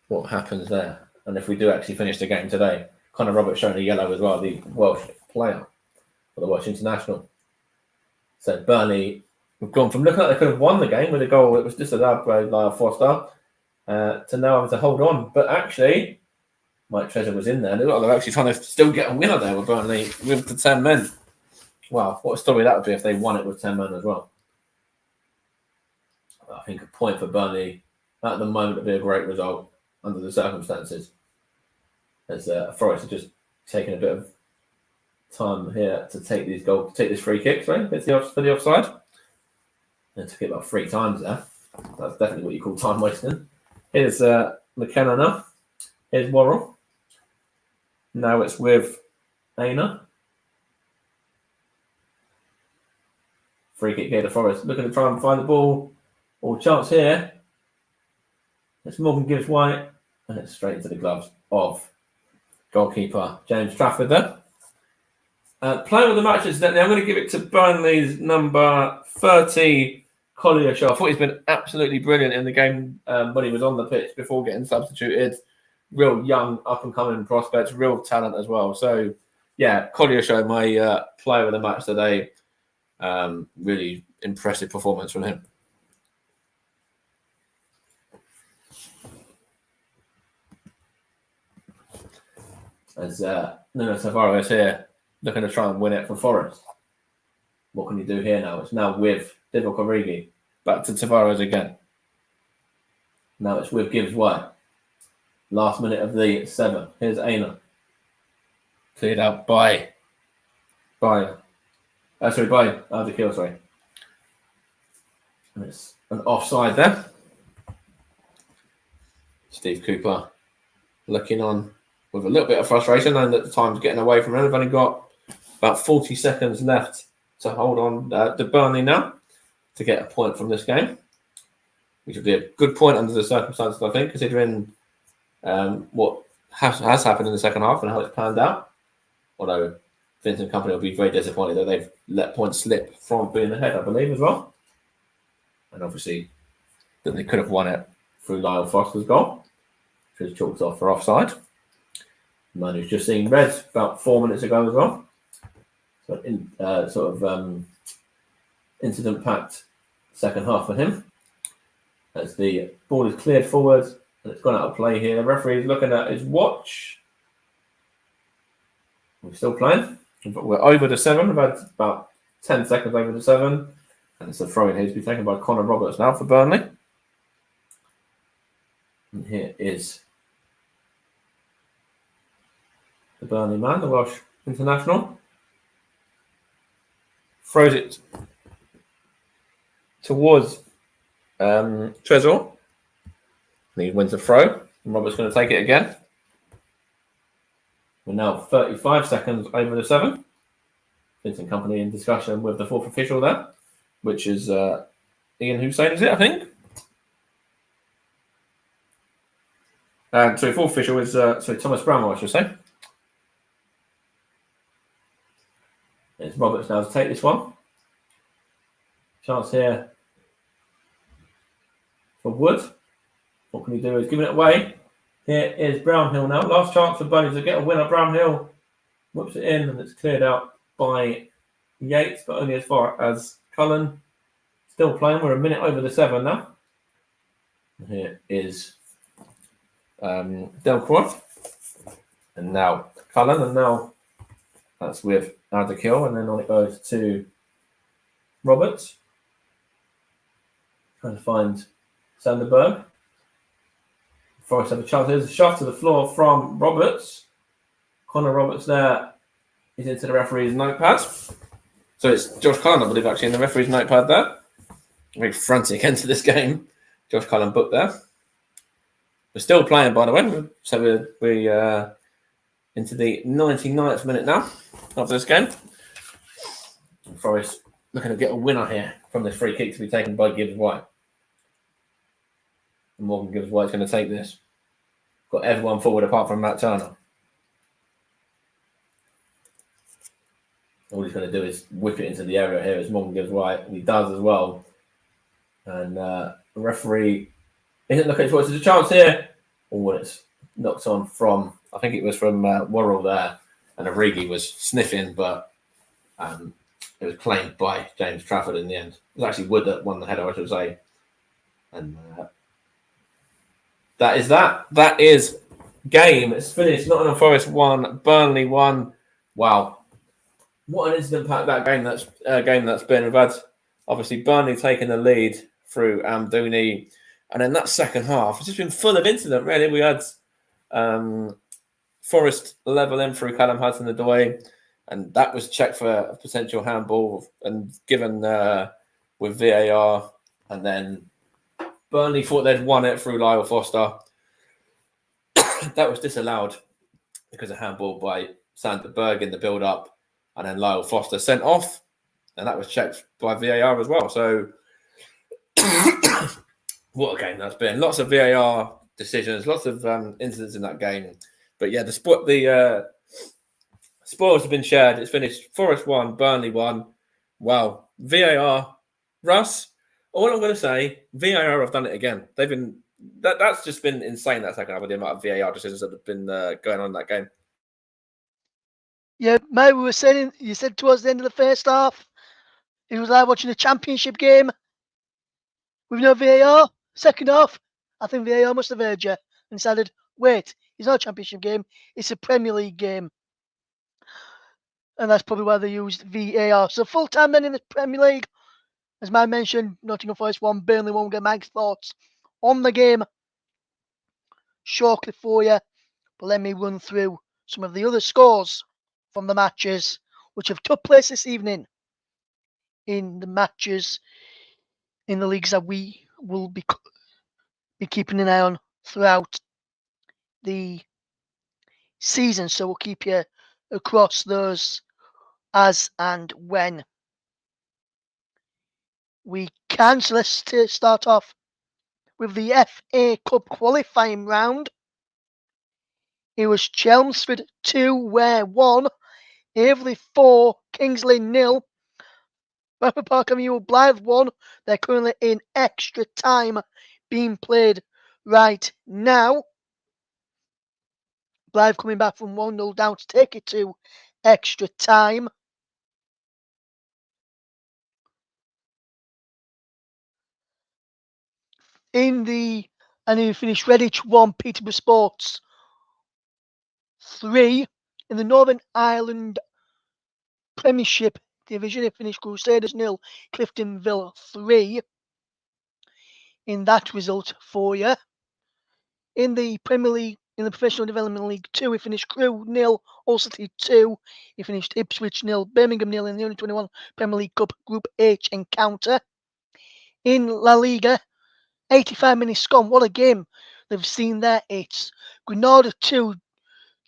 what happens there. And if we do actually finish the game today, Connor Roberts showing a yellow as well, the Welsh player for the Welsh international. So Burnley, we've gone from looking like they could have won the game with a goal that was disallowed by Lyle Foster to now having to hold on. But actually, Mike Treasure was in there. They look like they're actually trying to still get a winner there with Burnley with the 10 men. Wow, what a story that would be if they won it with 10 men as well. I think a point for Burnley at the moment would be a great result under the circumstances. As Forest are just taking a bit of time here to take these take this free kick, right? It's for the offside. It took it about 3 times there. That's definitely what you call time wasting. Here's McKenna now. Here's Worrell. Now it's with Aina. Free kick here to Forest. Looking to try and find the ball. All chance here. It's Morgan Gibbs White. And it's straight into the gloves of goalkeeper James Trafford there. Player of the match, incidentally, I'm going to give it to Burnley's number 30, Collier Shaw. I thought he's been absolutely brilliant in the game when he was on the pitch before getting substituted. Real young, up-and-coming prospect, real talent as well. So, yeah, Collier Shaw, my player of the match today. Really impressive performance from him. as Nuno Tavares here looking to try and win it for Forest. What can you do here now? It's now with Divock Origi. Back to Tavares again. Now it's with Gibbs White. Last minute of the 7th. Here's Aina. Cleared out by Alderkill, sorry. And it's an offside there. Steve Cooper looking on with a little bit of frustration, and at the time's getting away from him. They've only got about 40 seconds left to hold on to Burnley now to get a point from this game, which would be a good point under the circumstances, I think, considering what has happened in the second half and how it's panned out. Although Vincent Company will be very disappointed that they've let points slip from being ahead, I believe, as well. And obviously that they could have won it through Lyle Foster's goal, which was chalked off for offside. Man who's just seen red about 4 minutes ago as well. So incident-packed second half for him. As the ball is cleared forward and it's gone out of play here. The referee is looking at his watch. We're still playing. We're over the 7. We've had about 10 seconds over the 7. And it's a throw-in here to be taken by Connor Roberts now for Burnley. And here is the Burnley man, the Welsh international. Throws it towards Trezor. He wins the throw. And Roberts going to take it again. We're now 35 seconds over the 7. Vincent Company in discussion with the 4th official there, which is Ian Hussein, is it, I think? So 4th official is Thomas Bramwell, I should say. It's Roberts now to take this one. Chance here for Wood. What can he do? He's giving it away. Here is Brownhill now. Last chance for Bunny to get a winner. Brownhill whips it in and it's cleared out by Yates, but only as far as Cullen. Still playing. We're a minute over the 7 now. And here is Delcroix. And now Cullen. And now that's with Alderkill. And then on it goes to Roberts. Trying to find Sanderberg. Forest have a chance. There's a shot to the floor from Roberts. Connor Roberts there is into the referee's notepad. So it's Josh Cullen, I believe, actually, in the referee's notepad there. Very frantic into this game. Josh Cullen booked there. We're still playing, by the way. So we're into the 99th minute now of this game. Forest looking to get a winner here from this free kick to be taken by Gibbs White. And Morgan Gibbs White's going to take this. Got everyone forward apart from Matt Turner. All he's going to do is whip it into the area here as Morgan Gibbs White. And he does as well. And the referee isn't looking towards the chance here. Oh, it's knocked on from, I think it was from Worrell there. And Origi was sniffing, but it was claimed by James Trafford in the end. It was actually Wood that won the header, I should say. And that is that. That is game. It's finished. Nottingham Forest 1, Burnley 1. Wow. What an incident pack that game that's been. We've had obviously Burnley taking the lead through Amdouni. And then that second half, it's just been full of incident, really. We had Forest levelling through Callum Hudson-Odoi, and that was checked for a potential handball and given with VAR. And then Burnley thought they'd won it through Lyle Foster. That was disallowed because of handball by Sanderberg in the build-up, and then Lyle Foster sent off, and that was checked by VAR as well. So what a game that's been. Lots of VAR decisions, lots of incidents in that game. But yeah, the spoils have been shared. It's finished Forest 1, Burnley 1. Wow. VAR, Russ, all I'm going to say, VAR have done it again. They've been that's just been insane, that second half, with the amount of VAR decisions that have been going on in that game. Yeah, mate, we were saying, you said towards the end of the first half, it was like watching a championship game with no VAR. Second half, I think VAR must have heard you and decided, wait, It's not a Championship game. It's a Premier League game. And that's probably why they used VAR. So full time then in the Premier League. As I mentioned, Nottingham Forest 1, Burnley 1. Get Mike's thoughts on the game shortly for you. But let me run through some of the other scores from the matches which have took place this evening in the matches in the leagues that we will be keeping an eye on throughout the season. So we'll keep you across those as and when we can. So let's start off with the FA Cup qualifying round. It was Chelmsford 2, Ware 1, Averley 4, Kingsley 0, Wembley Park Avenue Blythe 1. They're currently in extra time being played right now. Blythe coming back from 1-0 down to take it to extra time. And he finished Redditch 1, Peterborough Sports 3. In the Northern Ireland Premiership Division, it finished Crusaders 0, Cliftonville 3. In that result for you. In the Premier League, in the Professional Development League 2, it finished Crewe 0, Hull City 2. It finished Ipswich 0, Birmingham 0 in the Under 21 Premier League Cup Group H encounter. In La Liga, 85 minutes gone. What a game they've seen there. It's Granada 2,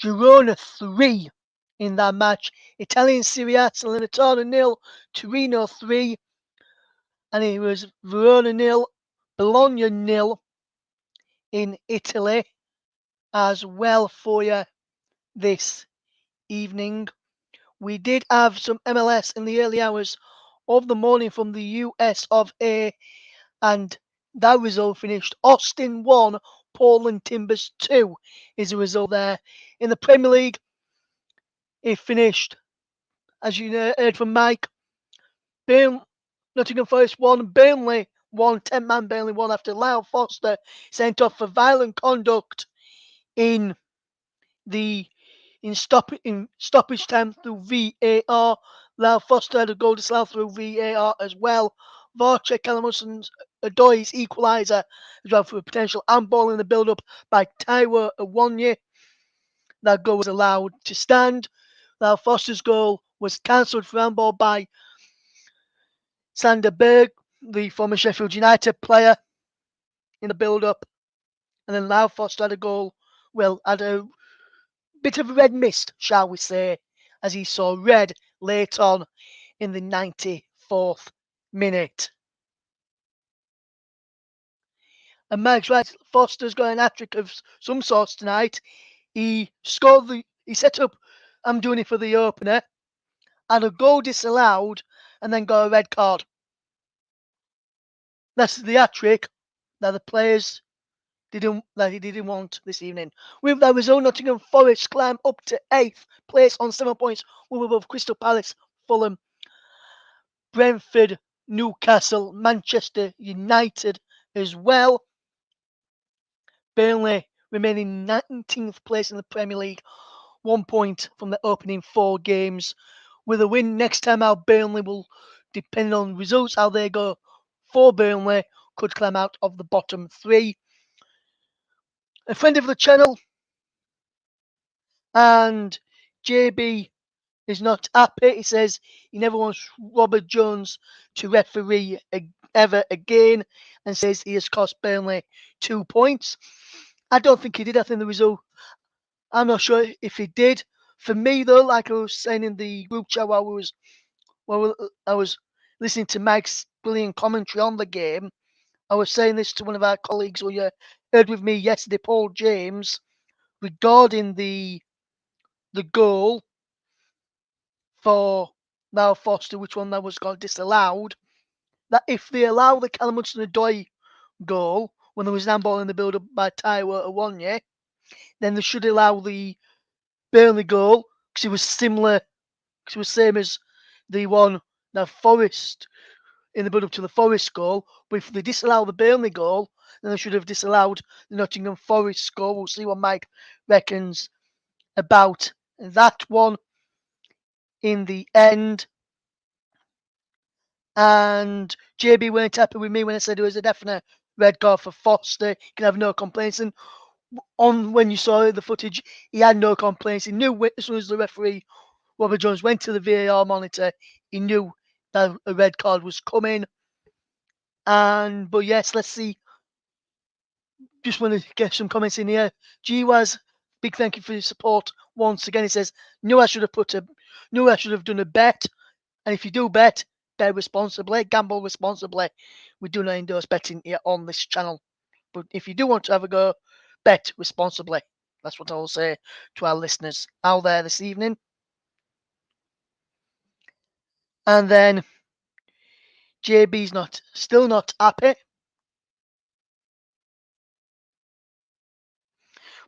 Girona 3 in that match. Italian Serie A, Salernitana 0, Torino 3. And it was Verona 0, Bologna 0 in Italy as well for you this evening. We did have some MLS in the early hours of the morning from the US of A, and that result finished Austin 1, Portland Timbers 2 is the result there. In the Premier League, it finished, as you heard from Mike, Nottingham Forest 1, Burnley 1, 10-man Burnley 1 after Lyle Foster sent off for violent conduct in stoppage time through VAR. Lyle Foster had a goal disallowed through VAR as well. Vorcek Calamuson's Adoy's equaliser as well for a potential handball in the build-up by Taiwo Awonye. That goal was allowed to stand. Lyle Foster's goal was cancelled for handball by Sander Berg, the former Sheffield United player, in the build-up. And then Lyle Foster had a goal, had a bit of red mist, shall we say, as he saw red late on in the 94th minute. And Mike's right, Foster's got an hat-trick of some sort tonight. He set up I'm doing it for the opener, had a goal disallowed, and then got a red card. That's the hat-trick that the players he didn't want this evening. With that result, Nottingham Forest climb up to 8th place on 7 points, with above Crystal Palace, Fulham, Brentford, Newcastle, Manchester United as well. Burnley remaining 19th place in the Premier League, 1 point from the opening 4 games. With a win next time out, Burnley will, depending on results, how they go for Burnley, could climb out of the bottom 3. A friend of the channel and JB is not happy. He says he never wants Robert Jones to referee ever again, and says he has cost Burnley 2 points. I don't think he did. I think the result, I'm not sure if he did. For me, though, like I was saying in the group chat while I was listening to Mike's brilliant commentary on the game, I was saying this to one of our colleagues who you heard with me yesterday, Paul James, regarding the goal for Mal Foster, which one that was got disallowed, that if they allow the Callum Hudson-Odoi goal when there was an handball in the build-up by Taiwo Awonye, then they should allow the Burnley goal, because it was same as the one that Forest in the build up to the Forest goal. But if they disallow the Burnley goal, then they should have disallowed the Nottingham Forest goal. We'll see what Mike reckons about that one in the end. And JB weren't happy with me when I said it was a definite red card for Foster. You can have no complaints. And when you saw the footage, he had no complaints. He knew as soon as the referee, Robert Jones, went to the VAR monitor, he knew that a red card was coming. But yes, let's see. Just want to get some comments in here. GWAS, big thank you for your support once again. He says, knew I should have done a bet. And if you do bet responsibly, gamble responsibly. We do not endorse betting here on this channel. But if you do want to have a go, bet responsibly. That's what I will say to our listeners out there this evening. And then JB's still not happy.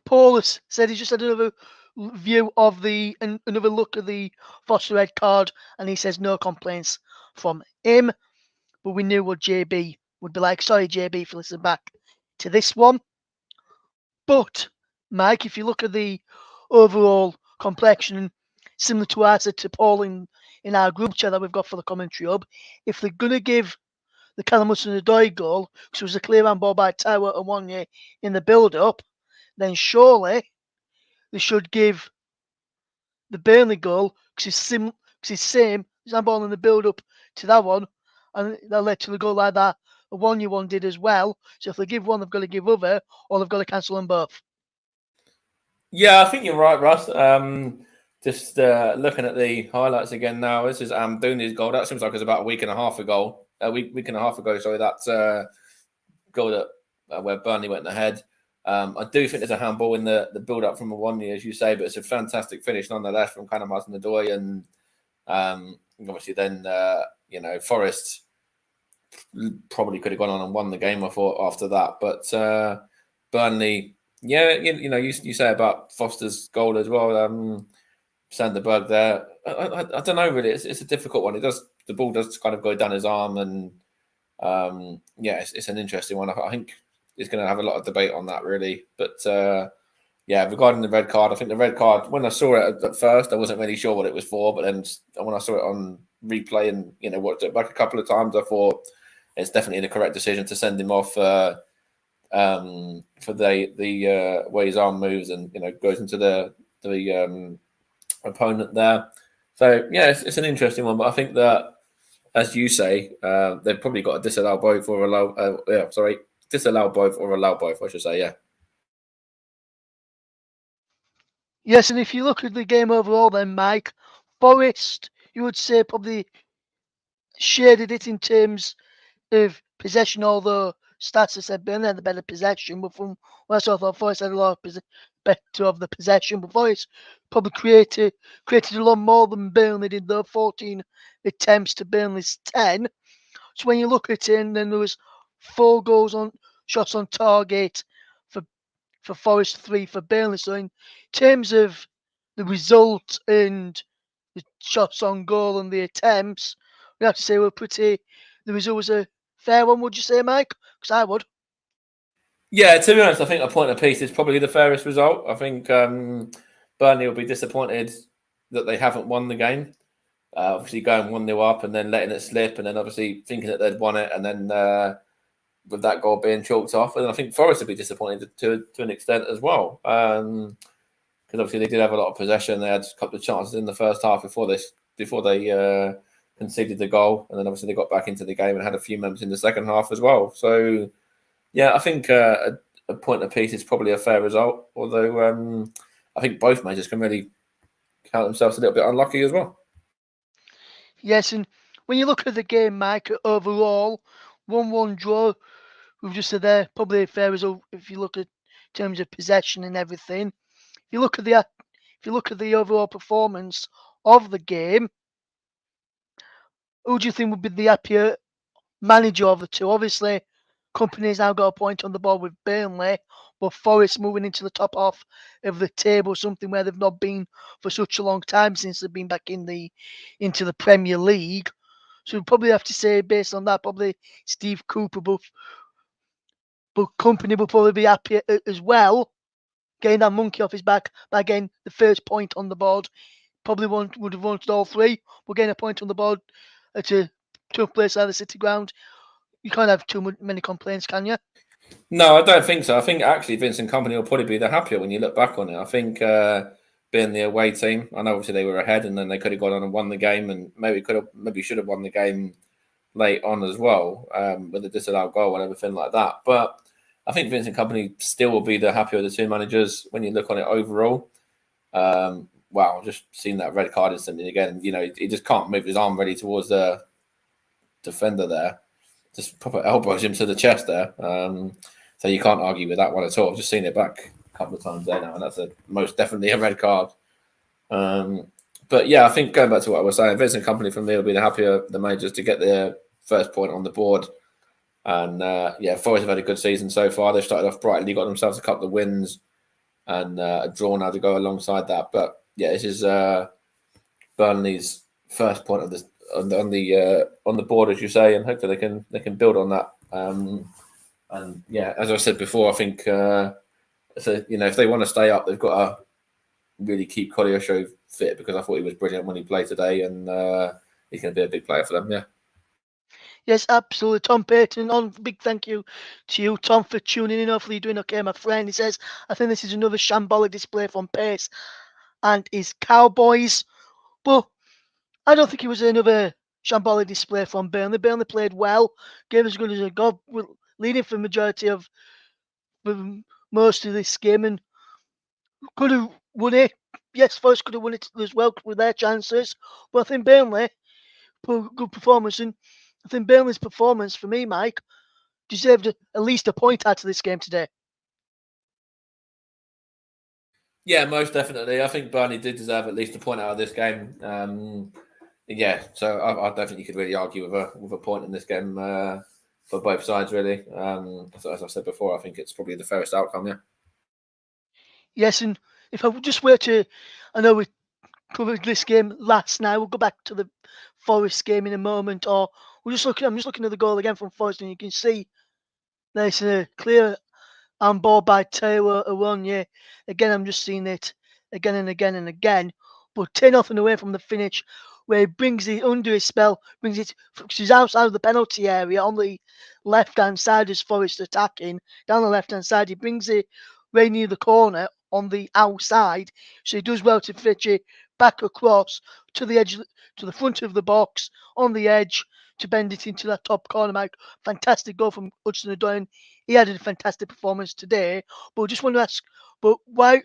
Paulus said he just had another view of another look at the Foster red card, and he says no complaints from him. But we knew what JB would be like. Sorry, JB, if you listen back to this one. But Mike, if you look at the overall complexion, similar to what I said to Paul in our group chat that we've got for the commentary hub, if they're gonna give the Callum Hudson-Odoi goal, which was a clear handball by Taiwo Awoniyi in the build-up, then surely they should give the Burnley goal because it's same handball in the build-up to that one, and that led to the goal like that. Awoniyi one did as well. So if they give one, they've got to give other, or they've got to cancel them both. Yeah, I think you're right, Russ. Just looking at the highlights again now. This is Amdouni's goal. That seems like it's about a week and a half ago. Week and a half ago. Sorry, that's goal that where Burnley went ahead. I do think there's a handball in the build-up from Awoniyi, as you say, but it's a fantastic finish nonetheless from Callum Hudson-Odoi, and obviously then Forest probably could have gone on and won the game, I thought, after that. But Burnley, yeah, you say about Foster's goal as well. Sanderberg there. I don't know really. It's a difficult one. The ball does kind of go down his arm, and it's an interesting one. I think it's going to have a lot of debate on that really. But regarding the red card, I think the red card, when I saw it at first, I wasn't really sure what it was for. But then when I saw it on replay and watched it back a couple of times, I thought it's definitely the correct decision to send him off for the way his arm moves and goes into the opponent there. So it's an interesting one, but I think that, as you say, they've probably got to disallow both or allow. Disallow both or allow both, I should say. Yeah. Yes, and if you look at the game overall, then Mike, Forest, you would say probably shaded it in terms of possession, although stats have said Burnley had the better possession. But from what I saw, I thought Forest had a lot better of the possession. But Forest probably created a lot more than Burnley did, though. 14 attempts to Burnley's 10. So when you look at it, and then there was 4 shots on target for Forest, 3 for Burnley. So in terms of the result and the shots on goal and the attempts, we have to say the result was a fair one, would you say, Mike? Because I would. Yeah, to be honest, I think a point apiece is probably the fairest result. I think Burnley will be disappointed that they haven't won the game. Obviously going 1-0 up and then letting it slip, and then obviously thinking that they'd won it, and then with that goal being chalked off. And I think Forest would be disappointed to an extent as well. Because obviously they did have a lot of possession. They had a couple of chances in the first half before they conceded the goal. And then obviously they got back into the game and had a few moments in the second half as well. So, yeah, I think a point apiece is probably a fair result. Although I think both managers can really count themselves a little bit unlucky as well. Yes, and when you look at the game, Mike, overall, 1-1 draw, we've just said there, probably a fair result if you look at terms of possession and everything. If you look at the overall performance of the game, who do you think would be the happier manager of the two? Obviously, Company's now got a point on the board with Burnley, but Forest moving into the top half of the table, something where they've not been for such a long time since they've been back into the Premier League. So we probably have to say, based on that, probably Steve Cooper, but company will probably be happy as well, getting that monkey off his back by getting the first point on the board. Probably would have wanted all three. We're getting a point on the board at a tough place like the City Ground. You can't have many complaints, can you? No, I don't think so. I think actually Vincent Company will probably be the happier when you look back on it. I think being the away team, I know obviously they were ahead and then they could have gone on and won the game and maybe should have won the game late on as well with the disallowed goal and everything like that. But I think Vincent Company still will be the happier of the two managers when you look on it overall. Wow, just seeing that red card instantly again. You know, he just can't move his arm ready towards the defender there. Just proper elbows him to the chest there. So you can't argue with that one at all. I've just seen it back a couple of times there now, and that's most definitely a red card. But yeah, I think going back to what I was saying, Vincent Company for me will be the happier the managers to get their first point on the board. And yeah, Forest have had a good season so far. They've started off brightly, got themselves a couple of wins and a draw now to go alongside that. But yeah, this is Burnley's first point of this on the board, as you say, and hopefully they can build on that. And yeah, as I said before, I think so. You know, if they want to stay up, they've got to really keep Show fit because I thought he was brilliant when he played today, and he's going to be a big player for them. Yeah. Yes, absolutely. Tom Payton, on big thank you to you, Tom, for tuning in. Hopefully you're doing okay, my friend. He says, I think this is another shambolic display from Pace and his Cowboys. But I don't think it was another shambolic display from Burnley. Burnley played well, gave as good as a god, leading for the majority of most of this game, and could have won it. Yes, Forest could have won it as well with their chances. But I think Burnley put a good performance, and I think Burnley's performance, for me, Mike, deserved at least a point out of this game today. Yeah, most definitely. I think Burnley did deserve at least a point out of this game. Yeah, so I don't think you could really argue with a point in this game for both sides, really. So as I said before, I think it's probably the fairest outcome. Yeah. Yes, and if I just were to, I know we covered this game last night. We'll go back to the Forest game in a moment, or I'm just looking at the goal again from Forest, and you can see there's a clear on ball by Taylor Awonye. Again, I'm just seeing it again and again and again. But 10-0 away from the finish, where he brings it under his spell, brings it, she's outside of the penalty area on the left hand side as Forest attacking. Down the left hand side, he brings it right near the corner on the outside. So he does well to fetch it back across to the edge, to the front of the box, on the edge, to bend it into that top corner. Mike, fantastic goal from Hudson-Odoi. He had a fantastic performance today. But I just want to ask, but why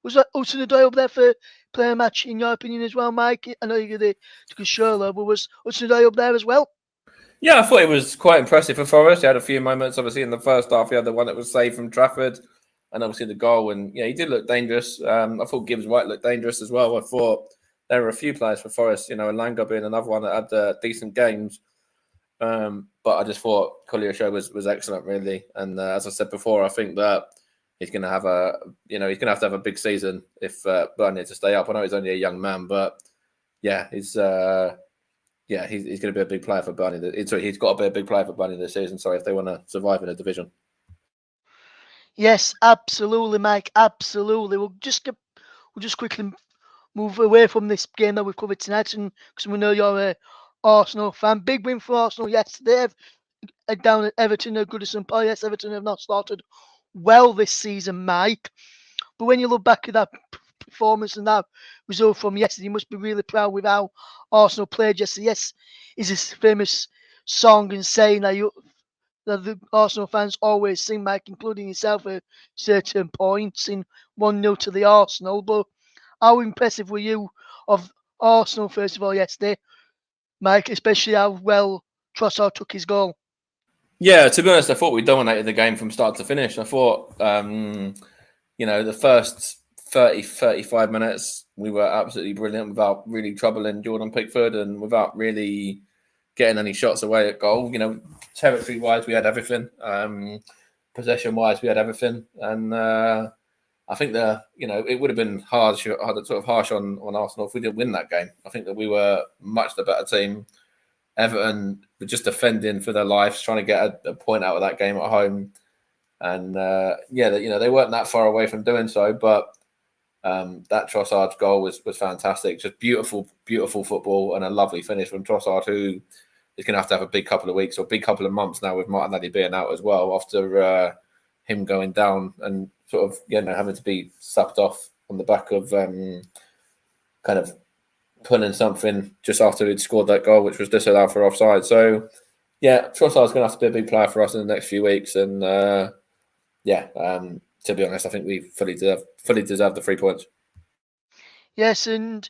was that Hudson-Odoi up there for player of match in your opinion as well, Mike? I know you're the Shirley, but was Hudson-Odoi up there as well? Yeah, I thought it was quite impressive for Forest. He had a few moments, obviously, in the first half. He had the one that was saved from Trafford, and obviously the goal. And yeah, he did look dangerous. I thought Gibbs White looked dangerous as well. I thought there were a few players for Forest, you know, Elanga being another one that had decent games. But I just thought Show was excellent, really. And as I said before, I think that he's going to have he's going to have a big season if Burnley to stay up. I know he's only a young man, but yeah, he's going to be a big player for Burnley. He's got to be a big player for Burnley this season. Sorry, if they want to survive in the division. Yes, absolutely, Mike. Absolutely. We'll just quickly move away from this game that we've covered tonight, and because we know you're a Arsenal fan. Big win for Arsenal yesterday. Down at Everton at Goodison Park. Yes, Everton have not started well this season, Mike. But when you look back at that performance and that result from yesterday, you must be really proud with how Arsenal played yesterday. Yes, is this famous song and saying that the Arsenal fans always sing, Mike, including yourself at certain points in 1-0 to the Arsenal. But how impressive were you of Arsenal, first of all, yesterday, Mike, especially how well Trossard took his goal? Yeah, to be honest, I thought we dominated the game from start to finish. I thought, the first 30, 35 minutes, we were absolutely brilliant without really troubling Jordan Pickford and without really getting any shots away at goal. You know, territory-wise, we had everything. Possession-wise, we had everything. And I think it would have been harsh on Arsenal if we didn't win that game. I think that we were much the better team. Everton were just defending for their lives, trying to get a point out of that game at home. And they weren't that far away from doing so, but that Trossard's goal was fantastic. Just beautiful, beautiful football and a lovely finish from Trossard, who is going to have a big couple of weeks or big couple of months now with Martinelli being out as well after him going down and sort of having to be sucked off on the back of kind of pulling something just after he'd scored that goal, which was disallowed for offside. So, Trossard's going to have to be a big player for us in the next few weeks. And, to be honest, I think we fully deserve the 3 points. Yes, and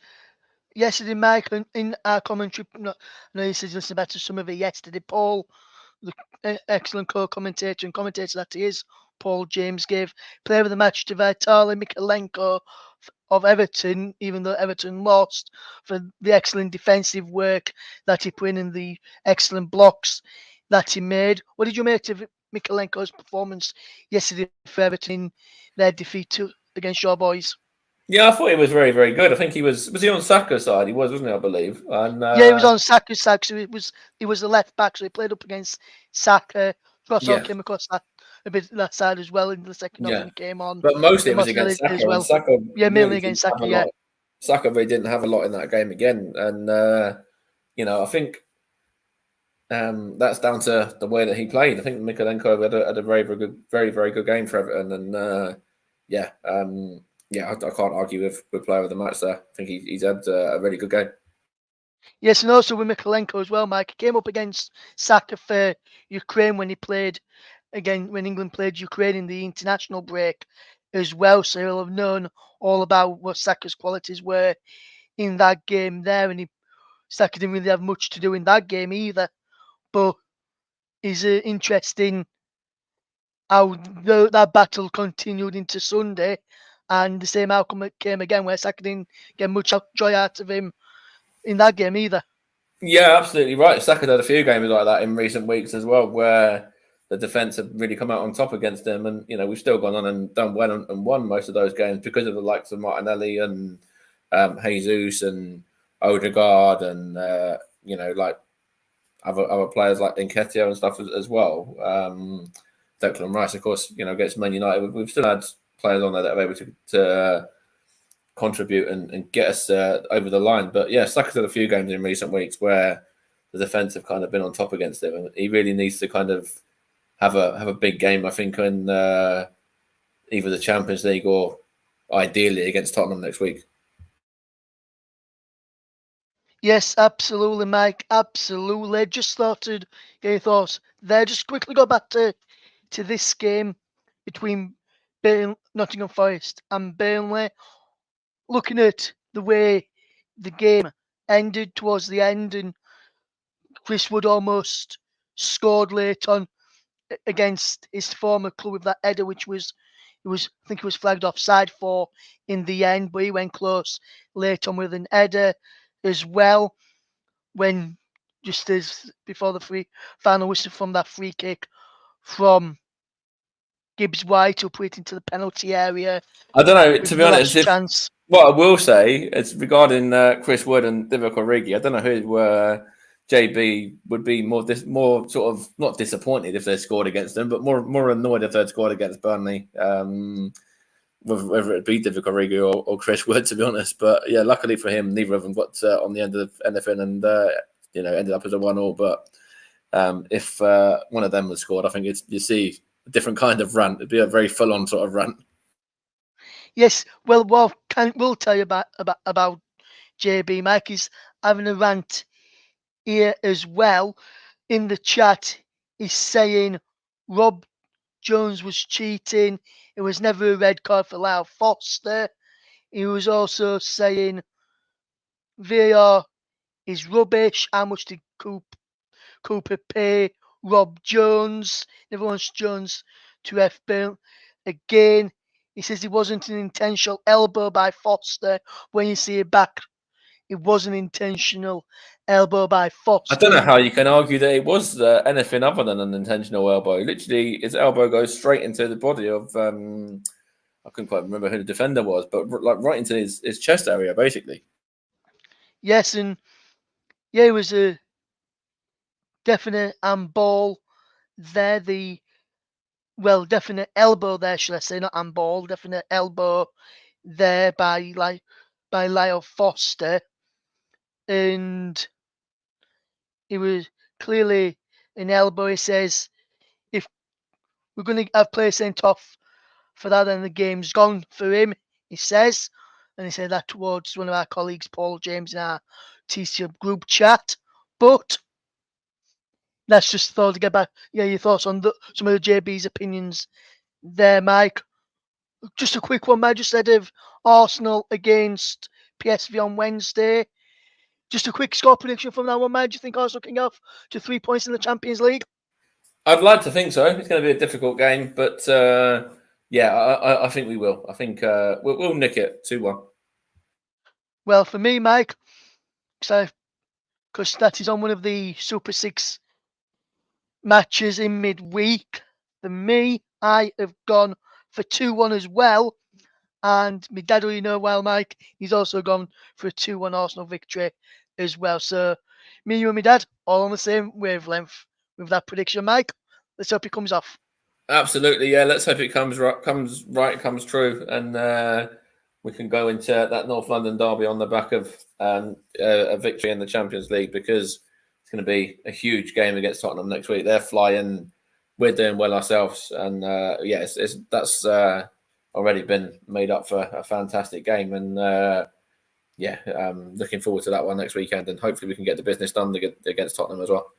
yesterday, Mike, in our commentary, I know you said you listened back to some of it yesterday, Paul, the excellent co-commentator and commentator that he is, Paul James, gave player of the match to Vitaly Mykolenko of Everton, even though Everton lost, for the excellent defensive work that he put in the excellent blocks that he made. What did you make of Mykolenko's performance yesterday for Everton in their defeat against your boys? Yeah, I thought he was very, very good. I think he was he on Saka's side? He was, wasn't he, I believe? And, he was on Saka's side, so he was the left back, so he played up against Saka. Trossard came across a bit that side as well in the second half when he came on. But mostly it was against Saka. As well. Saka mainly against Saka, Saka really didn't have a lot in that game again. And, I think that's down to the way that he played. I think Mykolenko had a very, very good game for Everton. And, I can't argue with player of the match there. I think he's had a really good game. Yes, and also with Mykolenko as well, Mike. He came up against Saka for Ukraine when when England played Ukraine in the international break as well. So he'll have known all about what Saka's qualities were in that game there. And Saka didn't really have much to do in that game either. But it's interesting how that battle continued into Sunday. And the same outcome came again, where Saka didn't get much joy out of him in that game either. Yeah, absolutely right. Saka had a few games like that in recent weeks as well, where the defence have really come out on top against him. And, we've still gone on and done well and won most of those games because of the likes of Martinelli and Jesus and Odegaard and, like other players like Nketiah and stuff as well. Declan Rice, of course, against Man United. We've still had players on there that are able to contribute and get us over the line. But Saka's had a few games in recent weeks where the defence have kind of been on top against him, and he really needs to kind of have a big game, I think, in either the Champions League or ideally against Tottenham next week. Yes, absolutely, Mike. Absolutely. Just started getting thoughts there. Just quickly go back to this game between Nottingham Forest and Burnley. Looking at the way the game ended towards the end, and Chris Wood almost scored late on against his former club with that header, which I think he was flagged offside for in the end, but he went close late on with an header as well. When just as before the final whistle from that free kick from Gibbs White, who put it into the penalty area. I don't know, to be honest. What I will say is regarding Chris Wood and Divock Origi, I don't know who JB would be more sort of not disappointed if they scored against them, but more annoyed if they'd scored against Burnley. Whether it be Divock Origi or Chris Wood, to be honest. But luckily for him, neither of them got on the end of anything and ended up as a 1-1. But if one of them was scored, I think you see a different kind of rant. It'd be a very full-on sort of rant. Yes, we'll tell you about JB. Mike is having a rant here as well. In the chat, he's saying Rob Jones was cheating. It was never a red card for Lyle Foster. He was also saying VAR is rubbish. How much did Cooper pay Rob Jones? Never wants Jones to F Burn again. He says it wasn't an intentional elbow by Foster. When you see it back, it was an intentional elbow by Foster. I don't know how you can argue that it was anything other than an intentional elbow. Literally, his elbow goes straight into the body of I couldn't quite remember who the defender was, but like right into his chest area, basically. Yes, and it was a definite handball there. Definite elbow there, shall I say, not handball. Definite elbow there by Lyle Foster, and it was clearly an elbow. He says, if we're going to have players sent off for that, then the game's gone for him, he says. And he said that towards one of our colleagues, Paul James, in our TC group chat. But that's just thought to get back. Yeah, your thoughts on some of the JB's opinions there, Mike. Just a quick one, Mike. Just said of Arsenal against PSV on Wednesday. Just a quick score prediction from that one, Mike. Do you think Arsenal can go off to 3 points in the Champions League? I'd like to think so. It's going to be a difficult game, but yeah, I think we will. I think we'll nick it 2-1. Well, for me, Mike, because that is on one of the Super 6 matches in midweek. For me, I have gone for 2-1 as well. And my dad, who you know well, Mike, he's also gone for a 2-1 Arsenal victory as well. So me, you and my dad, all on the same wavelength with that prediction, Mike. Let's hope it comes off. Absolutely, yeah. Let's hope it comes true, and we can go into that North London derby on the back of a victory in the Champions League, because it's going to be a huge game against Tottenham next week. They're flying, we're doing well ourselves, and that's already been made up for a fantastic game, and looking forward to that one next weekend, and hopefully we can get the business done against Tottenham as well.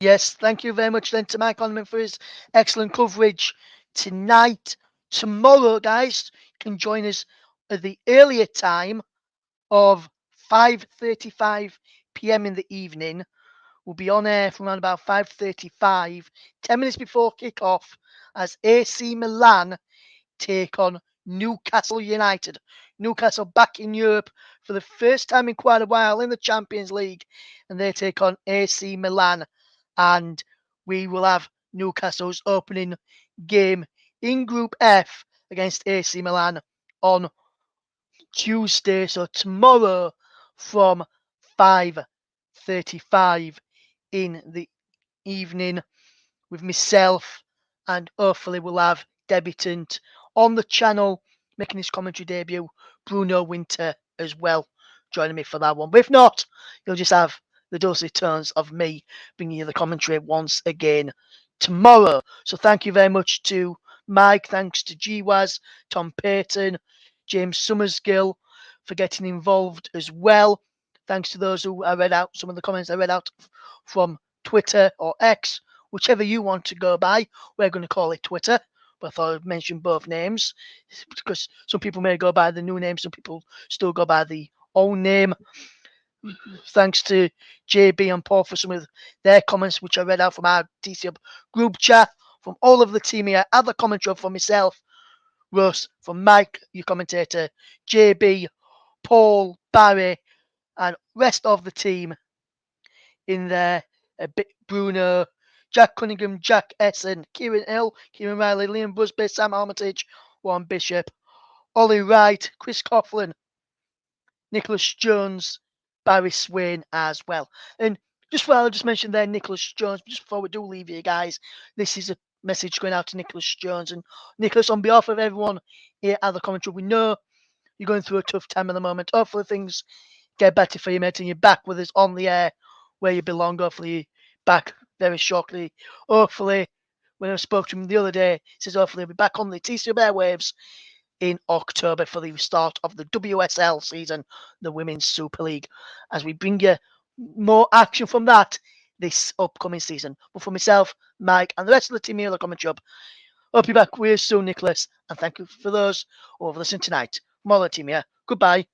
Yes, thank you very much then to Mike Onman for his excellent coverage tonight. Tomorrow, guys, you can join us at the earlier time of 5:35 p.m. in the evening. We'll be on air from around about 5:35, 10 minutes before kickoff, as AC Milan take on Newcastle United. Newcastle back in Europe for the first time in quite a while in the Champions League, and they take on AC Milan. And we will have Newcastle's opening game in Group F against AC Milan on Tuesday. So tomorrow from 5:35 in the evening with myself, and hopefully we'll have debutant on the channel making his commentary debut, Bruno Winter, as well, joining me for that one. But if not, you'll just have the dulcet tones of me bringing you the commentary once again tomorrow. So thank you very much to Mike, thanks to GWAS, Tom Payton, James Summersgill for getting involved as well. Thanks to those who I read out, some of the comments I read out from Twitter or X, whichever you want to go by. We're going to call it Twitter, but I thought I'd mention both names because some people may go by the new name, some people still go by the old name. Thanks to JB and Paul for some of their comments, which I read out from our TC group chat, from all of the team here, other commentary from myself, Russ, from Mike, your commentator, JB, Paul, Barry, and rest of the team in there. Bruno, Jack Cunningham, Jack Essen, Kieran Hill, Kieran Riley, Liam Busby, Sam Armitage, Warren Bishop, Ollie Wright, Chris Coughlin, Nicholas Jones, Barry Swain as well. And I'll just mention there, Nicholas Jones, just before we do leave you guys, this is a message going out to Nicholas Jones. And Nicholas, on behalf of everyone here at the commentary, we know you're going through a tough time at the moment. Hopefully things get better for you, mate, and you're back with us on the air where you belong. Hopefully you're back very shortly. Hopefully, when I spoke to him the other day, he says hopefully he'll be back on the TC Airwaves in October for the start of the WSL season, the Women's Super League, as we bring you more action from that this upcoming season. But for myself, Mike, and the rest of the team here at the Comment Job, hope you're back with us soon, Nicholas, and thank you for those who have listened tonight. From all the team here, goodbye.